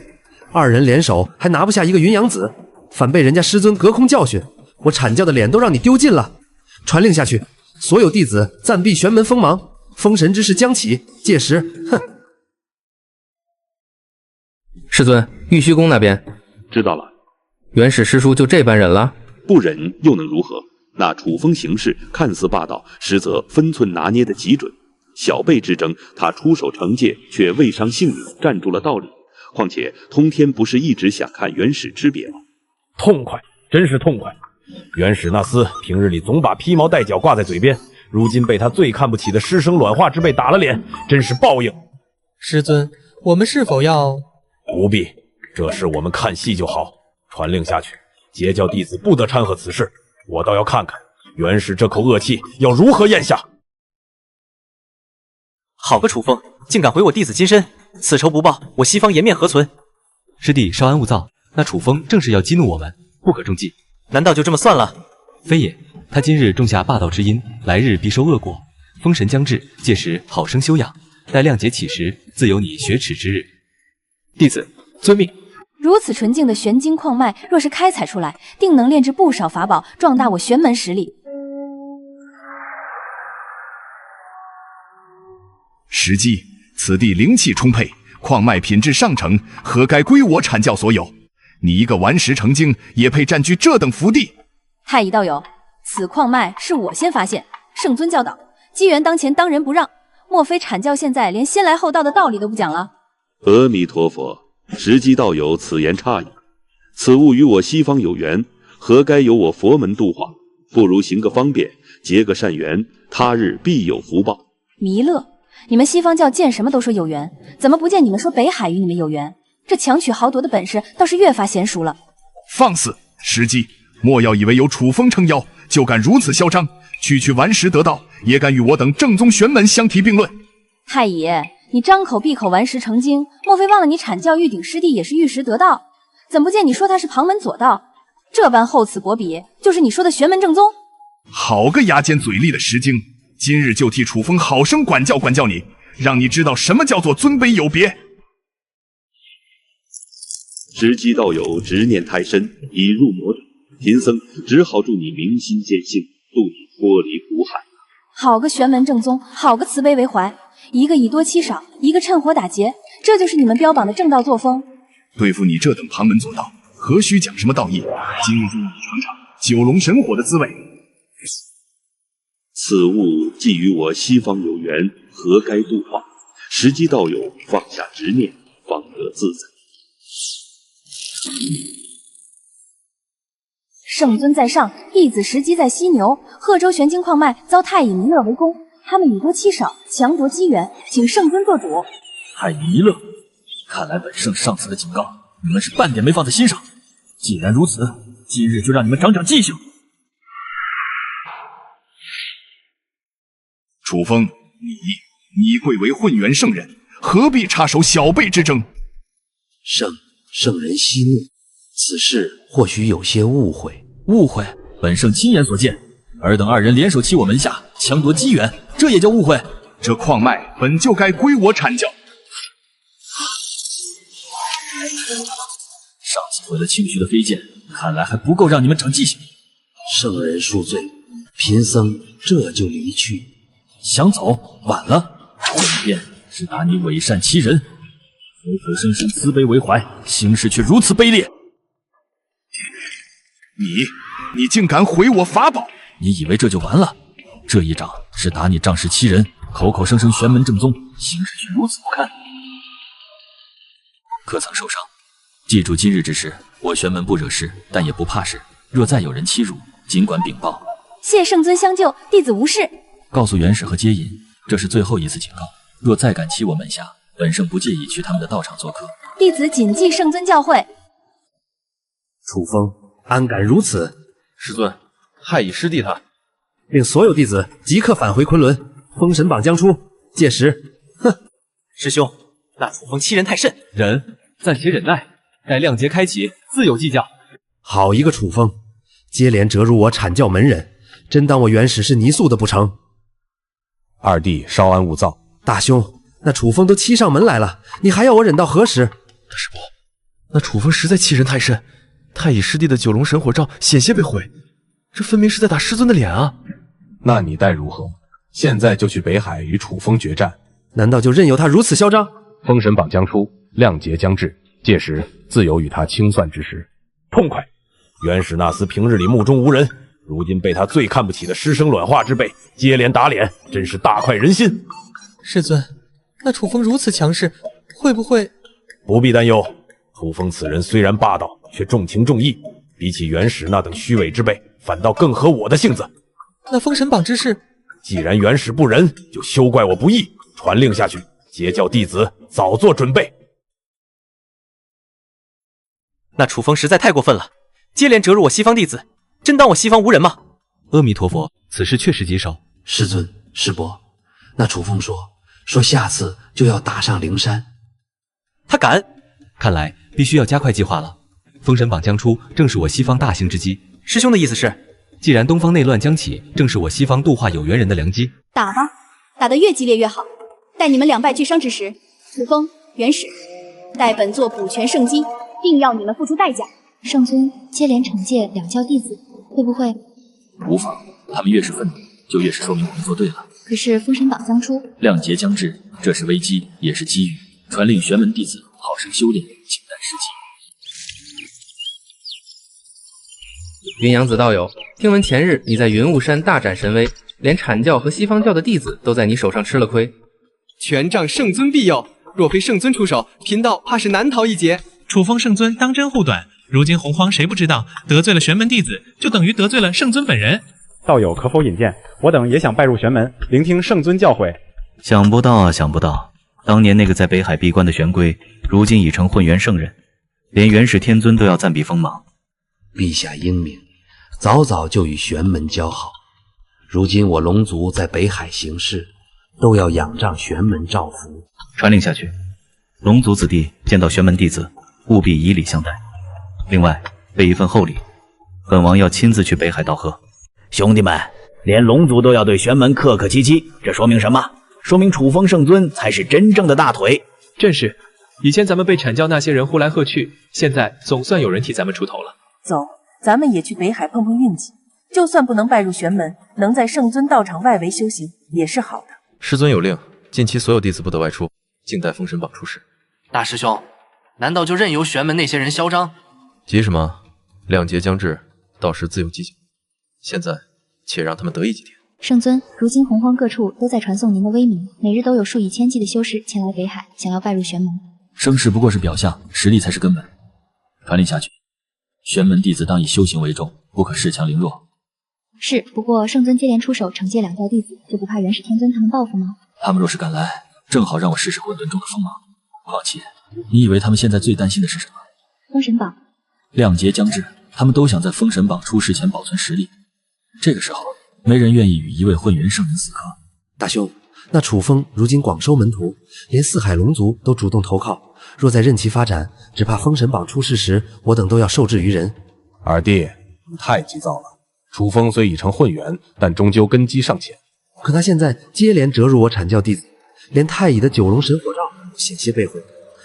二人联手还拿不下一个云阳子，反被人家师尊隔空教训，我阐教的脸都让你丢尽了。传令下去，所有弟子暂避玄门锋芒，封神之事将起，届时，哼！师尊，玉虚宫那边知道了。元始师叔就这般忍了？不忍又能如何？那楚风行事看似霸道，实则分寸拿捏得极准。小辈之争，他出手惩戒，却未伤性命，站住了道理。况且通天不是一直想看元始之别吗？痛快，真是痛快！元始那厮平日里总把披毛戴角挂在嘴边，如今被他最看不起的师生卵化之辈打了脸，真是报应。师尊，我们是否要……不必，这事我们看戏就好。传令下去，截教弟子不得掺和此事。我倒要看看元始这口恶气要如何咽下。好个楚风，竟敢毁我弟子金身，此仇不报，我西方颜面何存？师弟稍安勿躁，那楚风正是要激怒我们，不可中计。难道就这么算了？非也，他今日种下霸道之因，来日必受恶果。封神将至，届时好生休养，待亮节起时，自有你雪耻之日。弟子遵命。如此纯净的玄晶矿脉，若是开采出来，定能炼制不少法宝，壮大我玄门实力。时机，此地灵气充沛，矿脉品质上乘，何该归我阐教所有？你一个顽石成精，也配占据这等福地？太乙道友，此矿脉是我先发现，圣尊教导，机缘当前，当仁不让。莫非阐教现在连先来后到的道理都不讲了？阿弥陀佛，时机道友此言差矣。此物与我西方有缘，何该由我佛门度化？不如行个方便，结个善缘，他日必有福报。弥勒，你们西方教见什么都说有缘，怎么不见你们说北海与你们有缘？这强取豪夺的本事倒是越发娴熟了。放肆！时机，莫要以为有楚风撑腰，就敢如此嚣张。区顽石得道，也敢与我等正宗玄门相提并论？太乙，你张口闭口顽石成精，莫非忘了你阐教玉鼎师弟也是玉石得道？怎不见你说他是旁门左道？这般厚此薄彼，就是你说的玄门正宗？好个牙尖嘴利的石精！今日就替楚风好生管教管教你，让你知道什么叫做尊卑有别。时机道友执念太深，已入魔爪，贫僧只好助你明心见性，渡你脱离苦海。好个玄门正宗，好个慈悲为怀，一个以多欺少，一个趁火打劫，这就是你们标榜的正道作风。对付你这等旁门左道，何须讲什么道义？今日就让你尝尝九龙神火的滋味。此物既与我西方有缘，何该度化？时机道友放下执念，方得自在。圣尊在上，弟子时机在犀牛。贺州玄晶矿脉遭太乙弥勒围攻，他们以多欺少，强夺机缘，请圣尊做主。太乙弥勒，看来本圣上次的警告，你们是半点没放在心上。既然如此，今日就让你们长长记性。楚风，你贵为混元圣人，何必插手小辈之争？圣人息怒，此事或许有些误会。误会？本圣亲眼所见，尔等二人联手欺我门下，强夺机缘，这也叫误会？这矿脉本就该归我阐教。上次毁了清虚的飞剑，看来还不够让你们长记性。圣人恕罪，贫僧这就离去。想走？晚了。本便是打你伪善欺人，口口声声慈悲为怀，行事却如此卑劣。你竟敢毁我法宝！你以为这就完了？这一掌是打你仗势欺人，口口声声玄门正宗，行事却如此不堪，可曾受伤？记住今日之事，我玄门不惹事，但也不怕事。若再有人欺辱，尽管禀报。谢圣尊相救，弟子无事。告诉元氏和接引，这是最后一次警告，若再敢欺我门下，本圣不介意去他们的道场做客。弟子谨记圣尊教诲。楚风，安敢如此？师尊，太乙师弟他令所有弟子即刻返回昆仑，封神榜将出，届时，师兄，那楚风欺人太甚，忍，暂且忍耐，待亮节开启，自有计较。好一个楚风，接连折辱我阐教门人，真当我元始是泥塑的不成？二弟稍安勿躁。大兄，那楚风都欺上门来了，你还要我忍到何时？大师伯，那楚风实在欺人太甚，太乙师弟的九龙神火罩险些被毁，这分明是在打师尊的脸啊！那你待如何？现在就去北海与楚风决战？难道就任由他如此嚣张？封神榜将出，亮节将至，届时自有与他清算之时。痛快！元始那厮平日里目中无人，如今被他最看不起的师生卵化之辈接连打脸，真是大快人心。师尊，那楚风如此强势，会不会……不必担忧，楚风此人虽然霸道，却重情重义，比起元始那等虚伪之辈，反倒更合我的性子。那封神榜之事，既然元始不仁，就休怪我不义，传令下去，截教弟子早做准备。那楚风实在太过分了，接连折辱我西方弟子，真当我西方无人吗？阿弥陀佛，此事确实棘手。师尊，师伯，那楚风说下次就要打上灵山，他敢？看来必须要加快计划了。封神榜将出，正是我西方大兴之机。师兄的意思是，既然东方内乱将起，正是我西方度化有缘人的良机。打吧，打得越激烈越好。待你们两败俱伤之时，楚风、元始，待本座补全圣机，定要你们付出代价。圣尊接连惩戒两教弟子，会不会？无妨，他们越是愤怒，就越是说明我们做对了。可是封神榜将出，亮节将至，这是危机，也是机遇。传令玄门弟子好生修炼，请待时机。云阳子道友，听闻前日你在云雾山大展神威，连阐教和西方教的弟子都在你手上吃了亏。权杖圣尊庇佑，若非圣尊出手，贫道怕是难逃一劫。楚风圣尊当真护短，如今洪荒谁不知道，得罪了玄门弟子，就等于得罪了圣尊本人。道友可否引荐？我等也想拜入玄门，聆听圣尊教诲。想不到啊，想不到，当年那个在北海闭关的玄龟，如今已成混元圣人，连元始天尊都要暂避锋芒。陛下英明，早早就与玄门交好。如今我龙族在北海行事，都要仰仗玄门照拂。传令下去，龙族子弟见到玄门弟子，务必以礼相待。另外备一份厚礼，本王要亲自去北海道贺。兄弟们，连龙族都要对玄门客客气气，这说明什么？说明楚风圣尊才是真正的大腿。正是，以前咱们被阐教那些人呼来喝去，现在总算有人替咱们出头了。走，咱们也去北海碰碰运气。就算不能拜入玄门，能在圣尊道场外围修行也是好的。师尊有令，近期所有弟子不得外出，静待封神榜出世。大师兄，难道就任由玄门那些人嚣张？急什么？亮节将至，到时自有计较。现在且让他们得意几天。圣尊，如今洪荒各处都在传颂您的威名，每日都有数以千计的修士前来北海，想要拜入玄门。声势不过是表象，实力才是根本。传令下去，玄门弟子当以修行为重，不可恃强凌弱。是，不过圣尊接连出手惩戒两教弟子，就不怕元始天尊他们报复吗？他们若是敢来，正好让我试试混沌中的锋芒。况且，你以为他们现在最担心的是什么？封神榜。亮节将至，他们都想在封神榜出世前保存实力。这个时候，没人愿意与一位混元圣人死磕。大兄，那楚风如今广收门徒，连四海龙族都主动投靠，若再任其发展，只怕封神榜出世时，我等都要受制于人。二弟，你太急躁了。楚风虽已成混元，但终究根基尚浅。可他现在接连折入我阐教弟子，连太乙的九龙神火罩都险些被毁。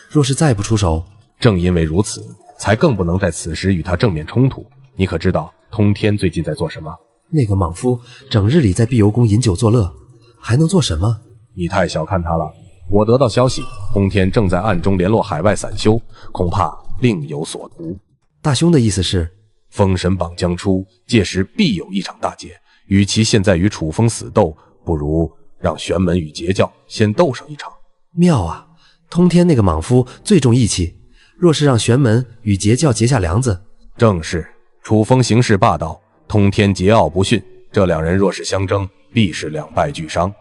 若是再不出手，正因为如此，才更不能在此时与他正面冲突。你可知道通天最近在做什么？那个莽夫整日里在碧游宫饮酒作乐，还能做什么？你太小看他了。我得到消息，通天正在暗中联络海外散修，恐怕另有所图。大兄的意思是？封神榜将出，届时必有一场大捷。与其现在与楚风死斗，不如让玄门与截教先斗上一场。妙啊！通天那个莽夫最重义气，若是让玄门与截教结下梁子，正是。楚风行事霸道，通天桀骜不驯，这两人若是相争，必是两败俱伤。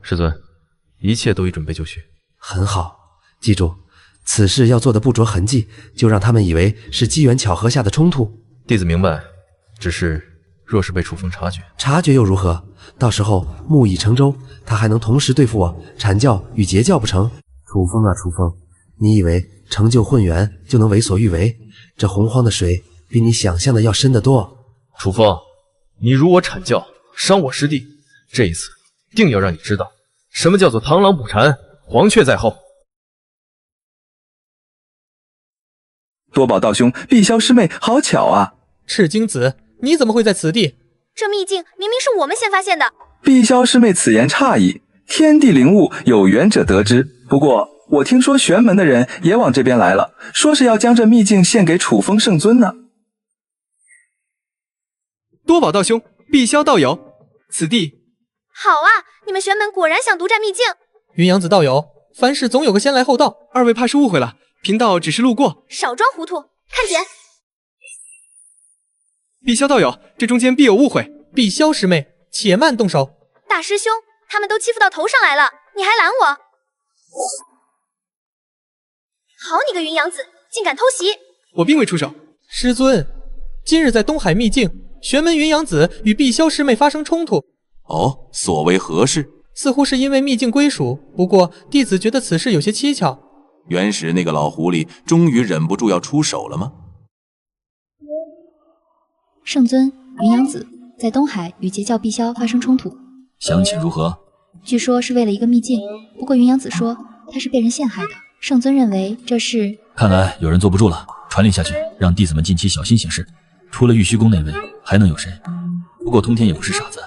师尊，一切都已准备就绪。很好，记住，此事要做的不着痕迹，就让他们以为是机缘巧合下的冲突。弟子明白，只是若是被楚风察觉又如何？到时候木已成舟，他还能同时对付我阐教与截教不成？楚风啊楚风，你以为成就混元就能为所欲为？这洪荒的水比你想象的要深得多。楚风，你辱我阐教，伤我师弟，这一次定要让你知道什么叫做螳螂捕蝉，黄雀在后。多宝道兄，碧霄师妹，好巧啊！赤精子，你怎么会在此地？这秘境明明是我们先发现的。碧霄师妹此言差矣，天地灵物，有缘者得之。不过我听说玄门的人也往这边来了，说是要将这秘境献给楚风圣尊呢。多宝道兄，碧霄道友，此地好啊！你们玄门果然想独占秘境。云阳子道友，凡事总有个先来后到，二位怕是误会了，贫道只是路过。少装糊涂，看紧！碧霄道友，这中间必有误会。碧霄师妹，且慢动手。大师兄，他们都欺负到头上来了，你还拦我？好你个云阳子，竟敢偷袭！我并未出手。师尊，今日在东海秘境，玄门云阳子与碧霄师妹发生冲突。哦，所为何事？似乎是因为秘境归属，不过弟子觉得此事有些蹊跷。元始那个老狐狸终于忍不住要出手了吗？圣尊，云阳子，在东海与截教碧霄发生冲突，详情如何？据说是为了一个秘境，不过云阳子说他是被人陷害的，圣尊认为这是……看来有人坐不住了，传令下去，让弟子们近期小心行事。除了玉虚宫那位，还能有谁？不过通天也不是傻子，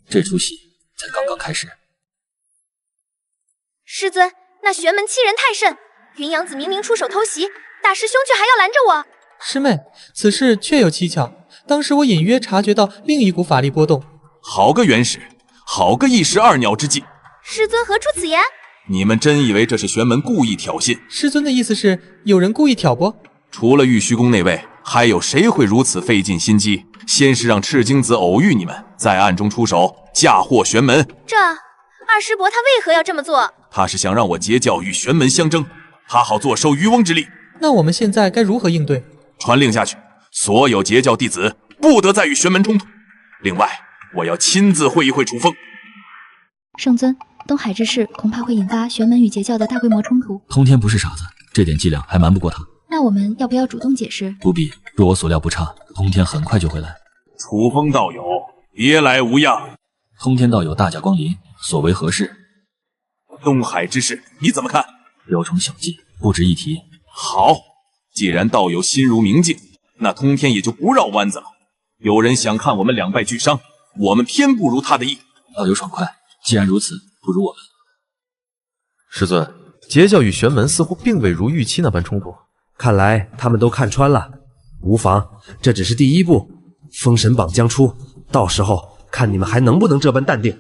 这出戏才刚刚开始。师尊，那玄门欺人太甚，云阳子明明出手偷袭，大师兄却还要拦着我。师妹，此事确有蹊跷。当时我隐约察觉到另一股法力波动。好个元始，好个一石二鸟之计！师尊何出此言？你们真以为这是玄门故意挑衅？师尊的意思是有人故意挑拨？除了玉虚宫那位，还有谁会如此费尽心机？先是让赤精子偶遇你们，再暗中出手嫁祸玄门。这二师伯他为何要这么做？他是想让我截教与玄门相争，他好坐收渔翁之利。那我们现在该如何应对？传令下去，所有截教弟子不得再与玄门冲突。另外，我要亲自会一会楚风。圣尊，东海之事恐怕会引发玄门与截教的大规模冲突。通天不是傻子，这点伎俩还瞒不过他。那我们要不要主动解释？不必，若我所料不差，通天很快就会来。楚风道友，别来无恙。通天道友大驾光临，所为何事？东海之事你怎么看？有宠小计，不值一提。好，既然道友心如明镜，那通天也就不绕弯子了。有人想看我们两败俱伤，我们偏不如他的意。道友爽快，既然如此，不如我们。师尊，截教与玄门似乎并未如预期那般冲突。看来他们都看穿了，无妨，这只是第一步。封神榜将出，到时候看你们还能不能这般淡定。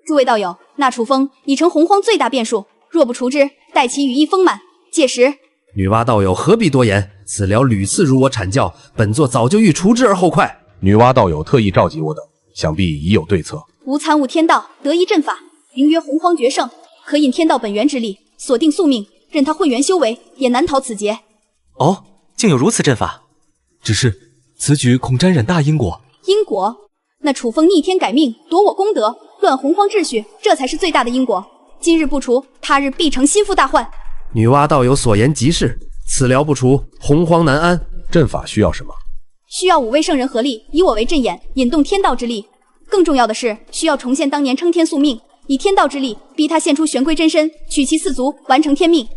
诸位道友，那楚风已成洪荒最大变数，若不除之，待其羽翼丰满，届时……女娲道友何必多言？此僚屡次辱我阐教，本座早就欲除之而后快。女娲道友特意召集我等，想必已有对策。吾参悟天道得一阵法，名曰洪荒绝胜，可引天道本源之力，锁定宿命，任他混元修为，也难逃此劫。哦，竟有如此阵法！只是此举恐沾染大因果。因果？那楚风逆天改命，夺我功德，乱洪荒秩序，这才是最大的因果。今日不除，他日必成心腹大患。女娲道友所言极是，此僚不除，洪荒难安。阵法需要什么？需要5位圣人合力，以我为阵眼，引动天道之力。更重要的是，需要重现当年撑天宿命，以天道之力逼他现出玄龟真身，取其四足，完成天命。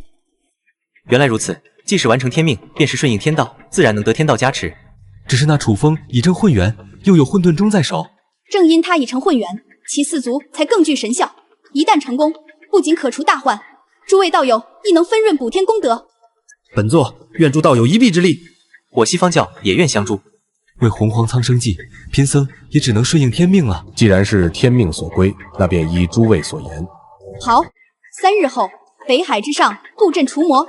原来如此，即使完成天命，便是顺应天道，自然能得天道加持。只是那楚风已证混元，又有混沌钟在手，正因他已成混元，其四足才更具神效。一旦成功，不仅可除大患，诸位道友亦能分润补天功德。本座愿助道友一臂之力。我西方教也愿相助。为洪荒苍生计，贫僧也只能顺应天命了。既然是天命所归，那便依诸位所言。好，3日后，北海之上布阵除魔。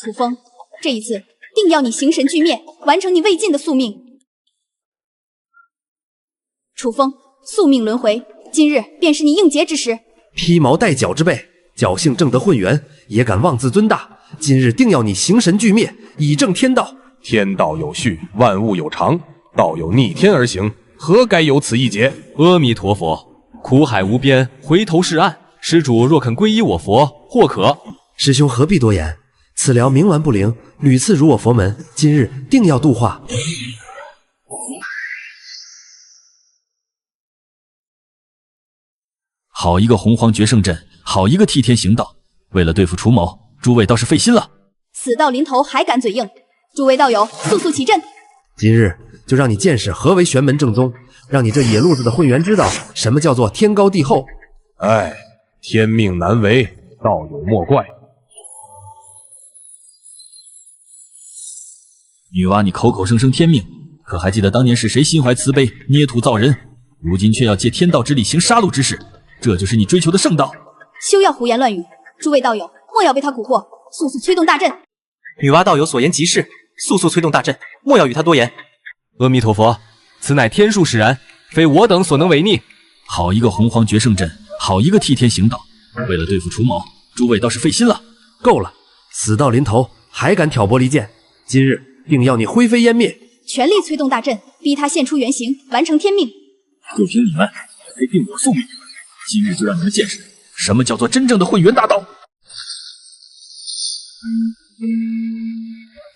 楚风，这一次定要你形神俱灭，完成你未尽的宿命。楚风，宿命轮回，今日便是你应劫之时。披毛戴角之辈，侥幸正得混元，也敢妄自尊大。今日定要你形神俱灭，以正天道。天道有序，万物有常，道友逆天而行，何该有此一劫？阿弥陀佛，苦海无边，回头是岸。施主若肯皈依我佛，或可。师兄何必多言？此僚冥顽不灵，屡次辱我佛门，今日定要度化。好一个洪荒绝胜阵，好一个替天行道。为了对付楚某，诸位倒是费心了。死到临头还敢嘴硬，诸位道友速速起阵。今日就让你见识何为玄门正宗，让你这野路子的混元知道什么叫做天高地厚。哎，天命难违，道友莫怪。女娲，你口口声声天命，可还记得当年是谁心怀慈悲，捏土造人，如今却要借天道之力行杀戮之事，这就是你追求的圣道？休要胡言乱语，诸位道友莫要被他蛊惑，速速催动大阵。女娲道友所言极是，速速催动大阵，莫要与他多言。阿弥陀佛，此乃天数使然，非我等所能违逆。好一个洪荒绝胜阵，好一个替天行道。为了对付楚某，诸位倒是费心了。够了，死到临头还敢挑拨离间，今日定要你灰飞烟灭！全力催动大阵，逼他现出原形，完成天命。就凭你们还定我宿命，今日就让你们见识什么叫做真正的混元大道。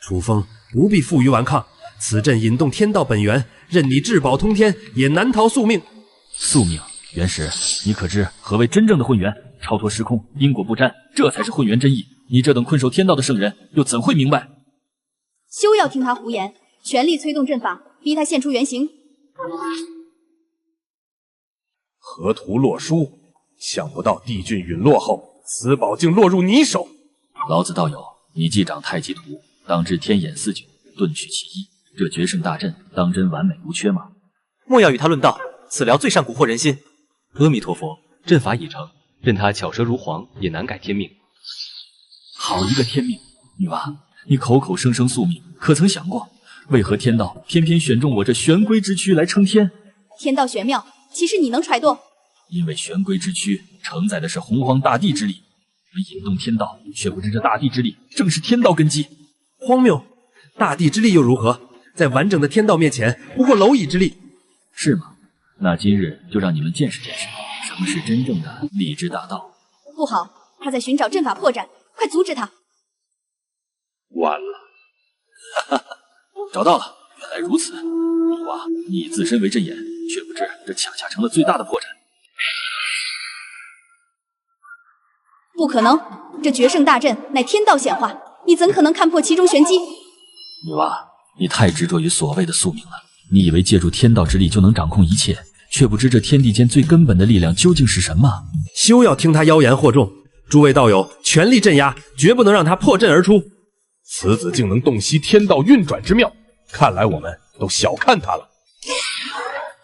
楚风不必负隅顽抗，此阵引动天道本源，任你至宝通天，也难逃宿命。宿命，元始，你可知何为真正的混元？超脱时空，因果不沾，这才是混元真意。你这等困守天道的圣人，又怎会明白？休要听他胡言，全力催动阵法，逼他现出原形。河图洛书，想不到帝俊陨落后，此宝竟落入你手。老子道友，你既掌太极图，当知天眼四九，遁去其一。这决胜大阵，当真完美无缺吗？莫要与他论道，此辽最善蛊惑人心。阿弥陀佛，阵法已成，任他巧舌如簧，也难改天命。好一个天命！女娲，你口口声声宿命，可曾想过，为何天道偏偏选中我这玄龟之躯来撑天？天道玄妙，其实你能揣度？因为玄龟之躯承载的是洪荒大地之力，我引动天道，却不知这大地之力正是天道根基。荒谬！大地之力又如何？在完整的天道面前，不过蝼蚁之力。是吗？那今日就让你们见识见识，什么是真正的力之大道。不好，他在寻找阵法破绽，快阻止他！晚了，哈哈，找到了，原来如此。女娲，你以自身为阵眼，却不知这恰恰成了最大的破绽。不可能，这决胜大阵乃天道显化，你怎可能看破其中玄机？女娲，你太执着于所谓的宿命了。你以为借助天道之力就能掌控一切，却不知这天地间最根本的力量究竟是什么。休要听他妖言惑众，诸位道友全力镇压，绝不能让他破阵而出。此子竟能洞悉天道运转之妙，看来我们都小看他了。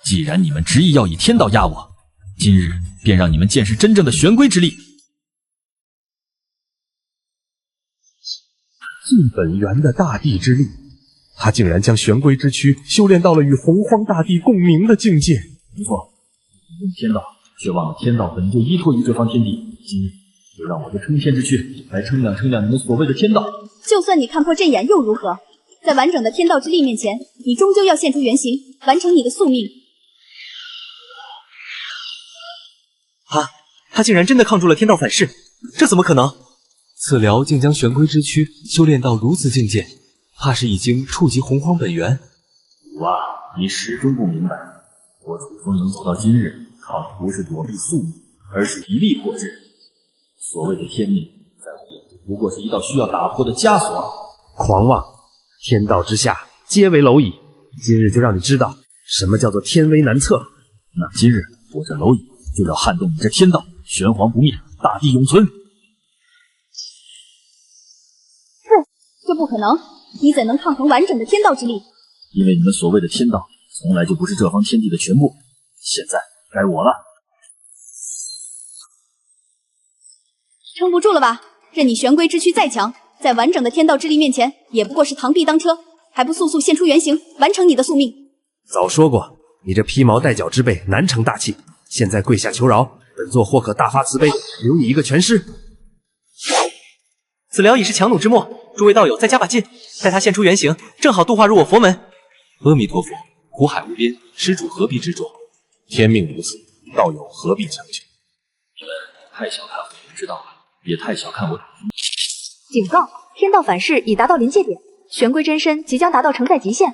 既然你们执意要以天道压我，今日便让你们见识真正的玄龟之力。尽本源的大地之力，他竟然将玄龟之躯修炼到了与洪荒大地共鸣的境界。不错，你用天道，却忘了天道本就依托于这方天地。今日就让我这撑天之躯来称量称量你们所谓的天道。就算你看破阵眼又如何？在完整的天道之力面前，你终究要现出原形，完成你的宿命。他竟然真的抗住了天道反噬，这怎么可能？此辽竟将玄龟之躯修炼到如此境界，怕是已经触及洪荒本源。哇，你始终不明白，我楚风能走到今日，靠的不是躲避宿命，而是一力破之。所谓的天命，在我不过是一道需要打破的枷锁。狂妄！天道之下皆为蝼蚁，今日就让你知道什么叫做天威难测。那今日我这蝼蚁就要撼动你这天道，玄黄不灭，大地永存。这不可能，你怎能抗衡完整的天道之力？因为你们所谓的天道，从来就不是这方天地的全部。现在该我了。撑不住了吧？任你玄龟之躯再强，在完整的天道之力面前，也不过是螳臂当车，还不速速现出原形，完成你的宿命？早说过，你这披毛戴角之辈难成大器。现在跪下求饶，本座或可大发慈悲，留你一个全尸。此辽已是强弩之末，诸位道友再加把劲，待他现出原形，正好度化入我佛门。阿弥陀佛，苦海无边，施主何必执着？天命如此，道友何必强求？你们太小看我之道了，也太小看我。警告！天道反噬已达到临界点，玄龟真身即将达到承载极限，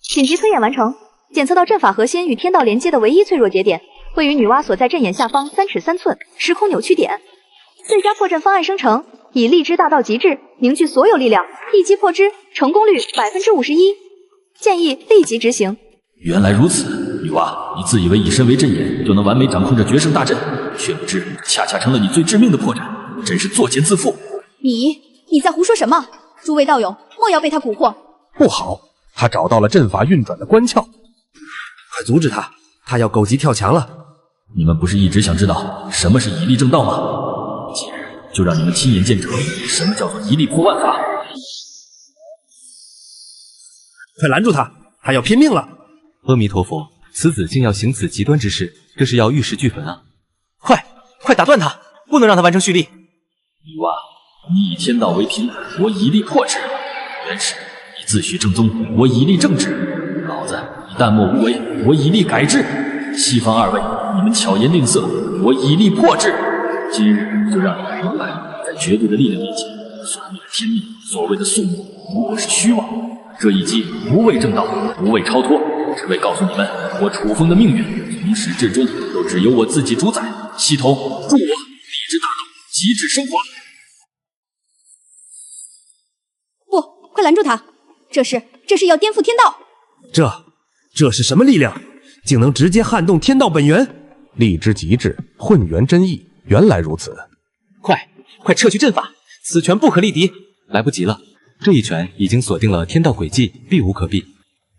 紧急推演完成。检测到阵法核心与天道连接的唯一脆弱节点，位于女娲所在阵眼下方3尺3寸时空扭曲点。最佳破阵方案生成，以力之大道极致凝聚所有力量，一击破之，成功率51%。建议立即执行。原来如此，女娲，你自以为以身为阵眼就能完美掌控这决胜大阵，却不知恰恰成了你最致命的破绽，真是作茧自缚。你在胡说什么？诸位道友，莫要被他蛊惑。不好，他找到了阵法运转的关窍，快阻止他，他要狗急跳墙了。你们不是一直想知道什么是以力正道吗？今日就让你们亲眼见证什么叫做一力破万法。快拦住他，他要拼命了。阿弥陀佛，此子竟要行此极端之事，这是要玉石俱焚啊！快打断他，不能让他完成蓄力。女娲，你以天道为凭，我以力破之；元始，你自诩正宗，我以力正之；老子，你淡漠无为，我以力改之；西方二位，你们巧言令色，我以力破之。今日就让你们明白，在绝对的力量面前，所谓的天命，所谓的宿命，不过是虚妄。这一击不为正道，不为超脱，只为告诉你们，我楚风的命运从始至终都只由我自己主宰。系统，助我立志大道，极致升华。不，快拦住他！这是要颠覆天道！这是什么力量？竟能直接撼动天道本源？力之极致，混元真意，原来如此！快撤去阵法，此拳不可力敌！来不及了，这一拳已经锁定了天道轨迹，避无可避。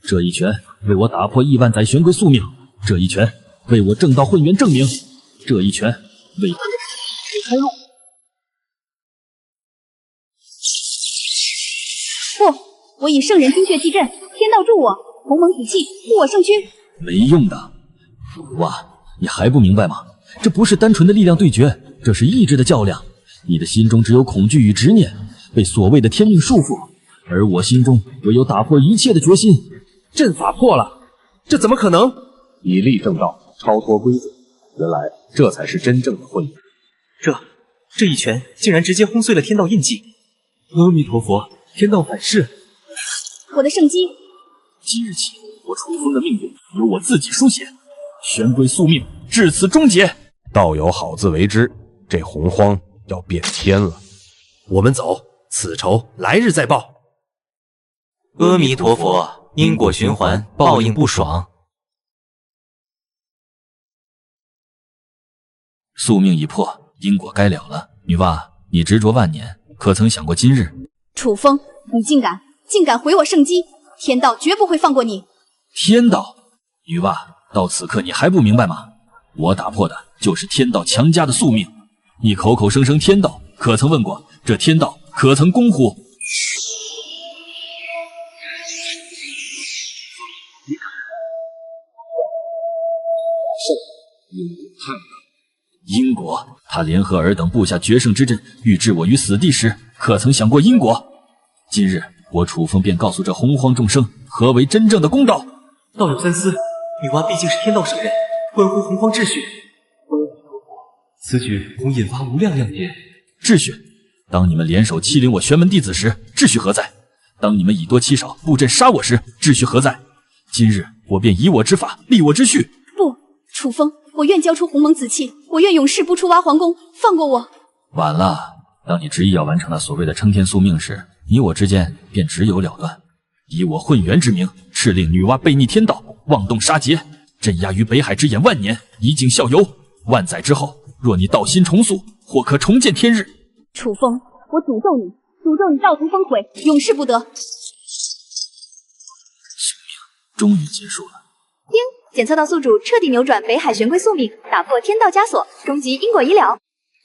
这一拳为我打破亿万载玄龟宿命，这一拳为我正道混元证明，这一拳为我开路。不，我以圣人精血祭阵，天道助我，鸿蒙紫气护我圣躯。没用的，哇，你还不明白吗？这不是单纯的力量对决，这是意志的较量。你的心中只有恐惧与执念，被所谓的天命束缚，而我心中唯有打破一切的决心。阵法破了，这怎么可能？以力正道，超脱规则，原来这才是真正的混元。这一拳竟然直接轰碎了天道印记！阿弥陀佛，天道反噬！我的圣机！今日起，我楚风的命运由我自己书写，玄龟宿命至此终结。道有好自为之，这洪荒要变天了。我们走，此仇来日再报。阿弥陀佛，因果循环，报应不爽。宿命已破，因果该了了。女娲，你执着万年，可曾想过今日？楚风，你竟敢毁我圣机！天道绝不会放过你！天道，女娲，到此刻你还不明白吗？我打破的就是天道强加的宿命。你口口声声天道，可曾问过这天道可曾公乎？因果，他联合尔等布下决胜之阵，欲置我于死地时，可曾想过因果？今日我楚风便告诉这洪荒众生，何为真正的公道。道有三思，女娲毕竟是天道圣人，关乎洪荒秩序。此举恐引发无量亮点。秩序？当你们联手欺凌我玄门弟子时，秩序何在？当你们以多欺少，布阵杀我时，秩序何在？今日我便以我之法，立我之序。不，楚风，我愿交出鸿蒙紫气，我愿永世不出挖皇宫，放过我。晚了，当你执意要完成那所谓的撑天宿命时，你我之间便只有了断。以我混元之名，敕令女娲背逆天道，妄动杀劫，镇压于北海之眼万年，以儆效尤。万载之后，若你道心重塑，或可重见天日。楚风，我诅咒你道途崩毁，永世不得。宿命终于结束了。听，检测到宿主彻底扭转北海玄龟宿命，打破天道枷锁，终极因果已了。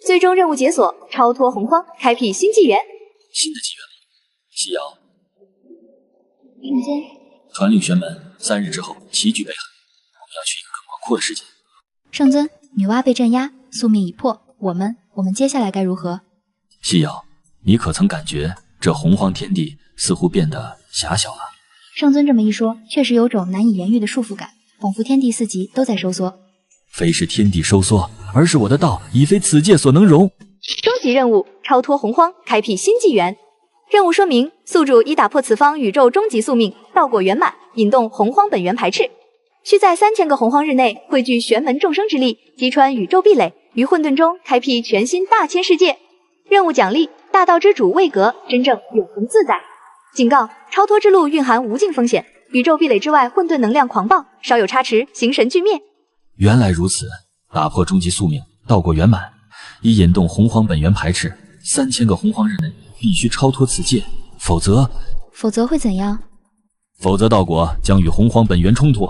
最终任务解锁，超脱洪荒，开辟新纪元。新的纪元了。夕瑶，圣尊，传令玄门，3日之后齐聚北海，我们要去一个更广阔的世界。圣尊，女娲被镇压，宿命已破，我们接下来该如何？夕瑶，你可曾感觉这洪荒天地似乎变得狭小了？圣尊这么一说，确实有种难以言喻的束缚感，仿佛天地四极都在收缩。非是天地收缩，而是我的道已非此界所能容。终极任务：超脱洪荒，开辟新纪元。任务说明：宿主已打破此方宇宙终极宿命，道果圆满，引动洪荒本源排斥。需在3000个洪荒日内汇聚玄门众生之力，击穿宇宙壁垒，于混沌中开辟全新大千世界。任务奖励：大道之主位格，真正永恒自在。警告：超脱之路蕴含无尽风险，宇宙壁垒之外混沌能量狂暴，稍有差池，形神俱灭。原来如此，打破终极宿命，道果圆满，以引动洪荒本源排斥。3000个洪荒日内必须超脱此界，否则会怎样？否则道果将与洪荒本源冲突，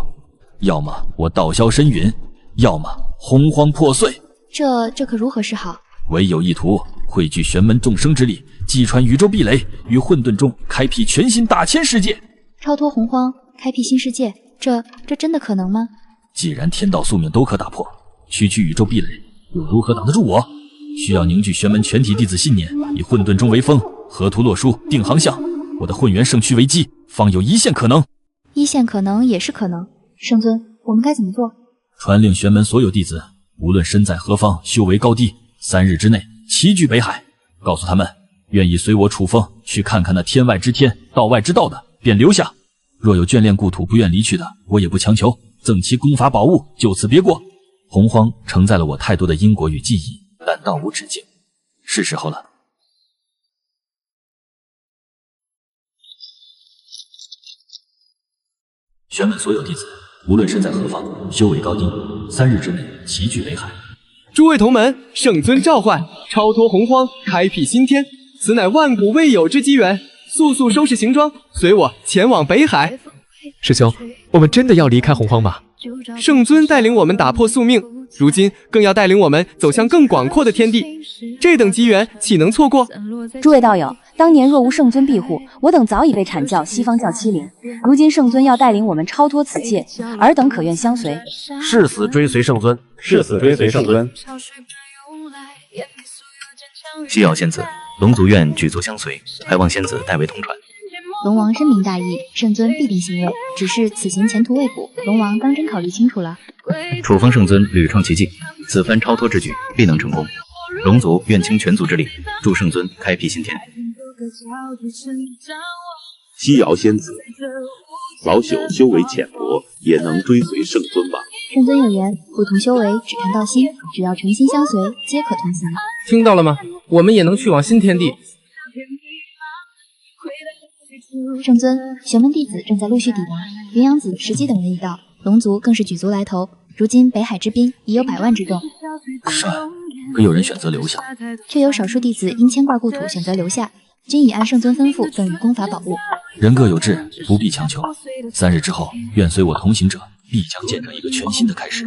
要么我道消深陨，要么洪荒破碎。这可如何是好？唯有一途，汇聚玄门众生之力，击穿宇宙壁垒，于混沌中开辟全新大千世界。超脱洪荒，开辟新世界，这真的可能吗？既然天道宿命都可打破，区区宇宙壁垒又如何挡得住我？需要凝聚玄门全体弟子信念，以混沌中为风，河图洛书，定航向，我的混元圣躯为基，方有一线可能。一线可能也是可能。圣尊，我们该怎么做？传令玄门所有弟子，无论身在何方，修为高低，3日之内齐聚北海，告诉他们，愿意随我楚风去看看那天外之天、道外之道的，便留下；若有眷恋故土不愿离去的，我也不强求，赠其功法宝物，就此别过。洪荒承载了我太多的因果与记忆，但道无止境，是时候了。玄门所有弟子，无论身在何方，修为高低，3日之内齐聚北海。诸位同门，圣尊召唤，超脱洪荒，开辟新天，此乃万古未有之机缘。速速收拾行装，随我前往北海。师兄，我们真的要离开洪荒吗？圣尊带领我们打破宿命，如今更要带领我们走向更广阔的天地，这等机缘岂能错过？诸位道友，当年若无圣尊庇护，我等早已被阐教、西方教欺凌。如今圣尊要带领我们超脱此界，尔等可愿相随？誓死追随圣尊，誓死追随圣尊。西瑶仙子，龙族愿举足相随，还望仙子代为通传。龙王深明大义，圣尊必定欣慰。只是此行前途未卜，龙王当真考虑清楚了。楚风圣尊屡创奇迹，此番超脱之举必能成功。龙族愿倾全族之力，助圣尊开辟新天。西瑶仙子，老朽修为浅薄，也能追随圣尊吧？圣尊有言，不同修为，只看道心，只要诚心相随，皆可同行。听到了吗？我们也能去往新天地。圣尊，玄门弟子正在陆续抵达，云阳子、石矶等人已到，龙族更是举足来头。如今北海之滨已有100万之众，可有人选择留下，却有少数弟子因牵挂故土选择留下，均已按圣尊吩咐赠予功法宝物。人各有志，不必强求。3日之后，愿随我同行者必将见证一个全新的开始。